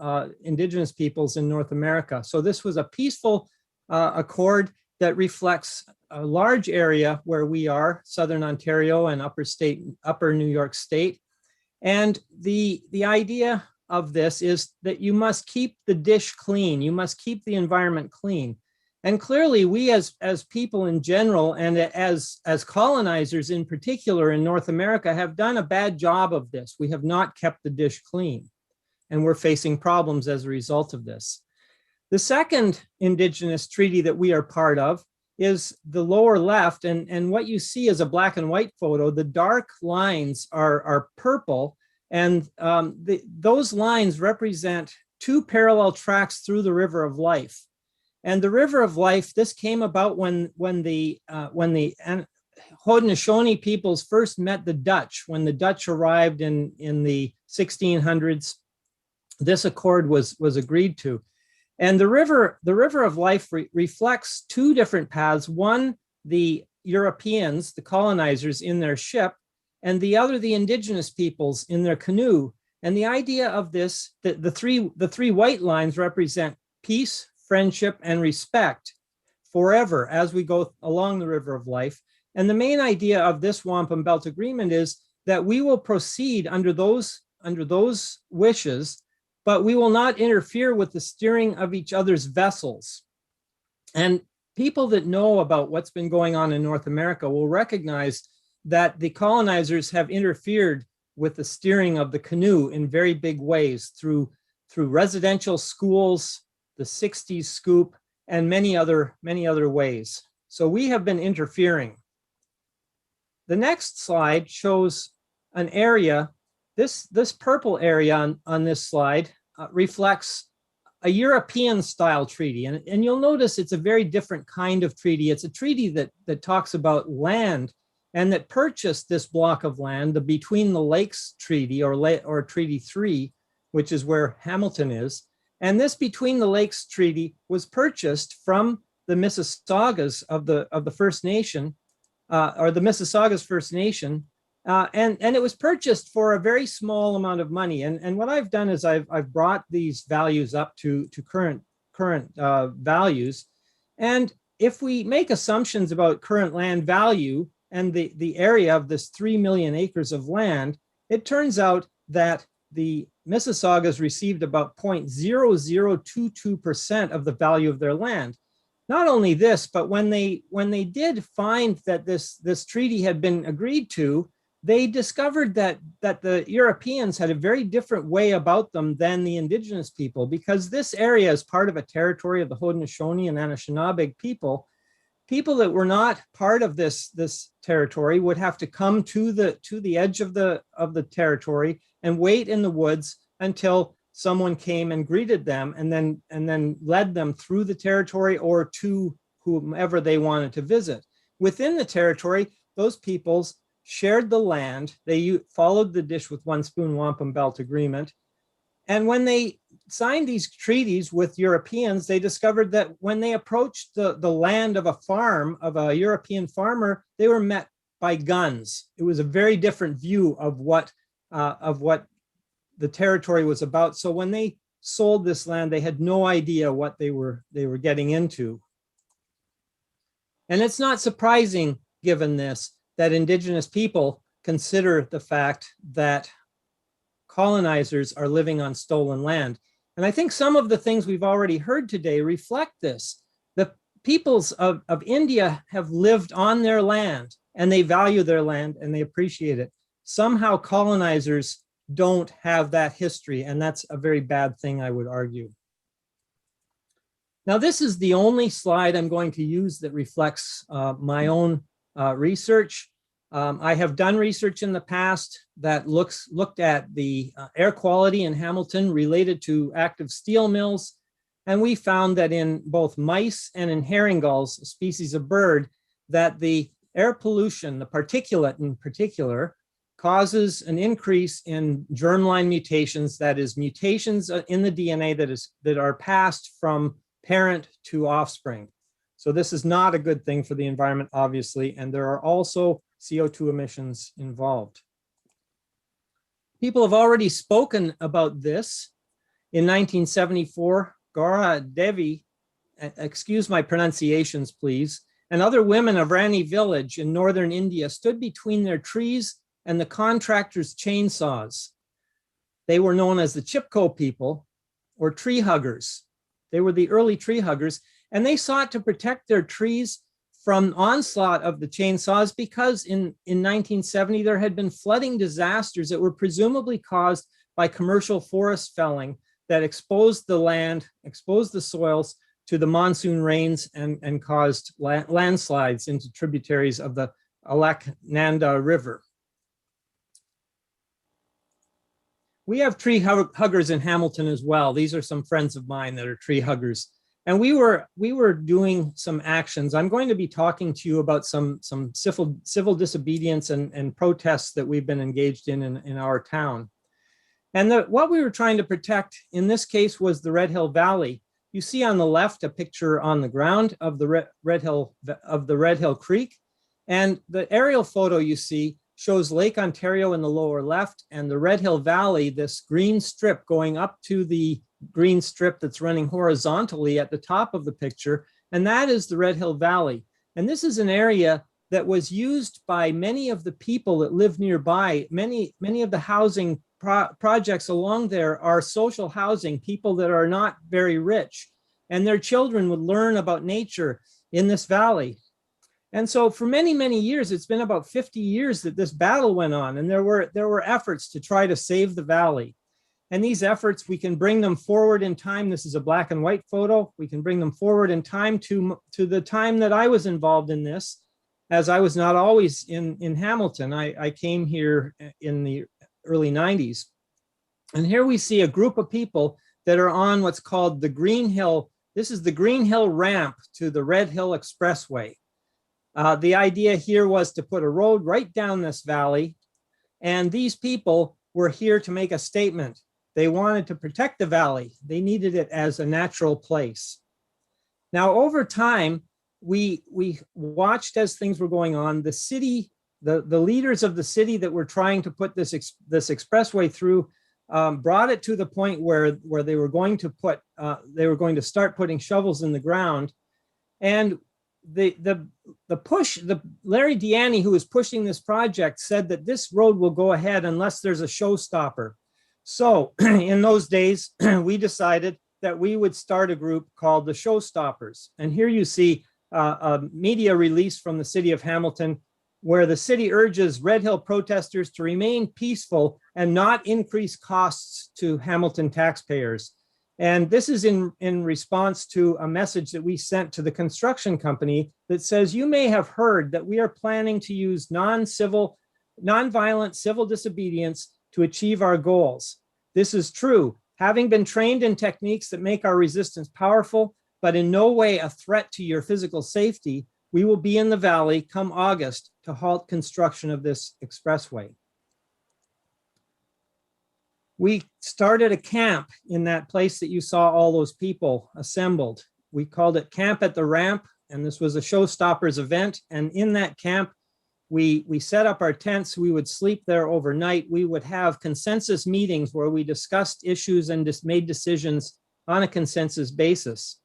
Speaker 6: indigenous peoples in North America. So this was a peaceful accord that reflects a large area where we are, Southern Ontario and upper New York State. And the idea of this is that you must keep the dish clean. You must keep the environment clean. And clearly we as people in general, and as colonizers in particular in North America, have done a bad job of this. We have not kept the dish clean, and we're facing problems as a result of this. The second Indigenous treaty that we are part of is the lower left, and what you see is a black and white photo. The dark lines are purple, and those lines represent two parallel tracks through the River of Life. And the River of Life, this came about when the Haudenosaunee peoples first met the Dutch. When the Dutch arrived in the 1600s, this accord was agreed to. And the River of Life reflects two different paths. One, the Europeans, the colonizers in their ship, and the other, the indigenous peoples in their canoe. And the idea of this, the three white lines represent peace, friendship, and respect forever as we go along the River of Life. And the main idea of this Wampum Belt Agreement is that we will proceed under those wishes, but we will not interfere with the steering of each other's vessels. And people that know about what's been going on in North America will recognize that the colonizers have interfered with the steering of the canoe in very big ways through residential schools, the 60s scoop, and many other ways. So we have been interfering. The next slide shows an area. This purple area on this slide reflects a European style treaty. And you'll notice it's a very different kind of treaty. It's a treaty that talks about land and that purchased this block of land, the Between the Lakes Treaty, or Treaty 3, which is where Hamilton is. And this Between the Lakes Treaty was purchased from the Mississaugas of the First Nation, or the Mississaugas First Nation, and it was purchased for a very small amount of money. And what I've done is I've brought these values up to current values. And if we make assumptions about current land value and the area of this 3 million acres of land, it turns out that the Mississaugas received about 0.0022% of the value of their land. Not only this, but when they did find that this treaty had been agreed to, they discovered that the Europeans had a very different way about them than the indigenous people, because this area is part of a territory of the Haudenosaunee and Anishinaabe people. People that were not part of this territory would have to come to the edge of the territory and wait in the woods until someone came and greeted them, and then led them through the territory or to whomever they wanted to visit. Within the territory, those peoples shared the land. They followed the Dish with One Spoon Wampum Belt Agreement. And when they signed these treaties with Europeans, they discovered that when they approached the land of a farm, of a European farmer, they were met by guns. It was a very different view of what the territory was about. So when they sold this land, they had no idea what they were getting into. And it's not surprising, given this, that indigenous people consider the fact that colonizers are living on stolen land. And I think some of the things we've already heard today reflect this. The peoples of India have lived on their land, and they value their land and they appreciate it. Somehow colonizers don't have that history, and that's a very bad thing, I would argue. Now, this is the only slide I'm going to use that reflects my own research. I have done research in the past that looked at the air quality in Hamilton related to active steel mills. And we found that in both mice and in herring gulls, a species of bird, that the air pollution, the particulate in particular, causes an increase in germline mutations, that is mutations in the DNA that are passed from parent to offspring. So this is not a good thing for the environment, obviously, and there are also CO2 emissions involved. People have already spoken about this. In 1974, Gaura Devi, excuse my pronunciations, please, and other women of Rani village in northern India stood between their trees and the contractors' chainsaws. They were known as the Chipko people or tree huggers. They were the early tree huggers, and they sought to protect their trees from onslaught of the chainsaws because in 1970, there had been flooding disasters that were presumably caused by commercial forest felling that exposed the land, exposed the soils to the monsoon rains and caused landslides into tributaries of the Alaknanda River. We have tree huggers in Hamilton as well. These are some friends of mine that are tree huggers. And we were doing some actions. I'm going to be talking to you about some civil disobedience and protests that we've been engaged in our town. And what we were trying to protect in this case was the Red Hill Valley. You see on the left a picture on the ground of the Red Hill Creek, and the aerial photo you see shows Lake Ontario in the lower left and the Red Hill Valley, this green strip going up to the green strip that's running horizontally at the top of the picture, and that is the Red Hill Valley. And this is an area that was used by many of the people that live nearby. Many of the housing projects along there are social housing, people that are not very rich, and their children would learn about nature in this valley. And so for many, many years, it's been about 50 years that this battle went on, and there were efforts to try to save the valley. And these efforts, we can bring them forward in time. This is a black and white photo. We can bring them forward in time to the time that I was involved in this, as I was not always in Hamilton. I came here in the early 90s. And here we see a group of people that are on what's called the Green Hill. This is the Green Hill ramp to the Red Hill Expressway. The idea here was to put a road right down this valley. And these people were here to make a statement. They wanted to protect the valley. They needed it as a natural place. Now, over time, we watched as things were going on. The city, the leaders of the city that were trying to put this expressway through brought it to the point where they were going to start putting shovels in the ground. And the Larry Deaney, who was pushing this project, said that this road will go ahead unless there's a showstopper. So in those days, we decided that we would start a group called the Showstoppers. And here you see a media release from the city of Hamilton, where the city urges Red Hill protesters to remain peaceful and not increase costs to Hamilton taxpayers. And this is in response to a message that we sent to the construction company that says, you may have heard that we are planning to use nonviolent civil disobedience to achieve our goals. This is true, having been trained in techniques that make our resistance powerful, but in no way a threat to your physical safety. We will be in the valley come August to halt construction of this expressway. We started a camp in that place that you saw all those people assembled. We called it Camp at the Ramp, and this was a Showstoppers event. And in that camp, we set up our tents. We would sleep there overnight. We would have consensus meetings where we discussed issues and just made decisions on a consensus basis.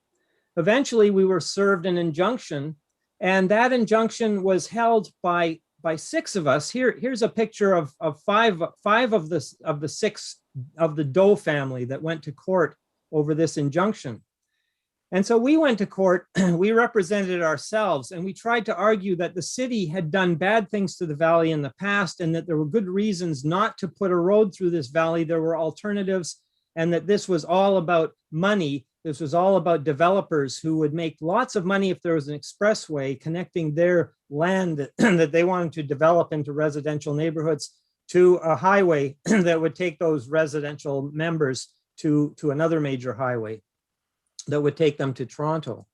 Speaker 6: Eventually, we were served an injunction, and that injunction was held by 6 of us. Here's a picture of five of the 6 of the Doe family that went to court over this injunction. And so we went to court, we represented ourselves, and we tried to argue that the city had done bad things to the valley in the past and that there were good reasons not to put a road through this valley. There were alternatives, and that this was all about money. This was all about developers who would make lots of money if there was an expressway connecting their land that, that they wanted to develop into residential neighborhoods to a highway that would take those residential members to another major highway that would take them to Toronto.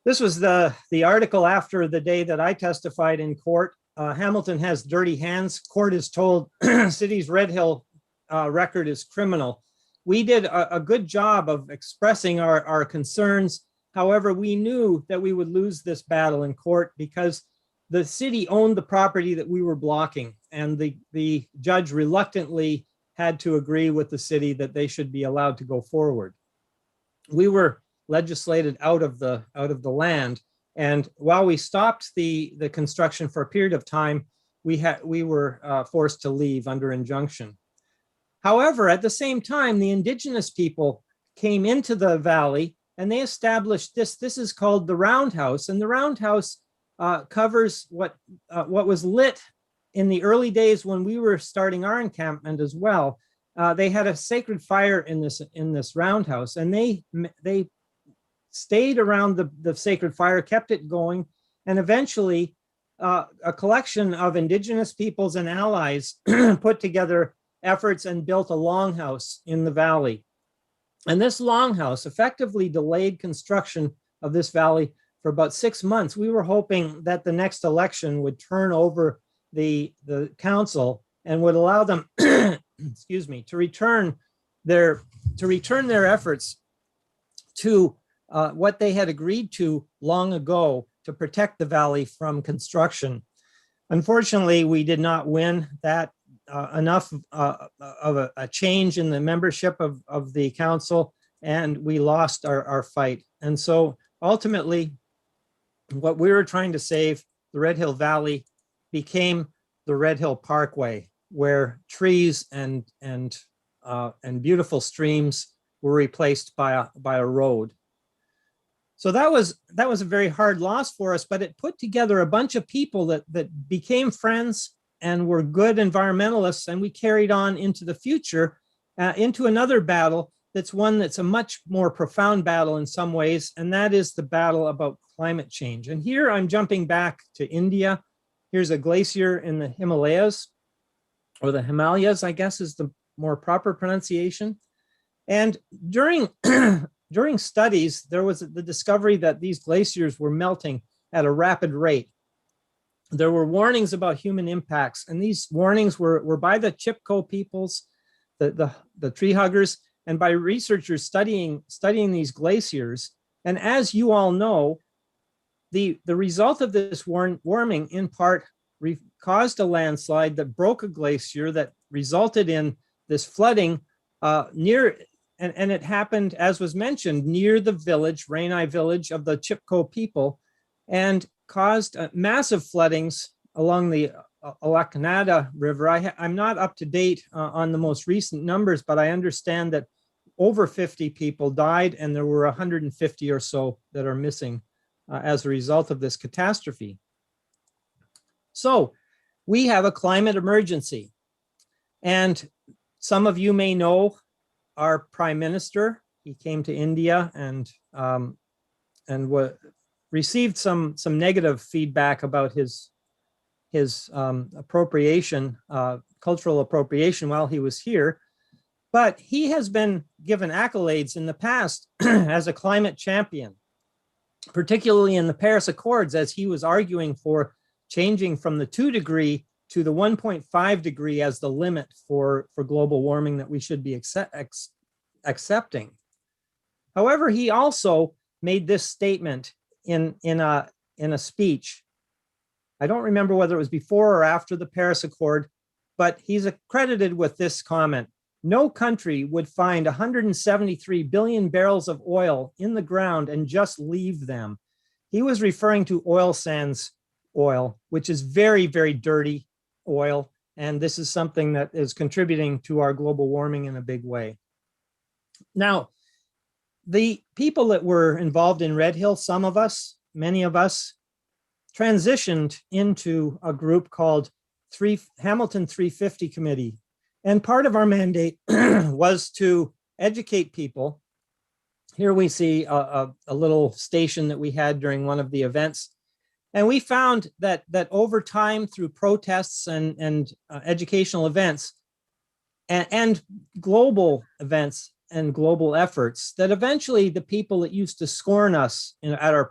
Speaker 6: This was the article after the day that I testified in court. Hamilton has dirty hands. Court is told city's Red Hill record is criminal. We did a good job of expressing our concerns. However, we knew that we would lose this battle in court because the city owned the property that we were blocking, and the judge reluctantly had to agree with the city that they should be allowed to go forward. We were legislated out of the land, and while we stopped the construction for a period of time, we were forced to leave under injunction. However, at the same time, the indigenous people came into the valley and they established this. This is called the Roundhouse, and the Roundhouse covers what was lit in the early days when we were starting our encampment as well. They had a sacred fire in this roundhouse, and they stayed around the sacred fire, kept it going, and eventually a collection of indigenous peoples and allies put together efforts and built a longhouse in the valley. And this longhouse effectively delayed construction of this valley for about 6 months. We were hoping that the next election would turn over the council and would allow them, excuse me, to return their efforts to what they had agreed to long ago to protect the valley from construction. Unfortunately, we did not win that enough of a change in the membership of the council, and we lost our fight. And so ultimately, what we were trying to save, the Red Hill Valley, became the Red Hill Parkway, where trees and beautiful streams were replaced by a road. So that was a very hard loss for us, but it put together a bunch of people that became friends and were good environmentalists, and we carried on into the future, into another battle that's a much more profound battle in some ways, and that is the battle about climate change. And here I'm jumping back to India. Here's a glacier in the Himalayas, or the Himalayas, I guess is the more proper pronunciation. And during studies, there was the discovery that these glaciers were melting at a rapid rate. There were warnings about human impacts, and these warnings were by the Chipko peoples, the tree huggers, and by researchers studying these glaciers. And as you all know, the result of this warming in part caused a landslide that broke a glacier that resulted in this flooding near, and it happened, as was mentioned, near the village, Rainai village of the Chipko people, and caused massive floodings along the Alaknanda River. I'm not up to date on the most recent numbers, but I understand that over 50 people died and there were 150 or so that are missing as a result of this catastrophe. So we have a climate emergency, and some of you may know our Prime Minister. He came to India and received some negative feedback about his appropriation, cultural appropriation while he was here. But he has been given accolades in the past as a climate champion, particularly in the Paris Accords, as he was arguing for changing from the 2-degree to the 1.5 degree as the limit for global warming that we should be accepting. However, he also made this statement in a speech. I don't remember whether it was before or after the Paris Accord, but he's accredited with this comment: no country would find 173 billion barrels of oil in the ground and just leave them. He was referring to oil sands oil, which is very, very dirty oil. And this is something that is contributing to our global warming in a big way. Now, the people that were involved in Red Hill, some of us, many of us, transitioned into a group called Hamilton 350 Committee. And part of our mandate was to educate people. Here we see a little station that we had during one of the events. And we found that over time, through protests and educational events and global events and global efforts, that eventually the people that used to scorn us at our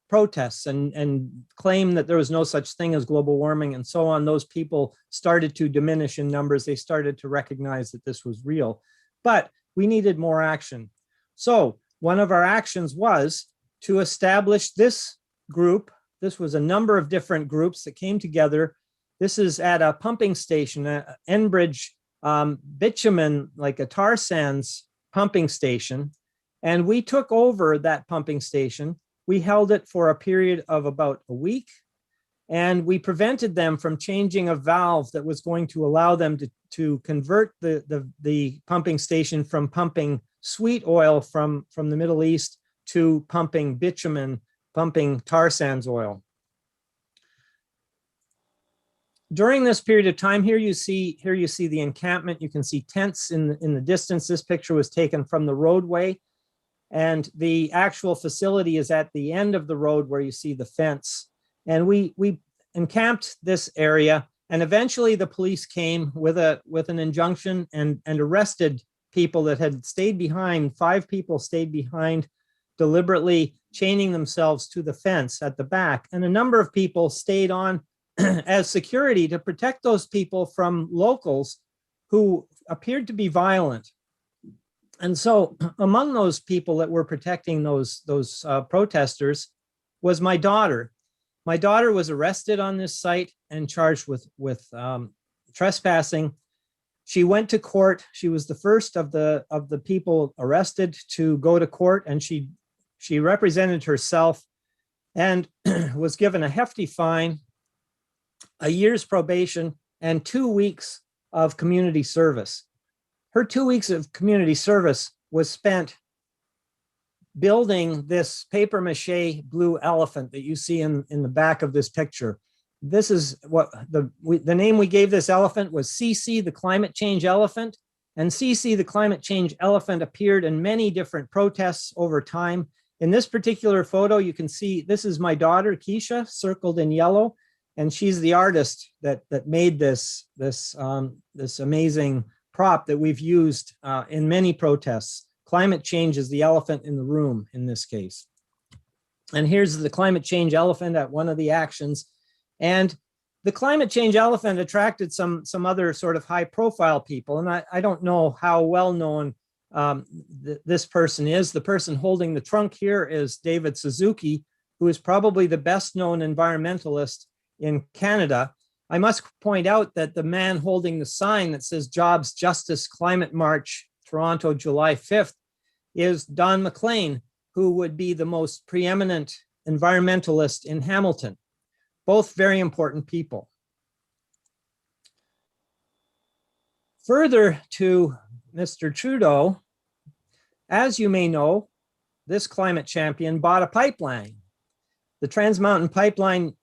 Speaker 6: protests and claim that there was no such thing as global warming and so on, those people started to diminish in numbers. They started to recognize that this was real, but we needed more action. So one of our actions was to establish this group. This was a number of different groups that came together. This is at a pumping station, Enbridge bitumen, like a tar sands pumping station. And we took over that pumping station. We held it for a period of about a week. And we prevented them from changing a valve that was going to allow them to convert the pumping station from pumping sweet oil from the Middle East to pumping bitumen, pumping tar sands oil. During this period of time, here you see the encampment. You can see tents in the distance. This picture was taken from the roadway, and the actual facility is at the end of the road where you see the fence. And we encamped this area, and eventually the police came with an injunction and arrested people that had stayed behind. 5 people stayed behind, deliberately chaining themselves to the fence at the back. And a number of people stayed on as security to protect those people from locals who appeared to be violent. And so among those people that were protecting those protesters was my daughter. My daughter was arrested on this site and charged with trespassing. She went to court. She was the first of the people arrested to go to court, and she represented herself and was given a hefty fine, a year's probation, and 2 weeks of community service. Her 2 weeks of community service was spent building this paper mache blue elephant that you see in the back of this picture. This is what the name we gave this elephant was CC, the climate change elephant. And CC, the climate change elephant, appeared in many different protests over time. In this particular photo, you can see this is my daughter, Keisha, circled in yellow. And she's the artist that made this amazing prop that we've used in many protests. Climate change is the elephant in the room in this case. And here's the climate change elephant at one of the actions. And the climate change elephant attracted some other sort of high profile people. And I don't know how well known this person is. The person holding the trunk here is David Suzuki, who is probably the best known environmentalist in Canada. I must point out that the man holding the sign that says Jobs, Justice, Climate March, Toronto, July 5th, is Don McLean, who would be the most preeminent environmentalist in Hamilton. Both very important people. Further to Mr. Trudeau, as you may know, this climate champion bought a pipeline. The Trans Mountain Pipeline,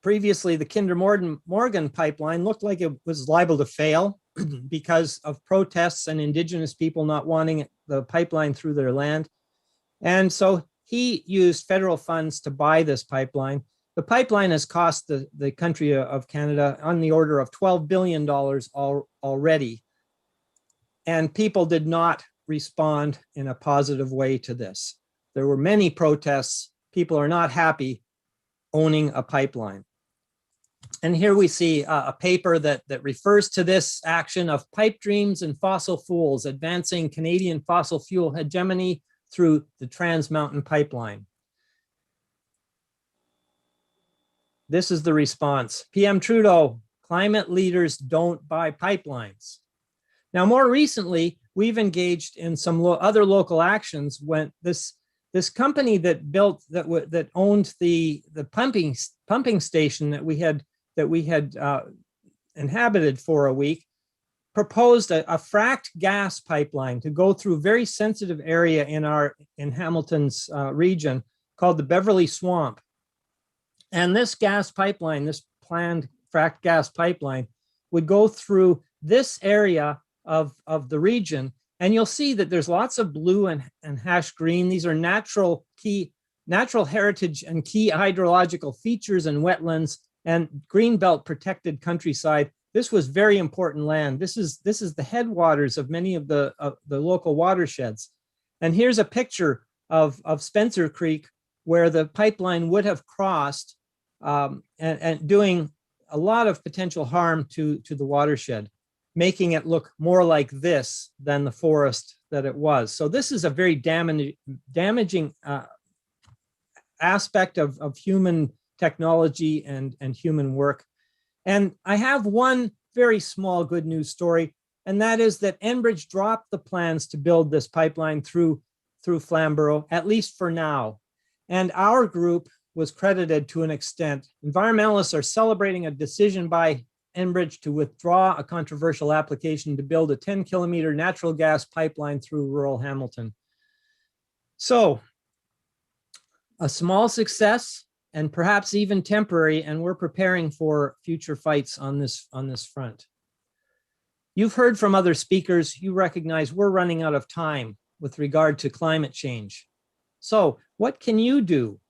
Speaker 6: previously the Kinder Morgan pipeline, looked like it was liable to fail because of protests and Indigenous people not wanting the pipeline through their land. And so he used federal funds to buy this pipeline. The pipeline has cost the country of Canada on the order of $12 billion already. And people did not respond in a positive way to this. There were many protests. People are not happy owning a pipeline. And here we see a paper that refers to this action of pipe dreams and fossil fuels, advancing Canadian fossil fuel hegemony through the Trans Mountain Pipeline. This is the response. PM Trudeau, climate leaders don't buy pipelines. Now, more recently, we've engaged in some other local actions when this company that owned the pumping station that we had inhabited for a week proposed a fracked gas pipeline to go through a very sensitive area in Hamilton's region called the Beverly Swamp. And this gas pipeline, this planned fracked gas pipeline, would go through this area of the region. And you'll see that there's lots of blue and hash green. These are natural key natural heritage and key hydrological features and wetlands and greenbelt protected countryside. This was very important land. This is the headwaters of many of the local watersheds. And here's a picture of Spencer Creek, where the pipeline would have crossed and doing a lot of potential harm to the watershed, making it look more like this than the forest that it was. So this is a very damaging aspect of human technology and human work. And I have one very small good news story, and that is that Enbridge dropped the plans to build this pipeline through Flamborough, at least for now. And our group was credited to an extent. Environmentalists are celebrating a decision by Enbridge to withdraw a controversial application to build a 10-kilometer natural gas pipeline through rural Hamilton. So, a small success, and perhaps even temporary, and we're preparing for future fights on this front. You've heard from other speakers, you recognize we're running out of time with regard to climate change. So what can you do?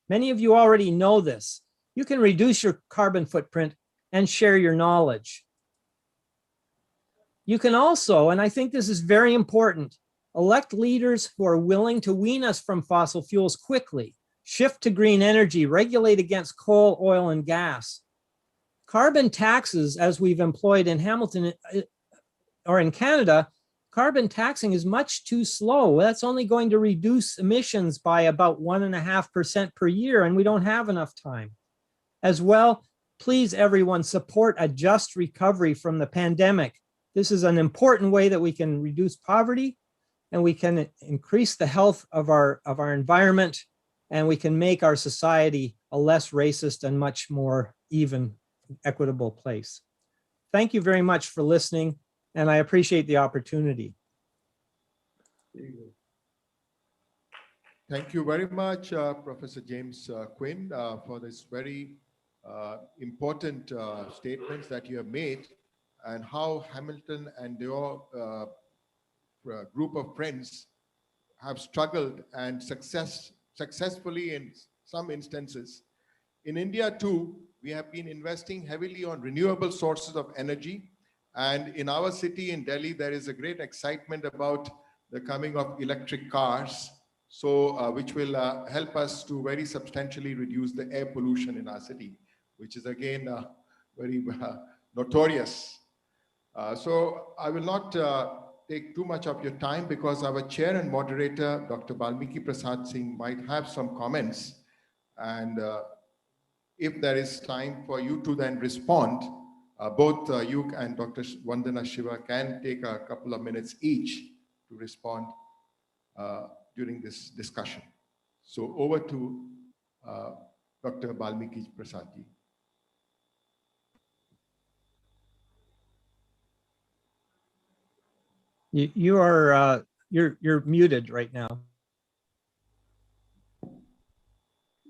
Speaker 6: Many of you already know this. You can reduce your carbon footprint and share your knowledge. You can also, and I think this is very important, elect leaders who are willing to wean us from fossil fuels quickly. Shift to green energy, regulate against coal, oil, and gas. Carbon taxes, as we've employed in Hamilton or in Canada, carbon taxing is much too slow. That's only going to reduce emissions by about 1.5% per year, and we don't have enough time. As well, please everyone support a just recovery from the pandemic. This is an important way that we can reduce poverty, and we can increase the health of our environment, and we can make our society a less racist and much more even, equitable place. Thank you very much for listening, and I appreciate the opportunity.
Speaker 14: Thank you very much, Professor James Quinn, for this very important statements that you have made, and how Hamilton and your group of friends have struggled and successfully in some instances. In India too, we have been investing heavily on renewable sources of energy. And in our city in Delhi, there is a great excitement about the coming of electric cars, so which will help us to very substantially reduce the air pollution in our city, which is again very notorious. So I will not take too much of your time, because our chair and moderator, Dr. Balmiki Prasad Singh, might have some comments. And if there is time for you to then respond, both you and Dr. Vandana Shiva can take a couple of minutes each to respond during this discussion. So over to Dr. Balmiki Prasad ji.
Speaker 6: You're muted right now.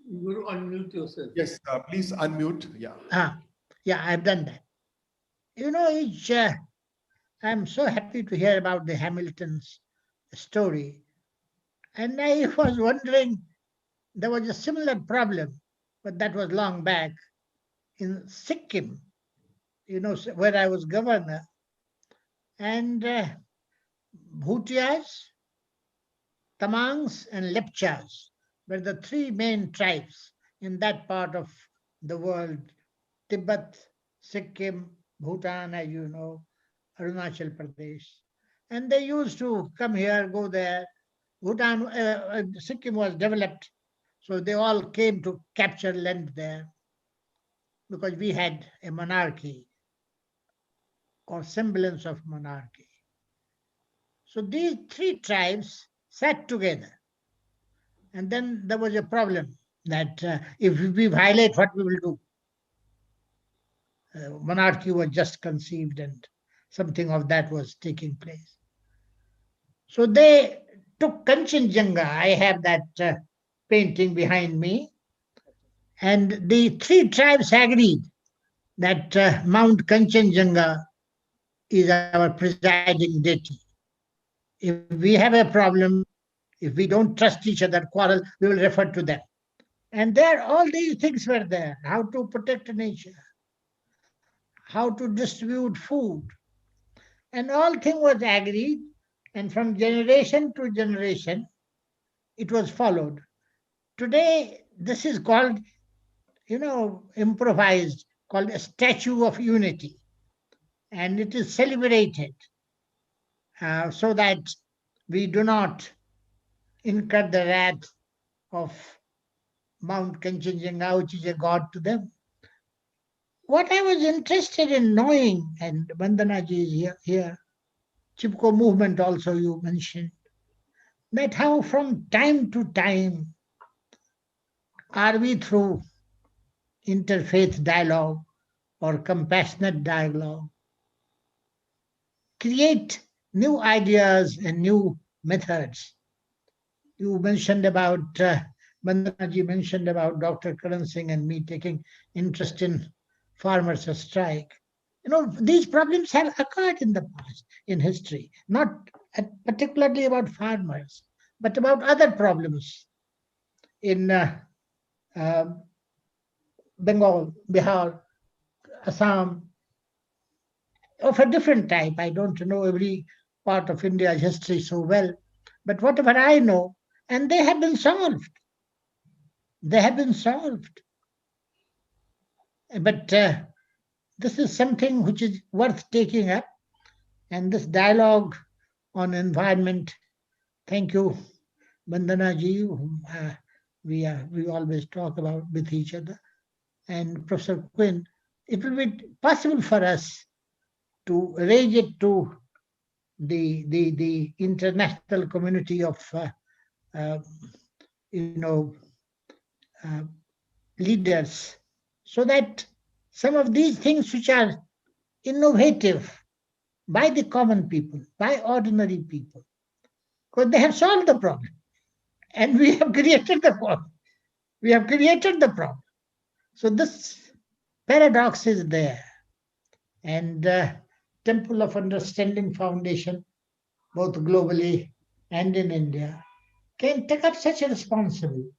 Speaker 4: You will unmute yourself.
Speaker 14: Yes, please unmute. Yeah.
Speaker 10: Yeah, I've done that. You know, I'm so happy to hear about the Hamilton's story. And I was wondering, there was a similar problem, but that was long back in Sikkim, you know, where I was governor. And Bhutias, Tamangs, and Lepchas were the three main tribes in that part of the world: Tibet, Sikkim, Bhutan, as you know, Arunachal Pradesh. And they used to come here, go there. Bhutan, Sikkim was developed, so they all came to capture land there, because we had a monarchy or semblance of monarchy. So these three tribes sat together. And then there was a problem that if we violate, what we will do? Monarchy was just conceived and something of that was taking place. So they took Kanchenjunga. I have that painting behind me. And the three tribes agreed that Mount Kanchenjunga is our presiding deity. If we have a problem, If we don't trust each other, quarrel, we will refer to them. And there, all these things were there. How to protect nature, how to distribute food. And all thing was agreed. And from generation to generation, it was followed. Today, this is called, improvised, called a Statue of Unity. And it is celebrated so that we do not incur the wrath of Mount Kanchenjunga, which is a god to them. What I was interested in knowing, and Vandanaji is here, Chipko movement also you mentioned, that how from time to time are we through interfaith dialogue or compassionate dialogue, create new ideas and new methods. You mentioned about, Vandanaji mentioned about Dr. Karan Singh and me taking interest in farmers' strike. These problems have occurred in the past, in history, not particularly about farmers, but about other problems in Bengal, Bihar, Assam, of a different type. I don't know every part of India's history so well, but whatever I know, and they have been solved. They have been solved. But this is something which is worth taking up. And this dialogue on environment, thank you, Vandanaji, whom we always talk about with each other, and Professor Quinn. It will be possible for us to raise it to the international community of leaders, so that some of these things which are innovative by the common people, by ordinary people, because they have solved the problem and we have created the problem. We have created the problem. So this paradox is there. And Temple of Understanding Foundation, both globally and in India, can take up such a responsibility,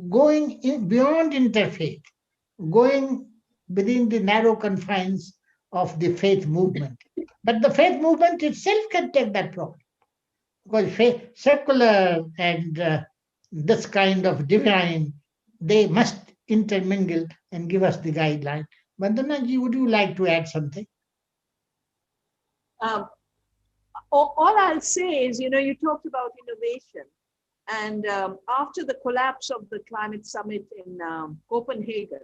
Speaker 10: going beyond interfaith, going within the narrow confines of the faith movement. But the faith movement itself can take that problem, because secular and this kind of divine, they must intermingle and give us the guideline. Vandanaji, would you like to add something?
Speaker 12: All I'll say is, you talked about innovation. And after the collapse of the climate summit in Copenhagen,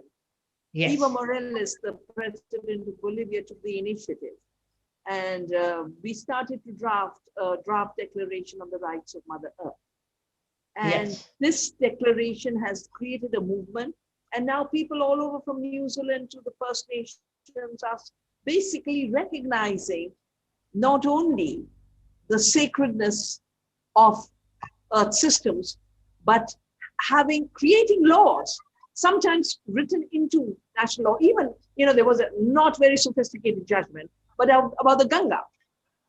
Speaker 10: Yes.
Speaker 12: Evo Morales, the president of Bolivia, took the initiative. And we started to draft a draft declaration on the rights of Mother Earth. And
Speaker 10: Yes.
Speaker 12: this declaration has created a movement. And now people all over from New Zealand to the First Nations are basically recognizing not only the sacredness of Earth systems, but creating laws, sometimes written into national law. Even, there was a not very sophisticated judgment, but about the Ganga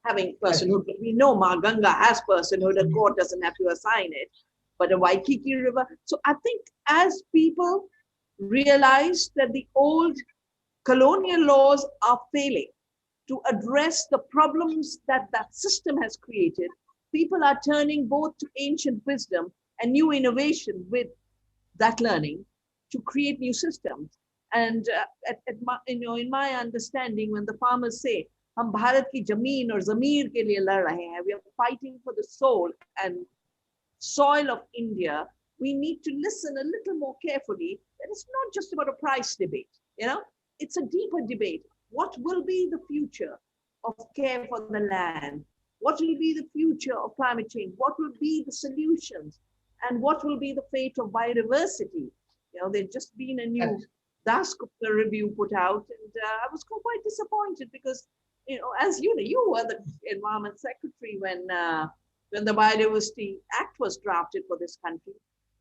Speaker 12: having personhood. We know Ma Ganga has personhood, a court doesn't have to assign it, but a Waikiki River. So I think as people realize that the old colonial laws are failing to address the problems that that system has created, people are turning both to ancient wisdom and new innovation with that learning to create new systems. And in my understanding, when the farmers say, "Hum Bharat ki zameen aur zameer ke liye lad rahe hain," we are fighting for the soul and soil of India, we need to listen a little more carefully. That it's not just about a price debate. It's a deeper debate. What will be the future of care for the land? What will be the future of climate change? What will be the solutions? And what will be the fate of biodiversity? There's just been a new Dasgupta review put out, and I was quite disappointed because, as you were the Environment Secretary when the Biodiversity Act was drafted for this country,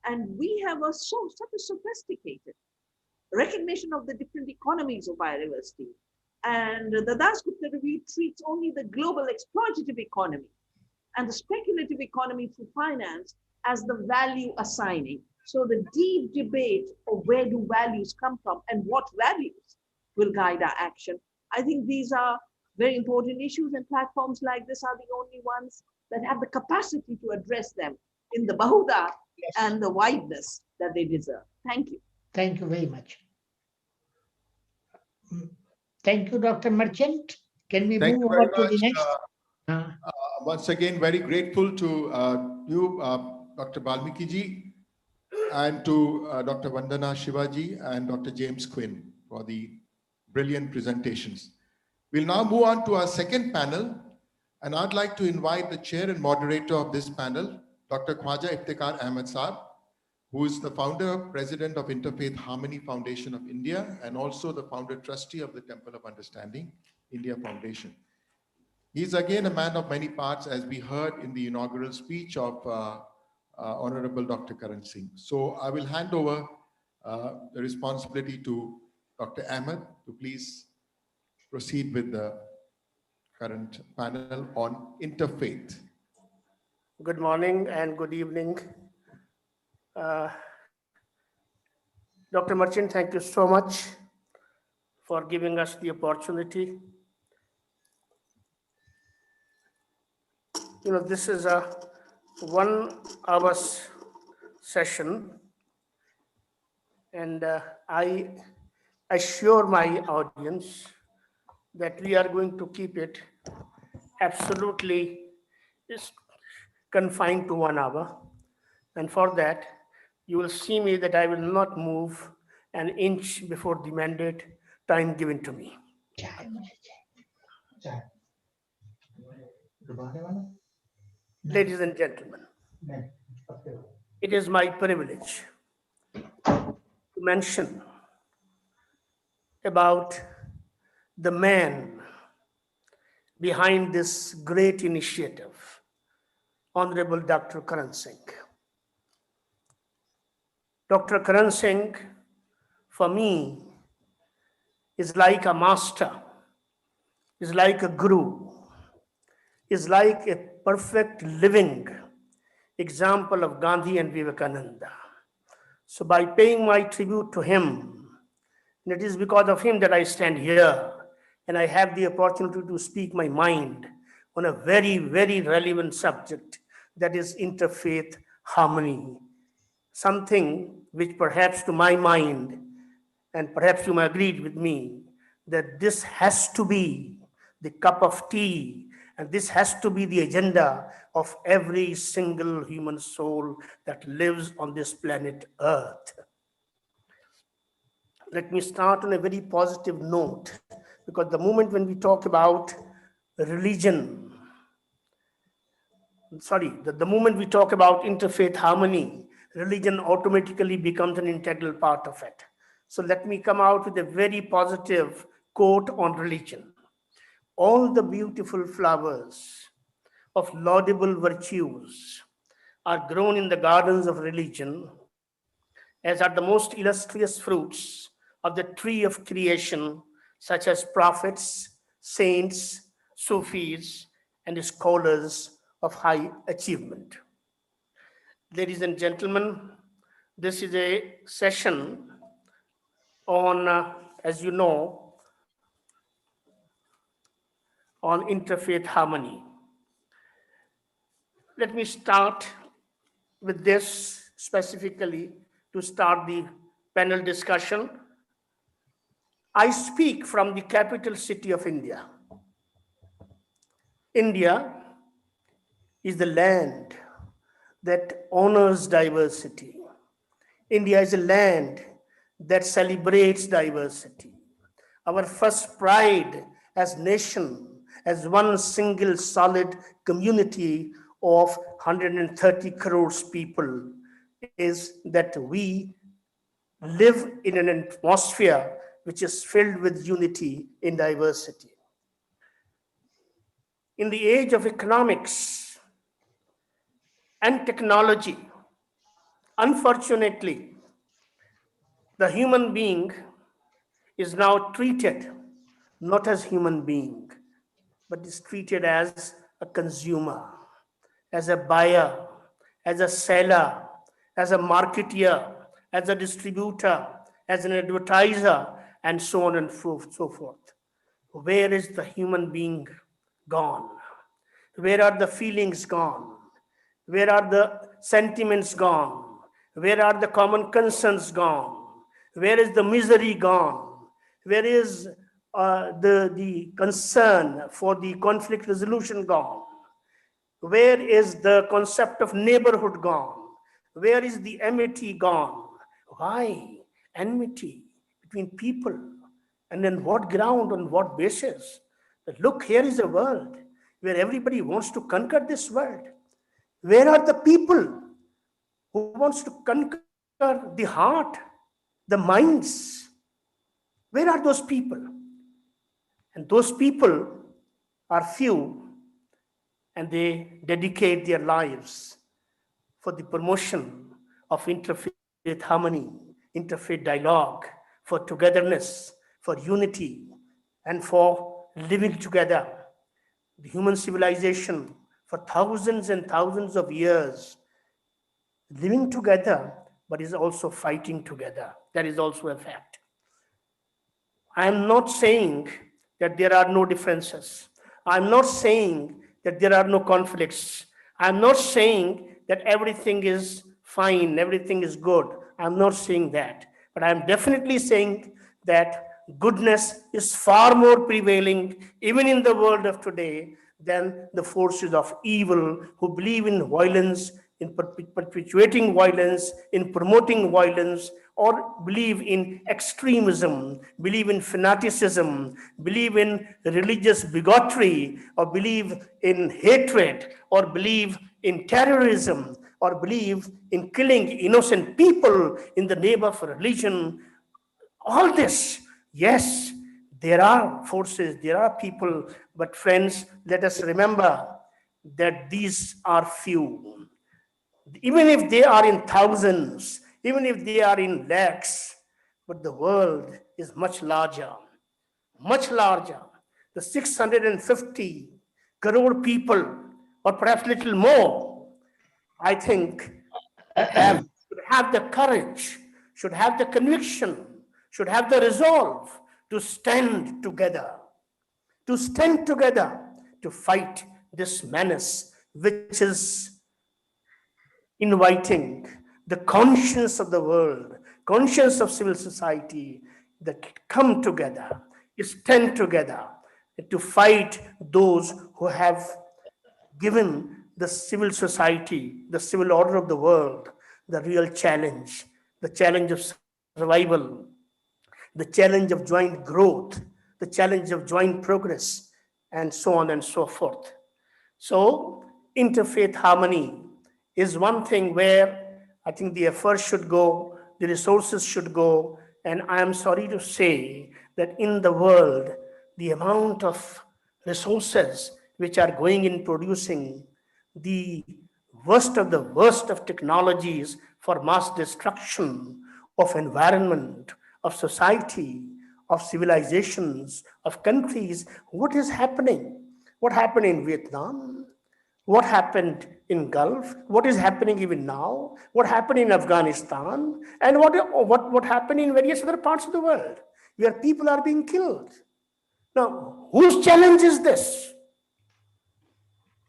Speaker 12: and we have such a sophisticated recognition of the different economies of biodiversity. And the Dasgupta review treats only the global exploitative economy. and the speculative economy through finance as the value assigning. So the deep debate of where do values come from and what values will guide our action. I think these are very important issues, and platforms like this are the only ones that have the capacity to address them in the Bahuda and the wideness that they deserve. Thank you.
Speaker 10: Thank you very much. Thank you, Dr. Merchant. Can we
Speaker 14: Thank
Speaker 10: move
Speaker 14: you very
Speaker 10: over to the
Speaker 14: much.
Speaker 10: next?
Speaker 14: Once again, very grateful to you, Dr. Balmiki ji, and to Dr. Vandana Shivaji and Dr. James Quinn for the brilliant presentations. We'll now move on to our second panel, and I'd like to invite the chair and moderator of this panel, Dr. Khwaja Iftikhar Ahmed Saab, who is the founder, president of Interfaith Harmony Foundation of India, and also the founder trustee of the Temple of Understanding India Foundation. He's again a man of many parts, as we heard in the inaugural speech of Honorable Dr. Karan Singh. So I will hand over the responsibility to Dr. Ahmed to please proceed with the current panel on interfaith.
Speaker 17: Good morning and good evening. Dr. Merchant, thank you so much for giving us the opportunity. You know, this is a 1 hour session, and I assure my audience that we are going to keep it absolutely confined to 1 hour. And for that, you will see me that I will not move an inch before the mandate time given to me. Ladies and gentlemen, it is my privilege to mention about the man behind this great initiative, Honorable Dr. Karan Singh. Dr. Karan Singh, for me, is like a master, is like a guru, is like a perfect living example of Gandhi and Vivekananda. So by paying my tribute to him, and it is because of him that I stand here and I have the opportunity to speak my mind on a very, very relevant subject, that is interfaith harmony. Something which perhaps to my mind, and perhaps you may agree with me, that this has to be the cup of tea, and this has to be the agenda of every single human soul that lives on this planet Earth. Let me start on a very positive note, because the moment when we talk about religion, the moment we talk about interfaith harmony, religion automatically becomes an integral part of it. So let me come out with a very positive quote on religion. All the beautiful flowers of laudable virtues are grown in the gardens of religion, as are the most illustrious fruits of the tree of creation, such as prophets, saints, Sufis, and scholars of high achievement. Ladies and gentlemen, this is a session on, as you know, on interfaith harmony. Let me start with this specifically to start the panel discussion. I speak from the capital city of India. India is the land that honors diversity. India is a land that celebrates diversity. Our first pride as nation, as one single solid community of 130 crores people, is that we live in an atmosphere which is filled with unity in diversity. In the age of economics and technology, unfortunately, the human being is now treated not as human being, but is treated as a consumer. as a buyer, as a seller, as a marketeer, as a distributor, as an advertiser, and so on and so forth. Where is the human being gone? Where are the feelings gone? Where are the sentiments gone? Where are the common concerns gone? Where is the misery gone? Where is the concern for the conflict resolution gone? Where is the concept of neighborhood gone? Where is the enmity gone? Why enmity between people? And on what ground, on what basis? Look, here is a world where everybody wants to conquer this world. Where are the people who wants to conquer the heart, the minds? Where are those people? And those people are few, and they dedicate their lives for the promotion of interfaith harmony, interfaith dialogue, for togetherness, for unity, and for living together. The human civilization for thousands and thousands of years living together, but is also fighting together. That is also a fact. I am not saying that there are no differences. I'm not saying that there are no conflicts. I'm not saying that everything is fine, everything is good. I'm not saying that. But I'm definitely saying that goodness is far more prevailing, even in the world of today, than the forces of evil who believe in violence, in perpetuating violence, in promoting violence, or believe in extremism, believe in fanaticism, believe in religious bigotry, or believe in hatred, or believe in terrorism, or believe in killing innocent people in the name of religion. All this, yes, there are forces, there are people, but friends, let us remember that these are few. Even if they are in thousands, even if they are in lakhs, but the world is much larger, much larger. The 650 crore people, or perhaps little more, I think should have the courage, should have the conviction, should have the resolve to stand together, to fight this menace, which is inviting the conscience of the world, conscience of civil society, that come together, stand together to fight those who have given the civil society, the civil order of the world, the real challenge, the challenge of survival, the challenge of joint growth, the challenge of joint progress, and so on and so forth. So interfaith harmony is one thing where I think the efforts should go, the resources should go, and I am sorry to say that in the world, the amount of resources which are going in producing the worst of technologies for mass destruction of environment, of society, of civilizations, of countries. What is happening? What happened in Vietnam? What happened in Gulf? What is happening even now? What happened in Afghanistan? And what happened in various other parts of the world where people are being killed? Now, whose challenge is this?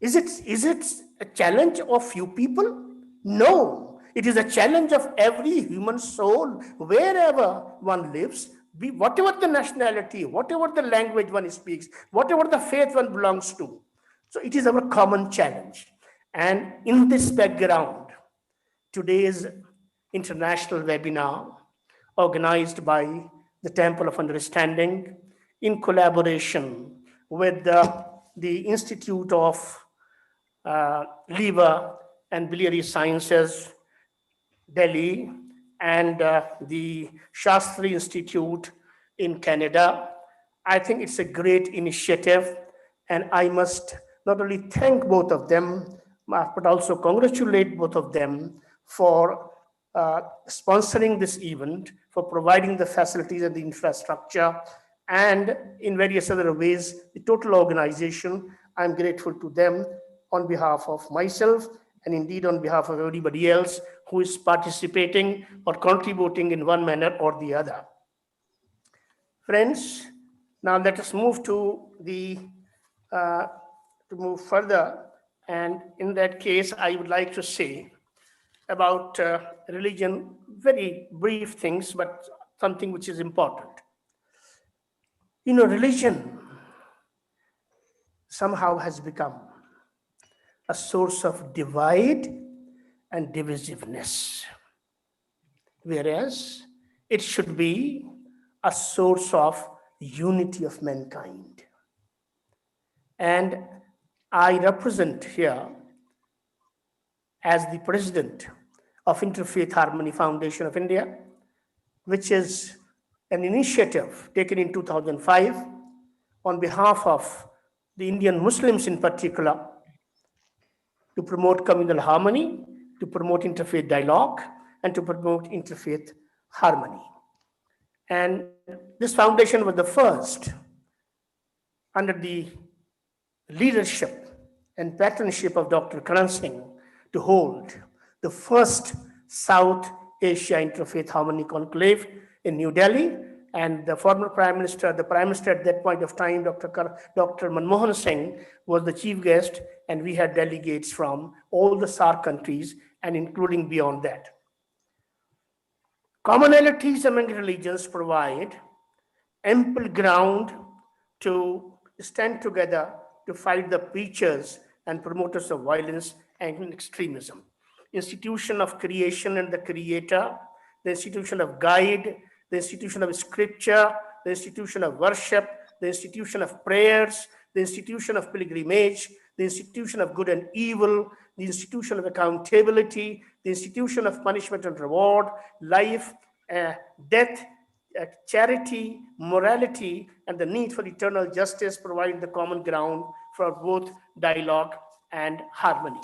Speaker 17: Is it a challenge of few people? No, it is a challenge of every human soul, wherever one lives, be whatever the nationality, whatever the language one speaks, whatever the faith one belongs to. So it is our common challenge. And in this background, today's international webinar, organized by the Temple of Understanding in collaboration with the Institute of Liver and Biliary Sciences, Delhi, and the Shastri Institute in Canada. I think it's a great initiative, and I must not only thank both of them, but also congratulate both of them for sponsoring this event, for providing the facilities and the infrastructure, and in various other ways, the total organization. I'm grateful to them. on behalf of myself and indeed on behalf of everybody else who is participating or contributing in one manner or the other. Friends, now let us move to move further. And in that case, I would like to say about religion, very brief things, but something which is important. You know, religion somehow has become a source of divide and divisiveness, whereas it should be a source of unity of mankind. And I represent here as the president of Interfaith Harmony Foundation of India, which is an initiative taken in 2005 on behalf of the Indian Muslims in particular to promote communal harmony, to promote interfaith dialogue, and to promote interfaith harmony. And this foundation was the first under the leadership and patronship of Dr. Karan Singh to hold the first South Asia Interfaith Harmony Conclave in New Delhi. And the former Prime Minister, the Prime Minister at that point of time, Dr. Manmohan Singh, was the chief guest, and we had delegates from all the SAARC countries and including beyond that. Commonalities among religions provide ample ground to stand together to fight the preachers and promoters of violence and extremism. Institution of creation and the creator, the institution of guide, the institution of scripture, the institution of worship, the institution of prayers, the institution of pilgrimage, the institution of good and evil, the institution of accountability, the institution of punishment and reward, life, death, charity, morality, and the need for eternal justice provide the common ground for both dialogue and harmony.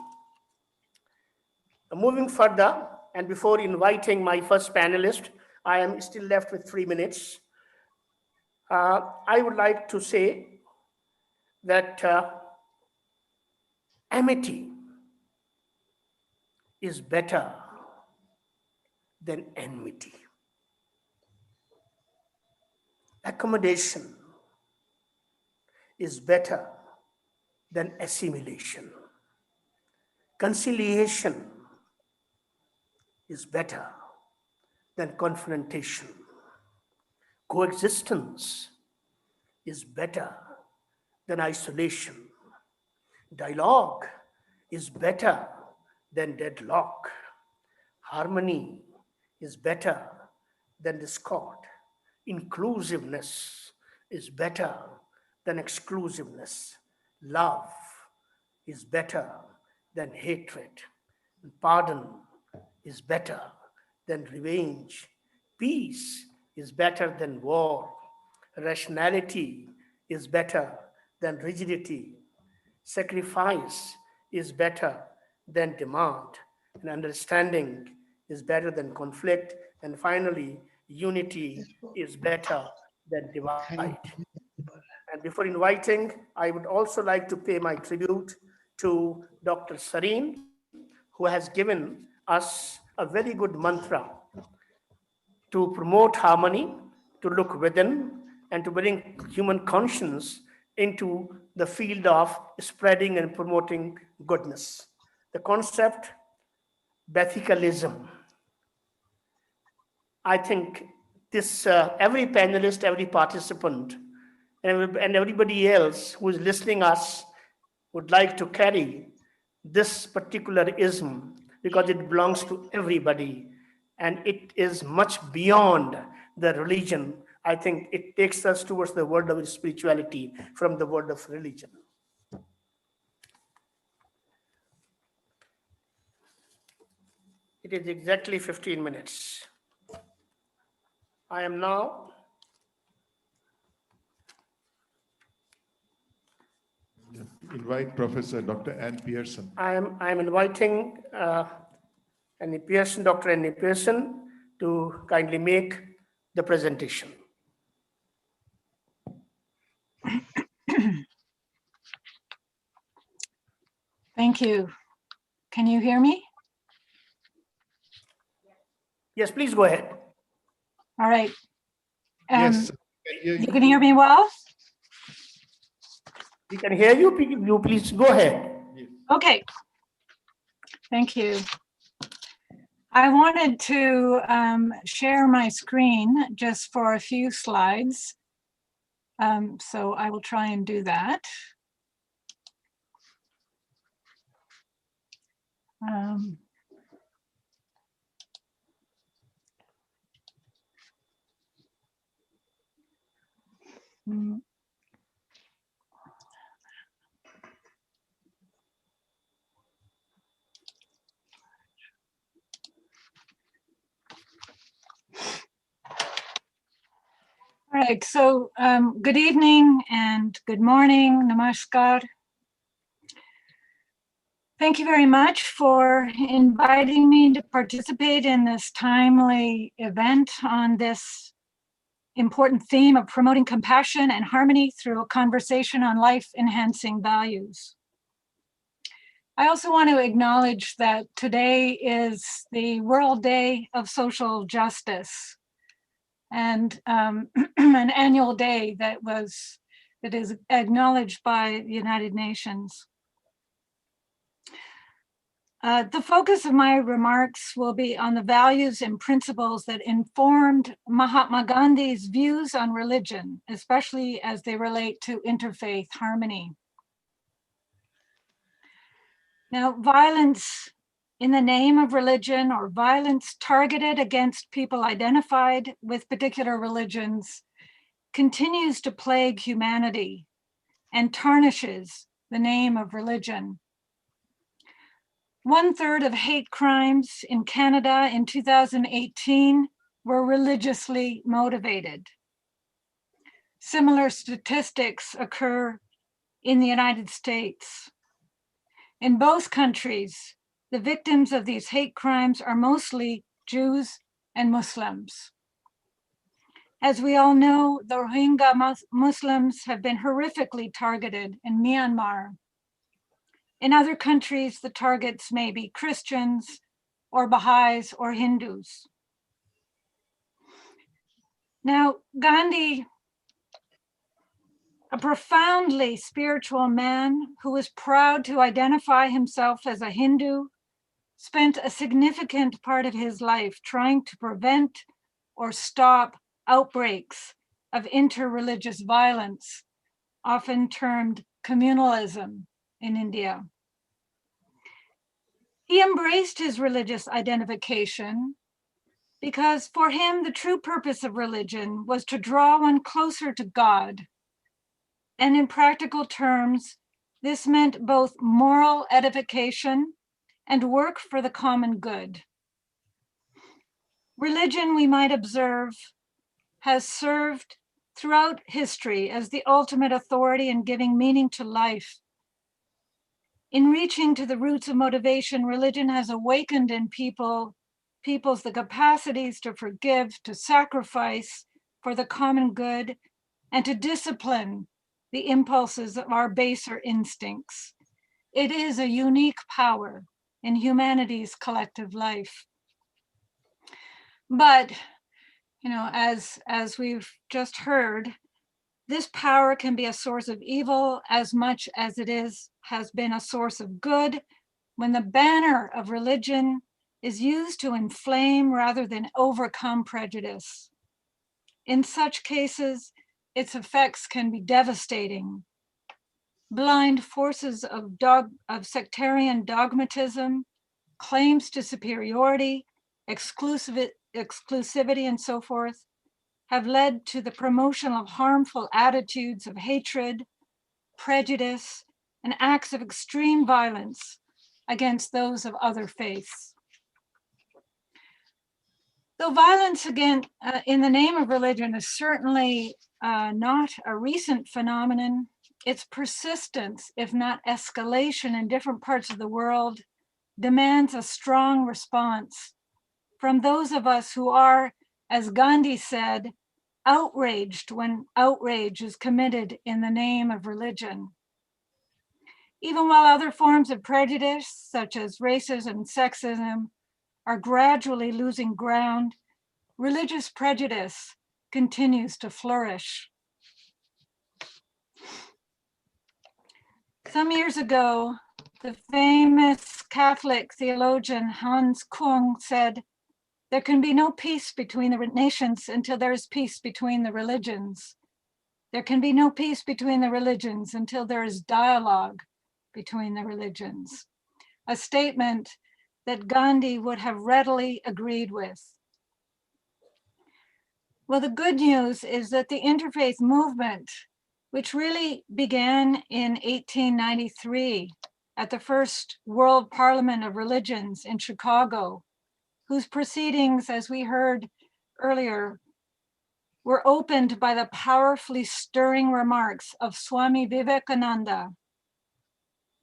Speaker 17: Moving further, and before inviting my first panelist, I am still left with 3 minutes. I would like to say that amity is better than enmity. Accommodation is better than assimilation. Conciliation is better than confrontation. Coexistence is better than isolation. Dialogue is better than deadlock. Harmony is better than discord. Inclusiveness is better than exclusiveness. Love is better than hatred. Pardon is better than revenge. Peace is better than war. Rationality is better than rigidity. Sacrifice is better than demand. And understanding is better than conflict. And finally, unity is better than divide. And before inviting, I would also like to pay my tribute to Dr. Sareen, who has given us a very good mantra to promote harmony, to look within, and to bring human conscience into the field of spreading and promoting goodness. The concept, Bethicalism. I think this every panelist, every participant, and everybody else who is listening us would like to carry this particular ism because it belongs to everybody and it is much beyond the religion. I think it takes us towards the world of spirituality from the world of religion. It is exactly 15 minutes. I am now
Speaker 14: invite Professor Dr. Anne Pearson.
Speaker 17: I am inviting Annie Pearson, Dr. Annie Pearson, to kindly make the presentation.
Speaker 18: Thank you. Can you hear me?
Speaker 17: Yes, please go ahead.
Speaker 18: All right.
Speaker 14: Yes,
Speaker 18: You can hear me well?
Speaker 17: We can hear you. You please go ahead.
Speaker 18: Okay. Thank you. I wanted to share my screen just for a few slides. So I will try and do that. Mm. All right, so good evening and good morning, namaskar. Thank you very much for inviting me to participate in this timely event on this important theme of promoting compassion and harmony through a conversation on life-enhancing values. I also want to acknowledge that today is the World Day of Social Justice, and an annual day that is acknowledged by the United Nations. The focus of my remarks will be on the values and principles that informed Mahatma Gandhi's views on religion, especially as they relate to interfaith harmony. Now, violence in the name of religion or violence targeted against people identified with particular religions continues to plague humanity and tarnishes the name of religion. 1/3 of hate crimes in Canada in 2018 were religiously motivated. Similar statistics occur in the United States. In both countries, the victims of these hate crimes are mostly Jews and Muslims. As we all know, the Rohingya Muslims have been horrifically targeted in Myanmar. In other countries, the targets may be Christians or Baha'is or Hindus. Now, Gandhi, a profoundly spiritual man who was proud to identify himself as a Hindu, spent a significant part of his life trying to prevent or stop outbreaks of interreligious violence, often termed communalism in India. He embraced his religious identification because for him, the true purpose of religion was to draw one closer to God. And in practical terms, this meant both moral edification and work for the common good. Religion, we might observe, has served throughout history as the ultimate authority in giving meaning to life. In reaching to the roots of motivation, religion has awakened in people's the capacities to forgive, to sacrifice for the common good, and to discipline the impulses of our baser instincts. It is a unique power in humanity's collective life. But, you know, as we've just heard, this power can be a source of evil as much as it has been a source of good when the banner of religion is used to inflame rather than overcome prejudice. In such cases, its effects can be devastating. Blind forces of sectarian dogmatism, claims to superiority, exclusivity, and so forth, have led to the promotion of harmful attitudes of hatred, prejudice, and acts of extreme violence against those of other faiths. Though violence in the name of religion is certainly not a recent phenomenon, its persistence, if not escalation in different parts of the world, demands a strong response from those of us who are, as Gandhi said, outraged when outrage is committed in the name of religion. Even while other forms of prejudice, such as racism and sexism, are gradually losing ground, religious prejudice continues to flourish. Some years ago, the famous Catholic theologian Hans Kung said, "There can be no peace between the nations until there is peace between the religions. There can be no peace between the religions until there is dialogue between the religions." A statement that Gandhi would have readily agreed with. Well, the good news is that the interfaith movement, which really began in 1893 at the first World Parliament of Religions in Chicago, whose proceedings, as we heard earlier, were opened by the powerfully stirring remarks of Swami Vivekananda.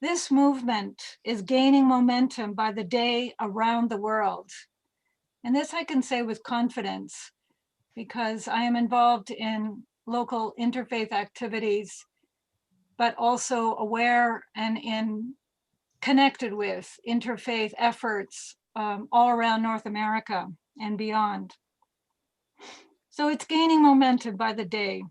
Speaker 18: This movement is gaining momentum by the day around the world. And this I can say with confidence, because I am involved in local interfaith activities, but also aware and connected with interfaith efforts all around North America and beyond. So it's gaining momentum by the day.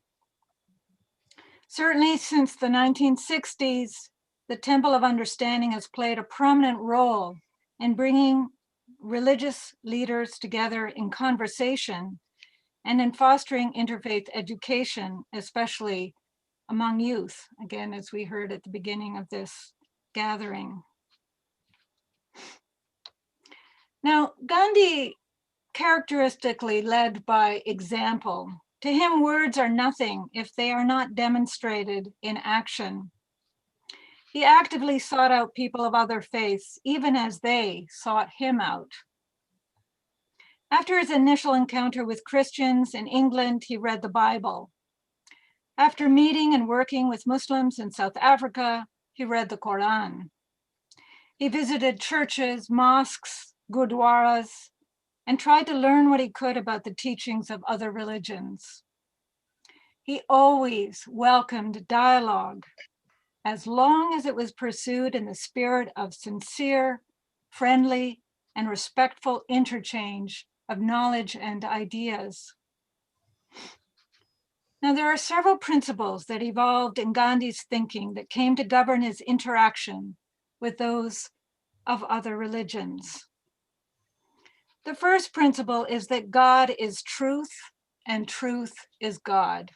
Speaker 18: Certainly since the 1960s, the Temple of Understanding has played a prominent role in bringing religious leaders together in conversation and in fostering interfaith education, especially among youth, again, as we heard at the beginning of this gathering. Now, Gandhi characteristically led by example. To him, words are nothing if they are not demonstrated in action. He actively sought out people of other faiths, even as they sought him out. After his initial encounter with Christians in England, he read the Bible. After meeting and working with Muslims in South Africa, he read the Quran. He visited churches, mosques, gurdwaras, and tried to learn what he could about the teachings of other religions. He always welcomed dialogue, as long as it was pursued in the spirit of sincere, friendly, and respectful interchange of knowledge and ideas. Now, there are several principles that evolved in Gandhi's thinking that came to govern his interaction with those of other religions. The first principle is that God is truth and truth is God.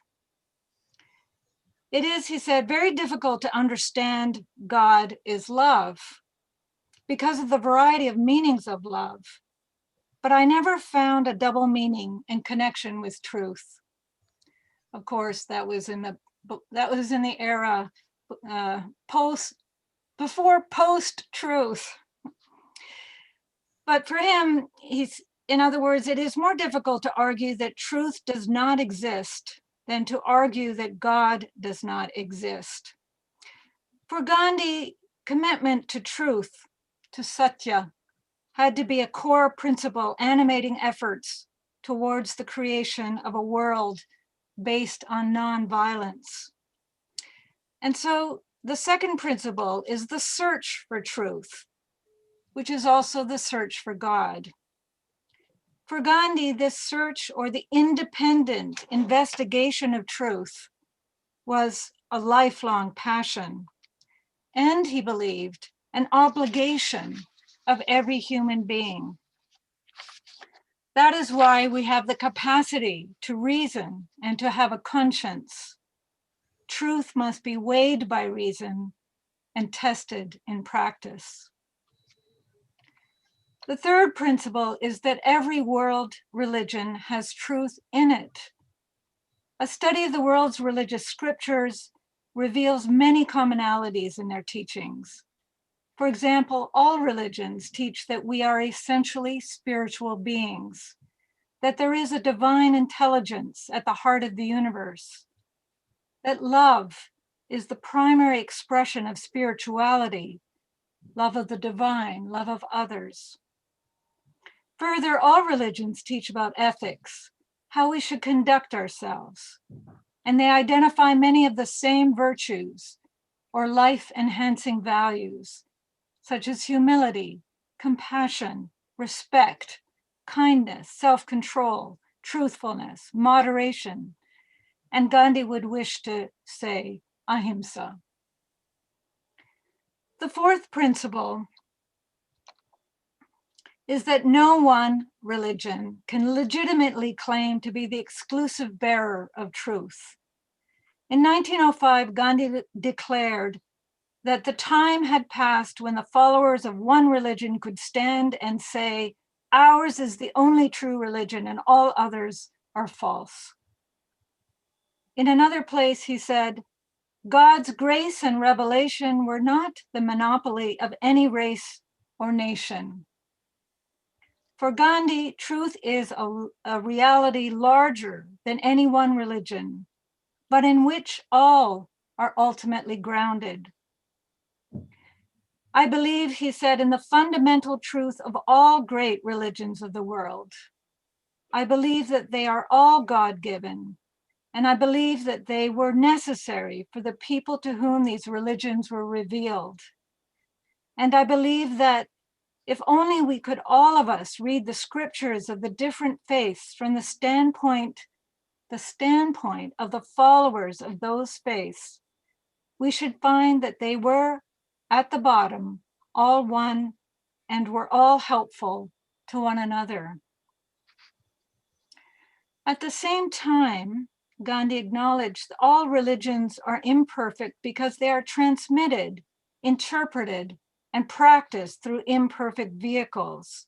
Speaker 18: It is, he said, very difficult to understand God is love because of the variety of meanings of love. But I never found a double meaning in connection with truth. Of course, that was in the era before post-truth. But for him, in other words, it is more difficult to argue that truth does not exist than to argue that God does not exist. For Gandhi, commitment to truth, to satya, had to be a core principle animating efforts towards the creation of a world based on nonviolence. And so the second principle is the search for truth, which is also the search for God. For Gandhi, this search or the independent investigation of truth was a lifelong passion, and he believed an obligation of every human being. That is why we have the capacity to reason and to have a conscience. Truth must be weighed by reason and tested in practice. The third principle is that every world religion has truth in it. A study of the world's religious scriptures reveals many commonalities in their teachings. For example, all religions teach that we are essentially spiritual beings, that there is a divine intelligence at the heart of the universe, that love is the primary expression of spirituality, love of the divine, love of others. Further, all religions teach about ethics, how we should conduct ourselves, and they identify many of the same virtues or life-enhancing values, such as humility, compassion, respect, kindness, self-control, truthfulness, moderation, and Gandhi would wish to say ahimsa. The fourth principle is that no one religion can legitimately claim to be the exclusive bearer of truth. In 1905, Gandhi declared that the time had passed when the followers of one religion could stand and say, ours is the only true religion and all others are false. In another place, he said, God's grace and revelation were not the monopoly of any race or nation. For Gandhi, truth is a reality larger than any one religion, but in which all are ultimately grounded. I believe, he said, in the fundamental truth of all great religions of the world. I believe that they are all God-given, and I believe that they were necessary for the people to whom these religions were revealed. And I believe that if only we could all of us read the scriptures of the different faiths from the standpoint of the followers of those faiths, we should find that they were, at the bottom, all one and were all helpful to one another. At the same time, Gandhi acknowledged that all religions are imperfect because they are transmitted, interpreted, and practiced through imperfect vehicles.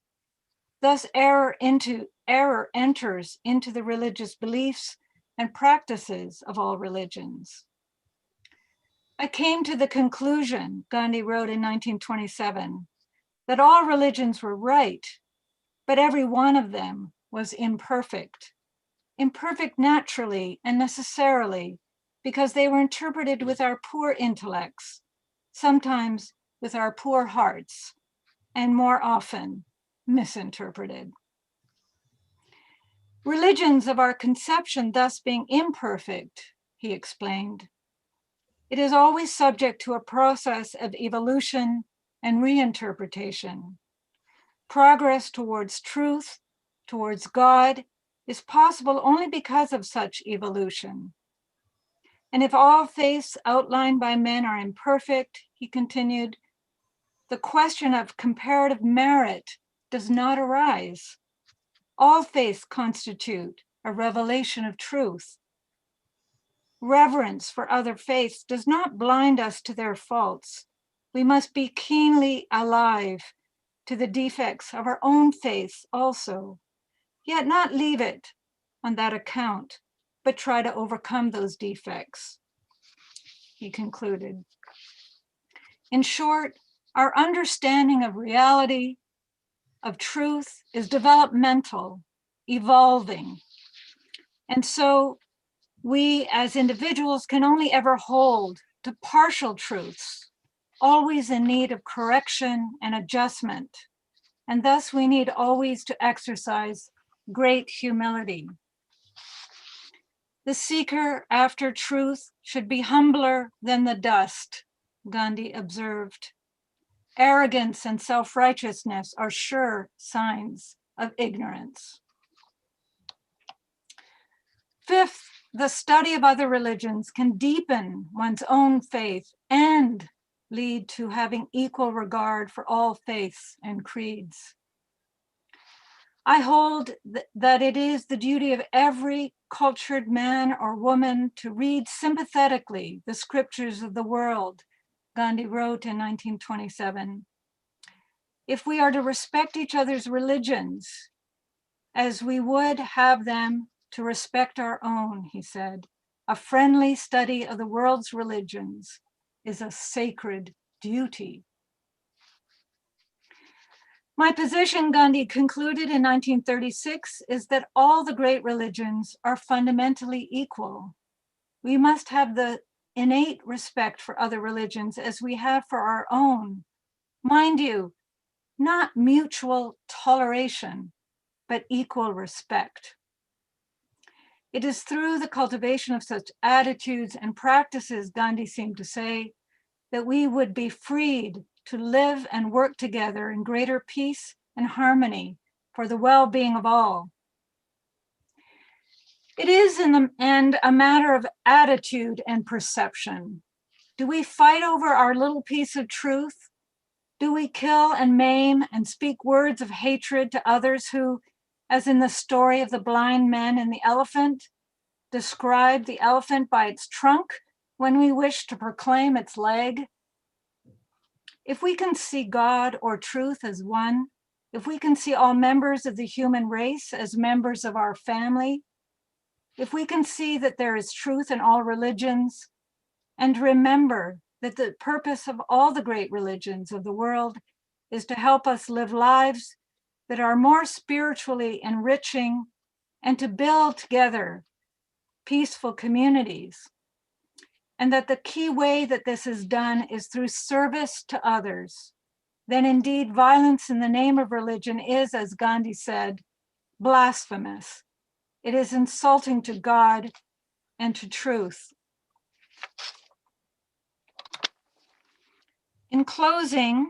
Speaker 18: Thus, error enters into the religious beliefs and practices of all religions. I came to the conclusion, Gandhi wrote in 1927, that all religions were right, but every one of them was imperfect. Imperfect naturally and necessarily because they were interpreted with our poor intellects, sometimes with our poor hearts, and more often misinterpreted. Religions of our conception thus being imperfect, he explained, it is always subject to a process of evolution and reinterpretation. Progress towards truth, towards God, is possible only because of such evolution. And if all faiths outlined by men are imperfect, he continued, the question of comparative merit does not arise. All faiths constitute a revelation of truth. Reverence for other faiths does not blind us to their faults. We must be keenly alive to the defects of our own faiths also, yet not leave it on that account, but try to overcome those defects, he concluded. In short, our understanding of reality, of truth, is developmental, evolving. And so we as individuals can only ever hold to partial truths, always in need of correction and adjustment. And thus we need always to exercise great humility. The seeker after truth should be humbler than the dust, Gandhi observed. Arrogance and self-righteousness are sure signs of ignorance. Fifth, the study of other religions can deepen one's own faith and lead to having equal regard for all faiths and creeds. I hold that it is the duty of every cultured man or woman to read sympathetically the scriptures of the world, Gandhi wrote in 1927. If we are to respect each other's religions as we would have them to respect our own, he said, a friendly study of the world's religions is a sacred duty. My position, Gandhi concluded in 1936, is that all the great religions are fundamentally equal. We must have the innate respect for other religions as we have for our own. Mind you, not mutual toleration, but equal respect. It is through the cultivation of such attitudes and practices, Gandhi seemed to say, that we would be freed to live and work together in greater peace and harmony for the well-being of all. It is in the end a matter of attitude and perception. Do we fight over our little piece of truth? Do we kill and maim and speak words of hatred to others who, as in the story of the blind men and the elephant, describe the elephant by its trunk when we wish to proclaim its leg? If we can see God or truth as one, if we can see all members of the human race as members of our family, if we can see that there is truth in all religions, and remember that the purpose of all the great religions of the world is to help us live lives that are more spiritually enriching and to build together peaceful communities. And that the key way that this is done is through service to others. Then indeed, violence in the name of religion is, as Gandhi said, blasphemous. It is insulting to God and to truth. In closing,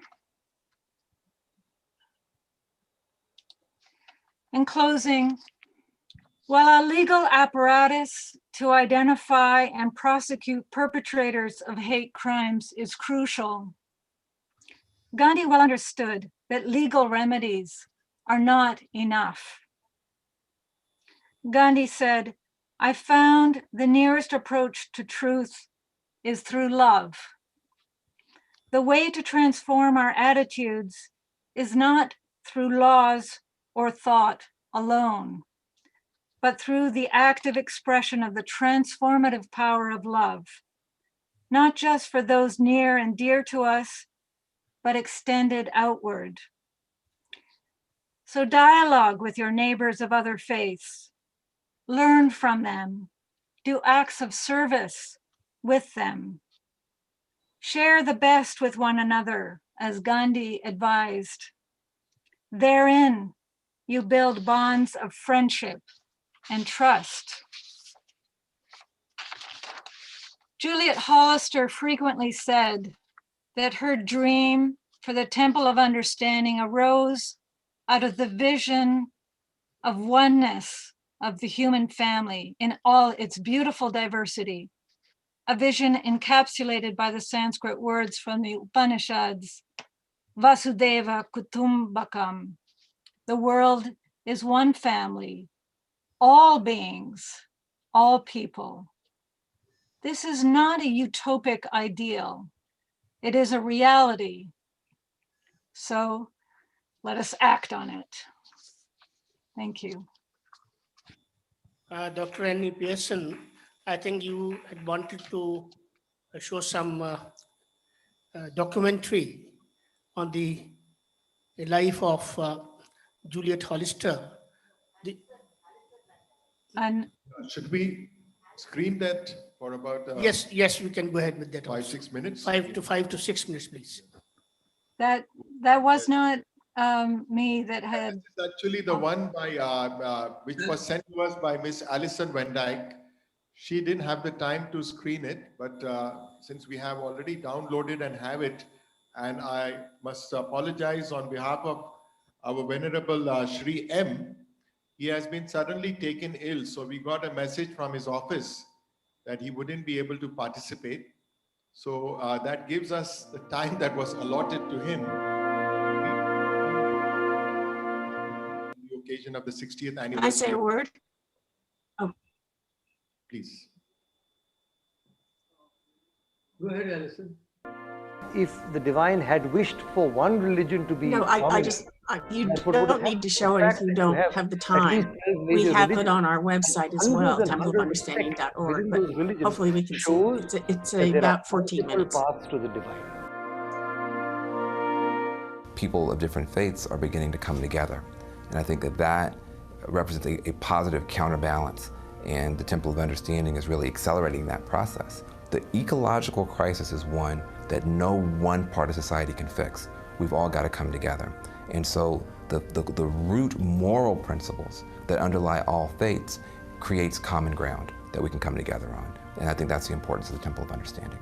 Speaker 18: while our legal apparatus to identify and prosecute perpetrators of hate crimes is crucial, Gandhi well understood that legal remedies are not enough. Gandhi said, "I found the nearest approach to truth is through love. The way to transform our attitudes is not through laws or thought alone, but through the active expression of the transformative power of love, not just for those near and dear to us, but extended outward. So dialogue with your neighbors of other faiths, learn from them, do acts of service with them. Share the best with one another, as Gandhi advised. Therein, you build bonds of friendship and trust." Juliet Hollister frequently said that her dream for the Temple of Understanding arose out of the vision of oneness of the human family in all its beautiful diversity, a vision encapsulated by the Sanskrit words from the Upanishads, Vasudeva Kutumbakam. The world is one family, all beings, all people. This is not a utopic ideal. It is a reality. So let us act on it. Thank you.
Speaker 17: Dr. Annie Pearson, I think you had wanted to show some documentary on the life of Juliet Hollister.
Speaker 18: And
Speaker 14: should we screen that for about?
Speaker 17: Yes, we can go ahead with that.
Speaker 14: 5-6 minutes.
Speaker 17: 5 to 6 minutes, please.
Speaker 18: that was not me that had.
Speaker 14: It's actually the one by which was sent to us by Miss Alison Van Dyke. She didn't have the time to screen it, but since we have already downloaded and have it, and I must apologize on behalf of our Venerable Shri M. He has been suddenly taken ill, so we got a message from his office that he wouldn't be able to participate. So that gives us the time that was allotted to him. The occasion of the 60th anniversary.
Speaker 8: Can I say a word? Oh,
Speaker 14: Please.
Speaker 4: Go ahead, Alison.
Speaker 9: If the divine had wished for one religion to be
Speaker 8: no, you don't need to show it if you don't have the time. We have it on our website as well, templeofunderstanding.org, but hopefully we can see it. It's about 14 minutes.
Speaker 9: Paths to the divine.
Speaker 19: People of different faiths are beginning to come together. And I think that represents a positive counterbalance, and the Temple of Understanding is really accelerating that process. The ecological crisis is one that no one part of society can fix. We've all got to come together. And so the root moral principles that underlie all faiths creates common ground that we can come together on. And I think that's the importance of the Temple of Understanding.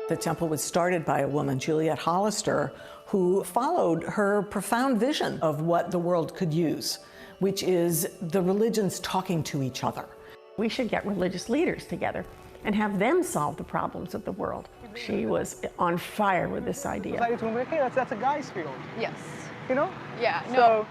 Speaker 20: The temple was started by a woman, Juliet Hollister, who followed her profound vision of what the world could use, which is the religions talking to each other.
Speaker 21: We should get religious leaders together and have them solve the problems of the world. She was on fire with this idea.
Speaker 22: That's a guy's field.
Speaker 23: Yes.
Speaker 22: You know?
Speaker 23: Yeah, no.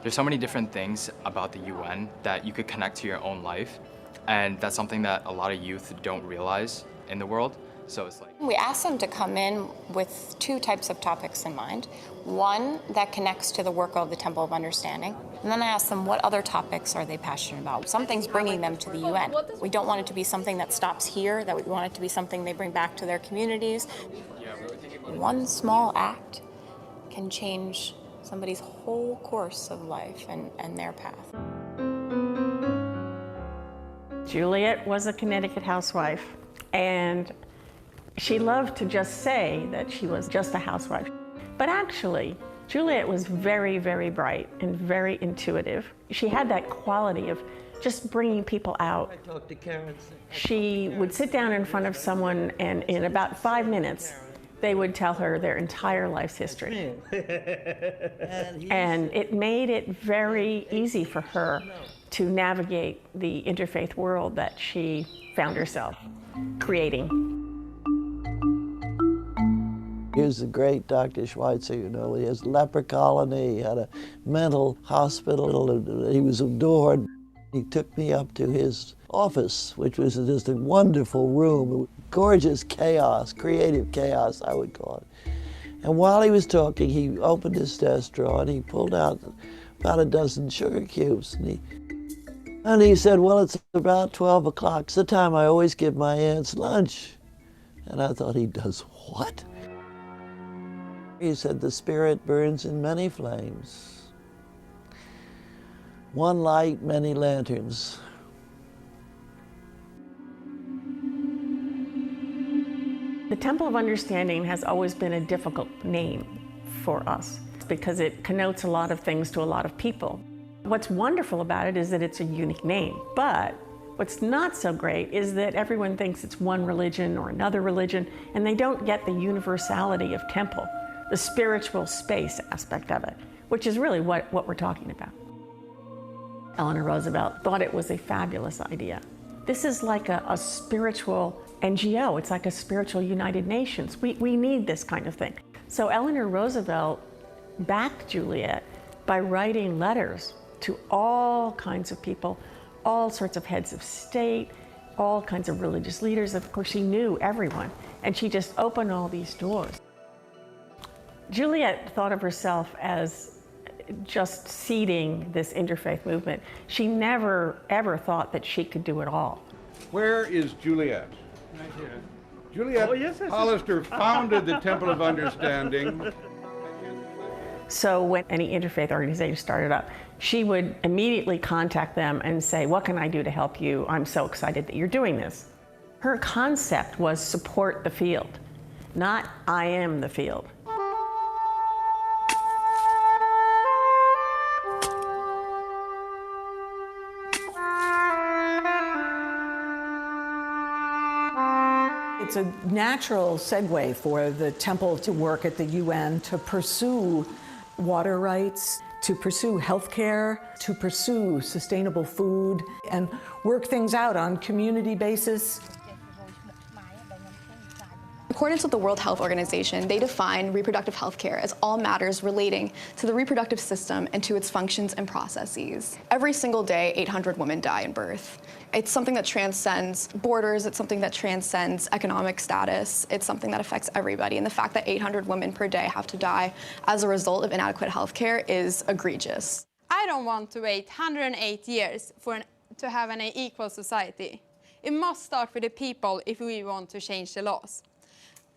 Speaker 24: There's so many different things about the UN that you could connect to your own life, and that's something that a lot of youth don't realize in the world. So it's like,
Speaker 25: we asked them to come in with two types of topics in mind. One that connects to the work of the Temple of Understanding. And then I asked them what other topics are they passionate about. Something's bringing them to the UN. We don't want it to be something that stops here, that we want it to be something they bring back to their communities. One small act can change somebody's whole course of life and their path.
Speaker 21: Juliet was a Connecticut housewife, and she loved to just say that she was just a housewife. But actually, Juliet was very, very bright and very intuitive. She had that quality of just bringing people out.
Speaker 26: I talked to Karen.
Speaker 21: She would sit down in front of someone, and in about 5 minutes, they would tell her their entire life's history. And it made it very easy for her to navigate the interfaith world that she found herself creating.
Speaker 26: Here's the great Dr. Schweitzer, you know, he has leper colony, he had a mental hospital, he was adored. He took me up to his office, which was just a wonderful room, gorgeous chaos, creative chaos, I would call it. And while he was talking, he opened his desk drawer and he pulled out about a dozen sugar cubes. And he said, well, it's about 12 o'clock. It's the time I always give my aunts lunch. And I thought, he does what? He said, the spirit burns in many flames. One light, many lanterns.
Speaker 21: The Temple of Understanding has always been a difficult name for us because it connotes a lot of things to a lot of people. What's wonderful about it is that it's a unique name, but what's not so great is that everyone thinks it's one religion or another religion, and they don't get the universality of temple, the spiritual space aspect of it, which is really what we're talking about. Eleanor Roosevelt thought it was a fabulous idea. This is like a spiritual NGO. It's like a spiritual United Nations. We need this kind of thing. So Eleanor Roosevelt backed Juliet by writing letters to all kinds of people, all sorts of heads of state, all kinds of religious leaders. Of course, she knew everyone, and she just opened all these doors. Juliet thought of herself as just seeding this interfaith movement. She never, ever thought that she could do it all.
Speaker 27: Where is Juliet?
Speaker 2: Right here.
Speaker 27: Juliet Hollister founded the Temple of Understanding.
Speaker 21: So when any interfaith organization started up, she would immediately contact them and say, what can I do to help you? I'm so excited that you're doing this. Her concept was support the field, not I am the field.
Speaker 20: It's a natural segue for the temple to work at the UN to pursue water rights, to pursue healthcare, to pursue sustainable food, and work things out on community basis.
Speaker 23: In accordance with the World Health Organization, they define reproductive health care as all matters relating to the reproductive system and to its functions and processes. Every single day, 800 women die in birth. It's something that transcends borders. It's something that transcends economic status. It's something that affects everybody. And the fact that 800 women per day have to die as a result of inadequate health care is egregious.
Speaker 28: I don't want to wait 108 years to have an equal society. It must start with the people if we want to change the laws.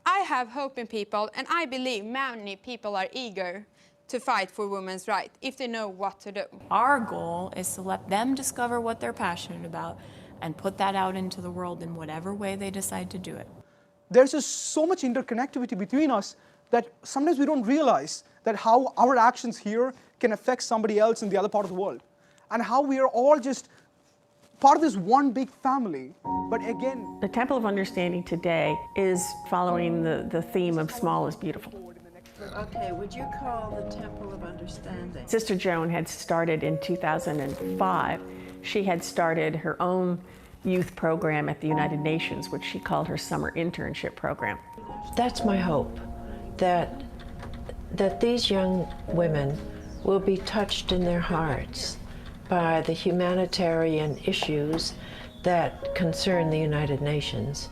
Speaker 28: I have hope in people, and I believe many people are eager to fight for women's rights if they know what to do.
Speaker 25: Our goal is to let them discover what they're passionate about and put that out into the world in whatever way they decide to do it.
Speaker 2: There's just so much interconnectivity between us that sometimes we don't realize that how our actions here can affect somebody else in the other part of the world, and how we are all just
Speaker 1: part of this one big family. But again,
Speaker 21: The Temple of Understanding today is following the theme of small is beautiful.
Speaker 3: Okay, would you call the Temple of Understanding?
Speaker 21: Sister Joan had started in 2005. She had started her own youth program at the United Nations, which she called her summer internship program.
Speaker 3: That's my hope, that these young women will be touched in their hearts by the humanitarian issues that concern the United Nations,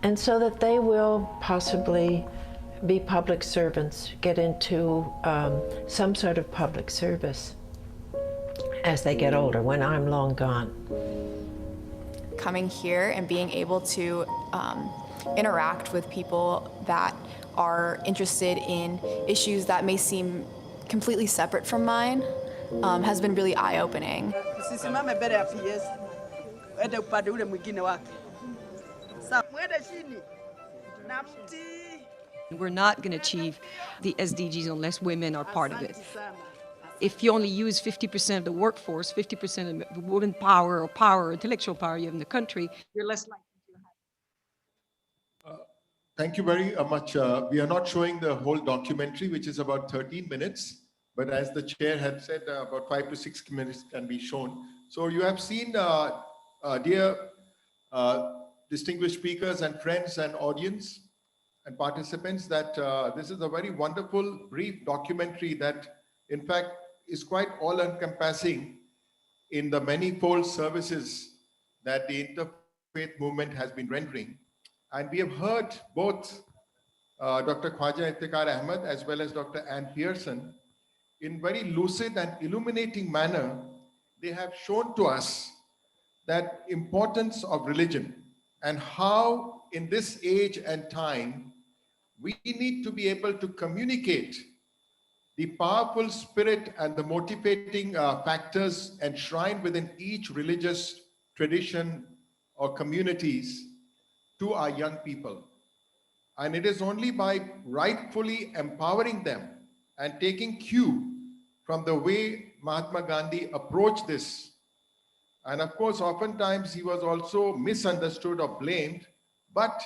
Speaker 3: and so that they will possibly be public servants, get into some sort of public service as they get older, when I'm long gone.
Speaker 23: Coming here and being able to interact with people that are interested in issues that may seem completely separate from mine has been really eye-opening.
Speaker 5: We're not going to achieve the SDGs unless women are part of it. If you only use 50% of the workforce, 50% of the woman power or power, intellectual power you have in the country, you're less likely to have.
Speaker 14: Thank you very much. We are not showing the whole documentary, which is about 13 minutes, but as the chair had said, about 5 to 6 minutes can be shown. So you have seen, dear distinguished speakers and friends and audience and participants, that this is a very wonderful, brief documentary that, in fact, is quite all-encompassing in the manifold services that the interfaith movement has been rendering. And we have heard both Dr. Khwaja Iftikhar Ahmed as well as Dr. Ann Pearson in very lucid and illuminating manner. They have shown to us that importance of religion and how in this age and time we need to be able to communicate the powerful spirit and the motivating factors enshrined within each religious tradition or communities to our young people. And it is only by rightfully empowering them and taking cue from the way Mahatma Gandhi approached this. And of course, oftentimes he was also misunderstood or blamed, but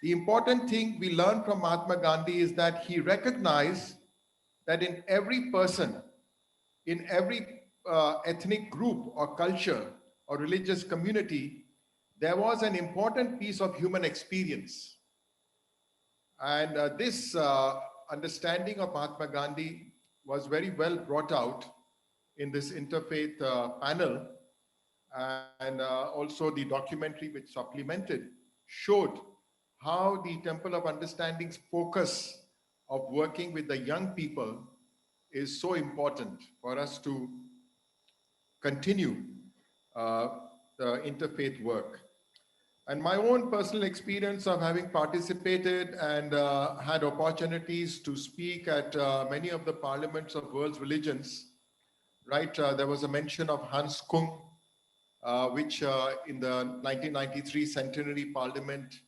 Speaker 14: the important thing we learn from Mahatma Gandhi is that he recognized that in every person, in every ethnic group or culture or religious community, there was an important piece of human experience. And this understanding of Mahatma Gandhi was very well brought out in this interfaith panel. And also the documentary which supplemented showed how the Temple of Understanding's focus of working with the young people is so important for us to continue the interfaith work. And my own personal experience of having participated and had opportunities to speak at many of the parliaments of world's religions, right? There was a mention of Hans Kung, which in the 1993 centenary parliament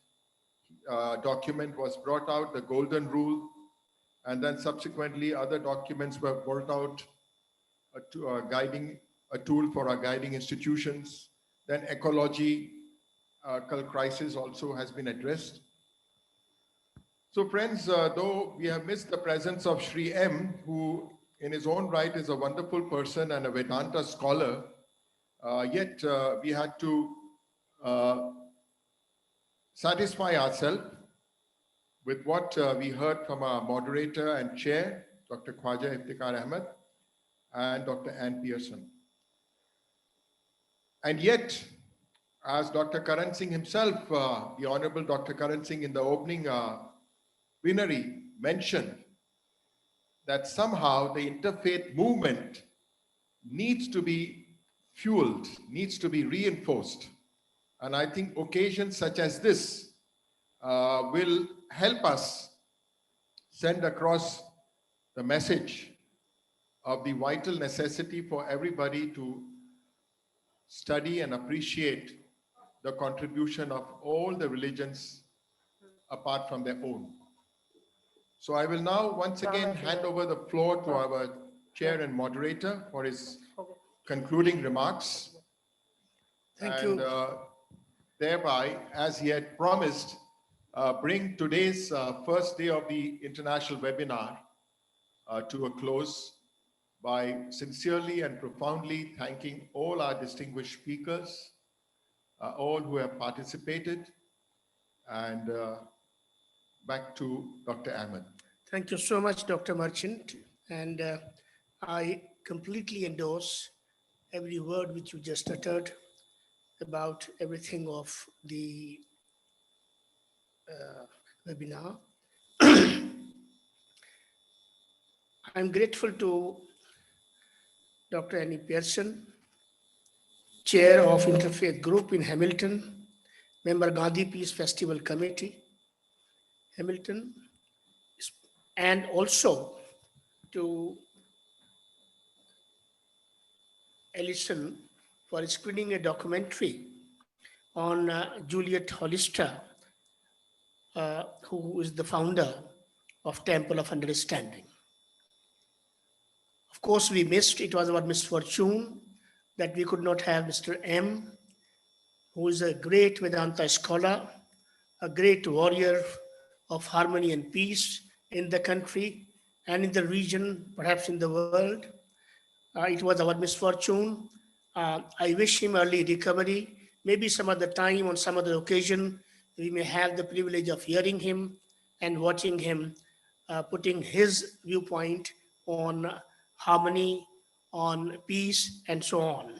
Speaker 14: document was brought out, the Golden Rule, and then subsequently other documents were brought out, a tool for our guiding institutions. Then ecology, crisis also has been addressed. So friends, though we have missed the presence of Sri M, who in his own right is a wonderful person and a Vedanta scholar, yet we had to satisfy ourselves with what we heard from our moderator and chair, Dr. Khwaja Iftikhar Ahmed and Dr. Ann Pearson. And yet, as Dr. Karan Singh himself, the Honorable Dr. Karan Singh in the opening plenary mentioned that somehow the interfaith movement needs to be fueled, needs to be reinforced. And I think occasions such as this will help us send across the message of the vital necessity for everybody to study and appreciate the contribution of all the religions apart from their own. So I will now once again hand over the floor to our chair and moderator for his concluding remarks.
Speaker 17: Thank
Speaker 14: and
Speaker 17: you.
Speaker 14: Thereby, as he had promised, bring today's first day of the international webinar to a close by sincerely and profoundly thanking all our distinguished speakers, all who have participated, and back to Dr. Ahmed.
Speaker 17: Thank you so much, Dr. Merchant. And I completely endorse every word which you just uttered about everything of the webinar. I'm grateful to Dr. Annie Pearson, Chair of Interfaith Group in Hamilton, member Gandhi Peace Festival Committee, Hamilton, and also to Ellison for screening a documentary on Juliet Hollister, who is the founder of Temple of Understanding. Of course, we missed, it was our misfortune that we could not have Mr. M, who is a great Vedanta scholar, a great warrior of harmony and peace in the country and in the region, perhaps in the world. It was our misfortune. I wish him early recovery. Maybe some other time, on some other occasion, we may have the privilege of hearing him and watching him putting his viewpoint on harmony, on peace, and so on.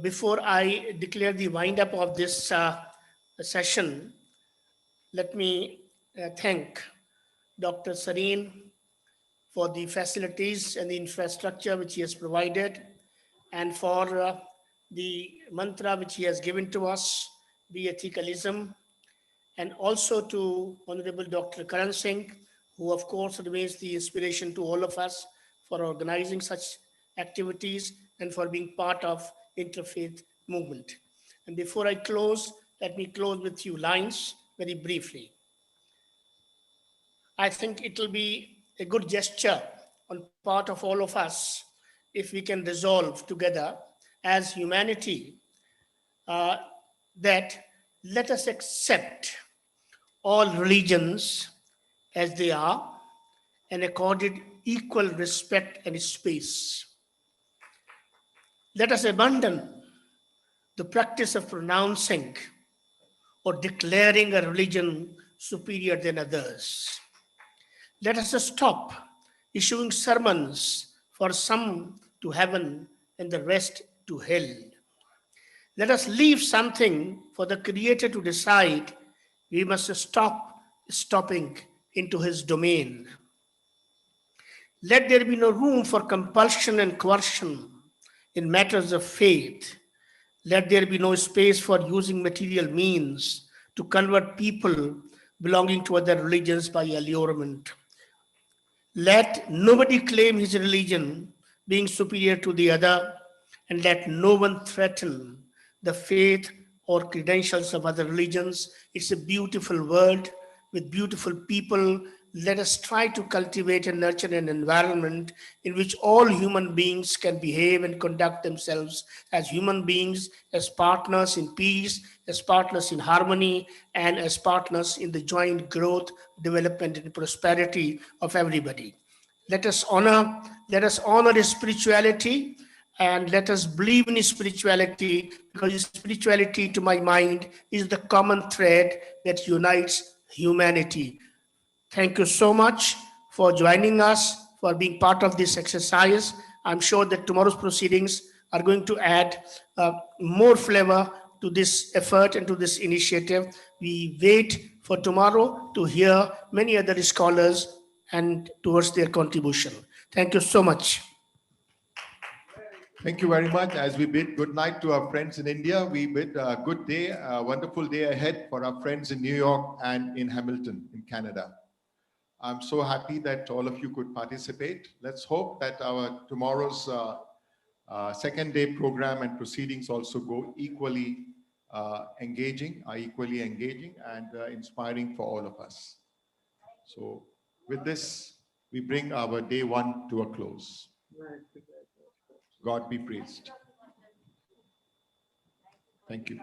Speaker 17: Before I declare the wind up of this session, let me thank Dr. Sareen for the facilities and the infrastructure which he has provided, and for the mantra which he has given to us, the ethicalism, and also to Honorable Dr. Karan Singh, who of course remains the inspiration to all of us for organizing such activities and for being part of interfaith movement. And before I close, let me close with few lines very briefly. I think it will be a good gesture on part of all of us if we can resolve together as humanity that let us accept all religions as they are and accorded equal respect and space. Let us abandon the practice of pronouncing or declaring a religion superior than others. Let us stop issuing sermons for some to heaven and the rest to hell. Let us leave something for the Creator to decide. We must stop stopping into his domain. Let there be no room for compulsion and coercion in matters of faith. Let there be no space for using material means to convert people belonging to other religions by allurement. Let nobody claim his religion being superior to the other, and let no one threaten the faith or credentials of other religions. It's a beautiful world with beautiful people. Let us try to cultivate and nurture an environment in which all human beings can behave and conduct themselves as human beings, as partners in peace, as partners in harmony, and as partners in the joint growth, development, and prosperity of everybody. Let us honor his spirituality, and let us believe in his spirituality, because his spirituality, to my mind, is the common thread that unites humanity. Thank you so much for joining us, for being part of this exercise. I'm sure that tomorrow's proceedings are going to add more flavor to this effort and to this initiative. We wait for tomorrow to hear many other scholars and towards their contribution. Thank you so much.
Speaker 14: Thank you very much. As we bid good night to our friends in India, we bid a good day, a wonderful day ahead for our friends in New York and in Hamilton, in Canada. I'm so happy that all of you could participate. Let's hope that our tomorrow's second day program and proceedings also go equally engaging and inspiring for all of us. So with this, we bring our day one to a close. God be praised. Thank you.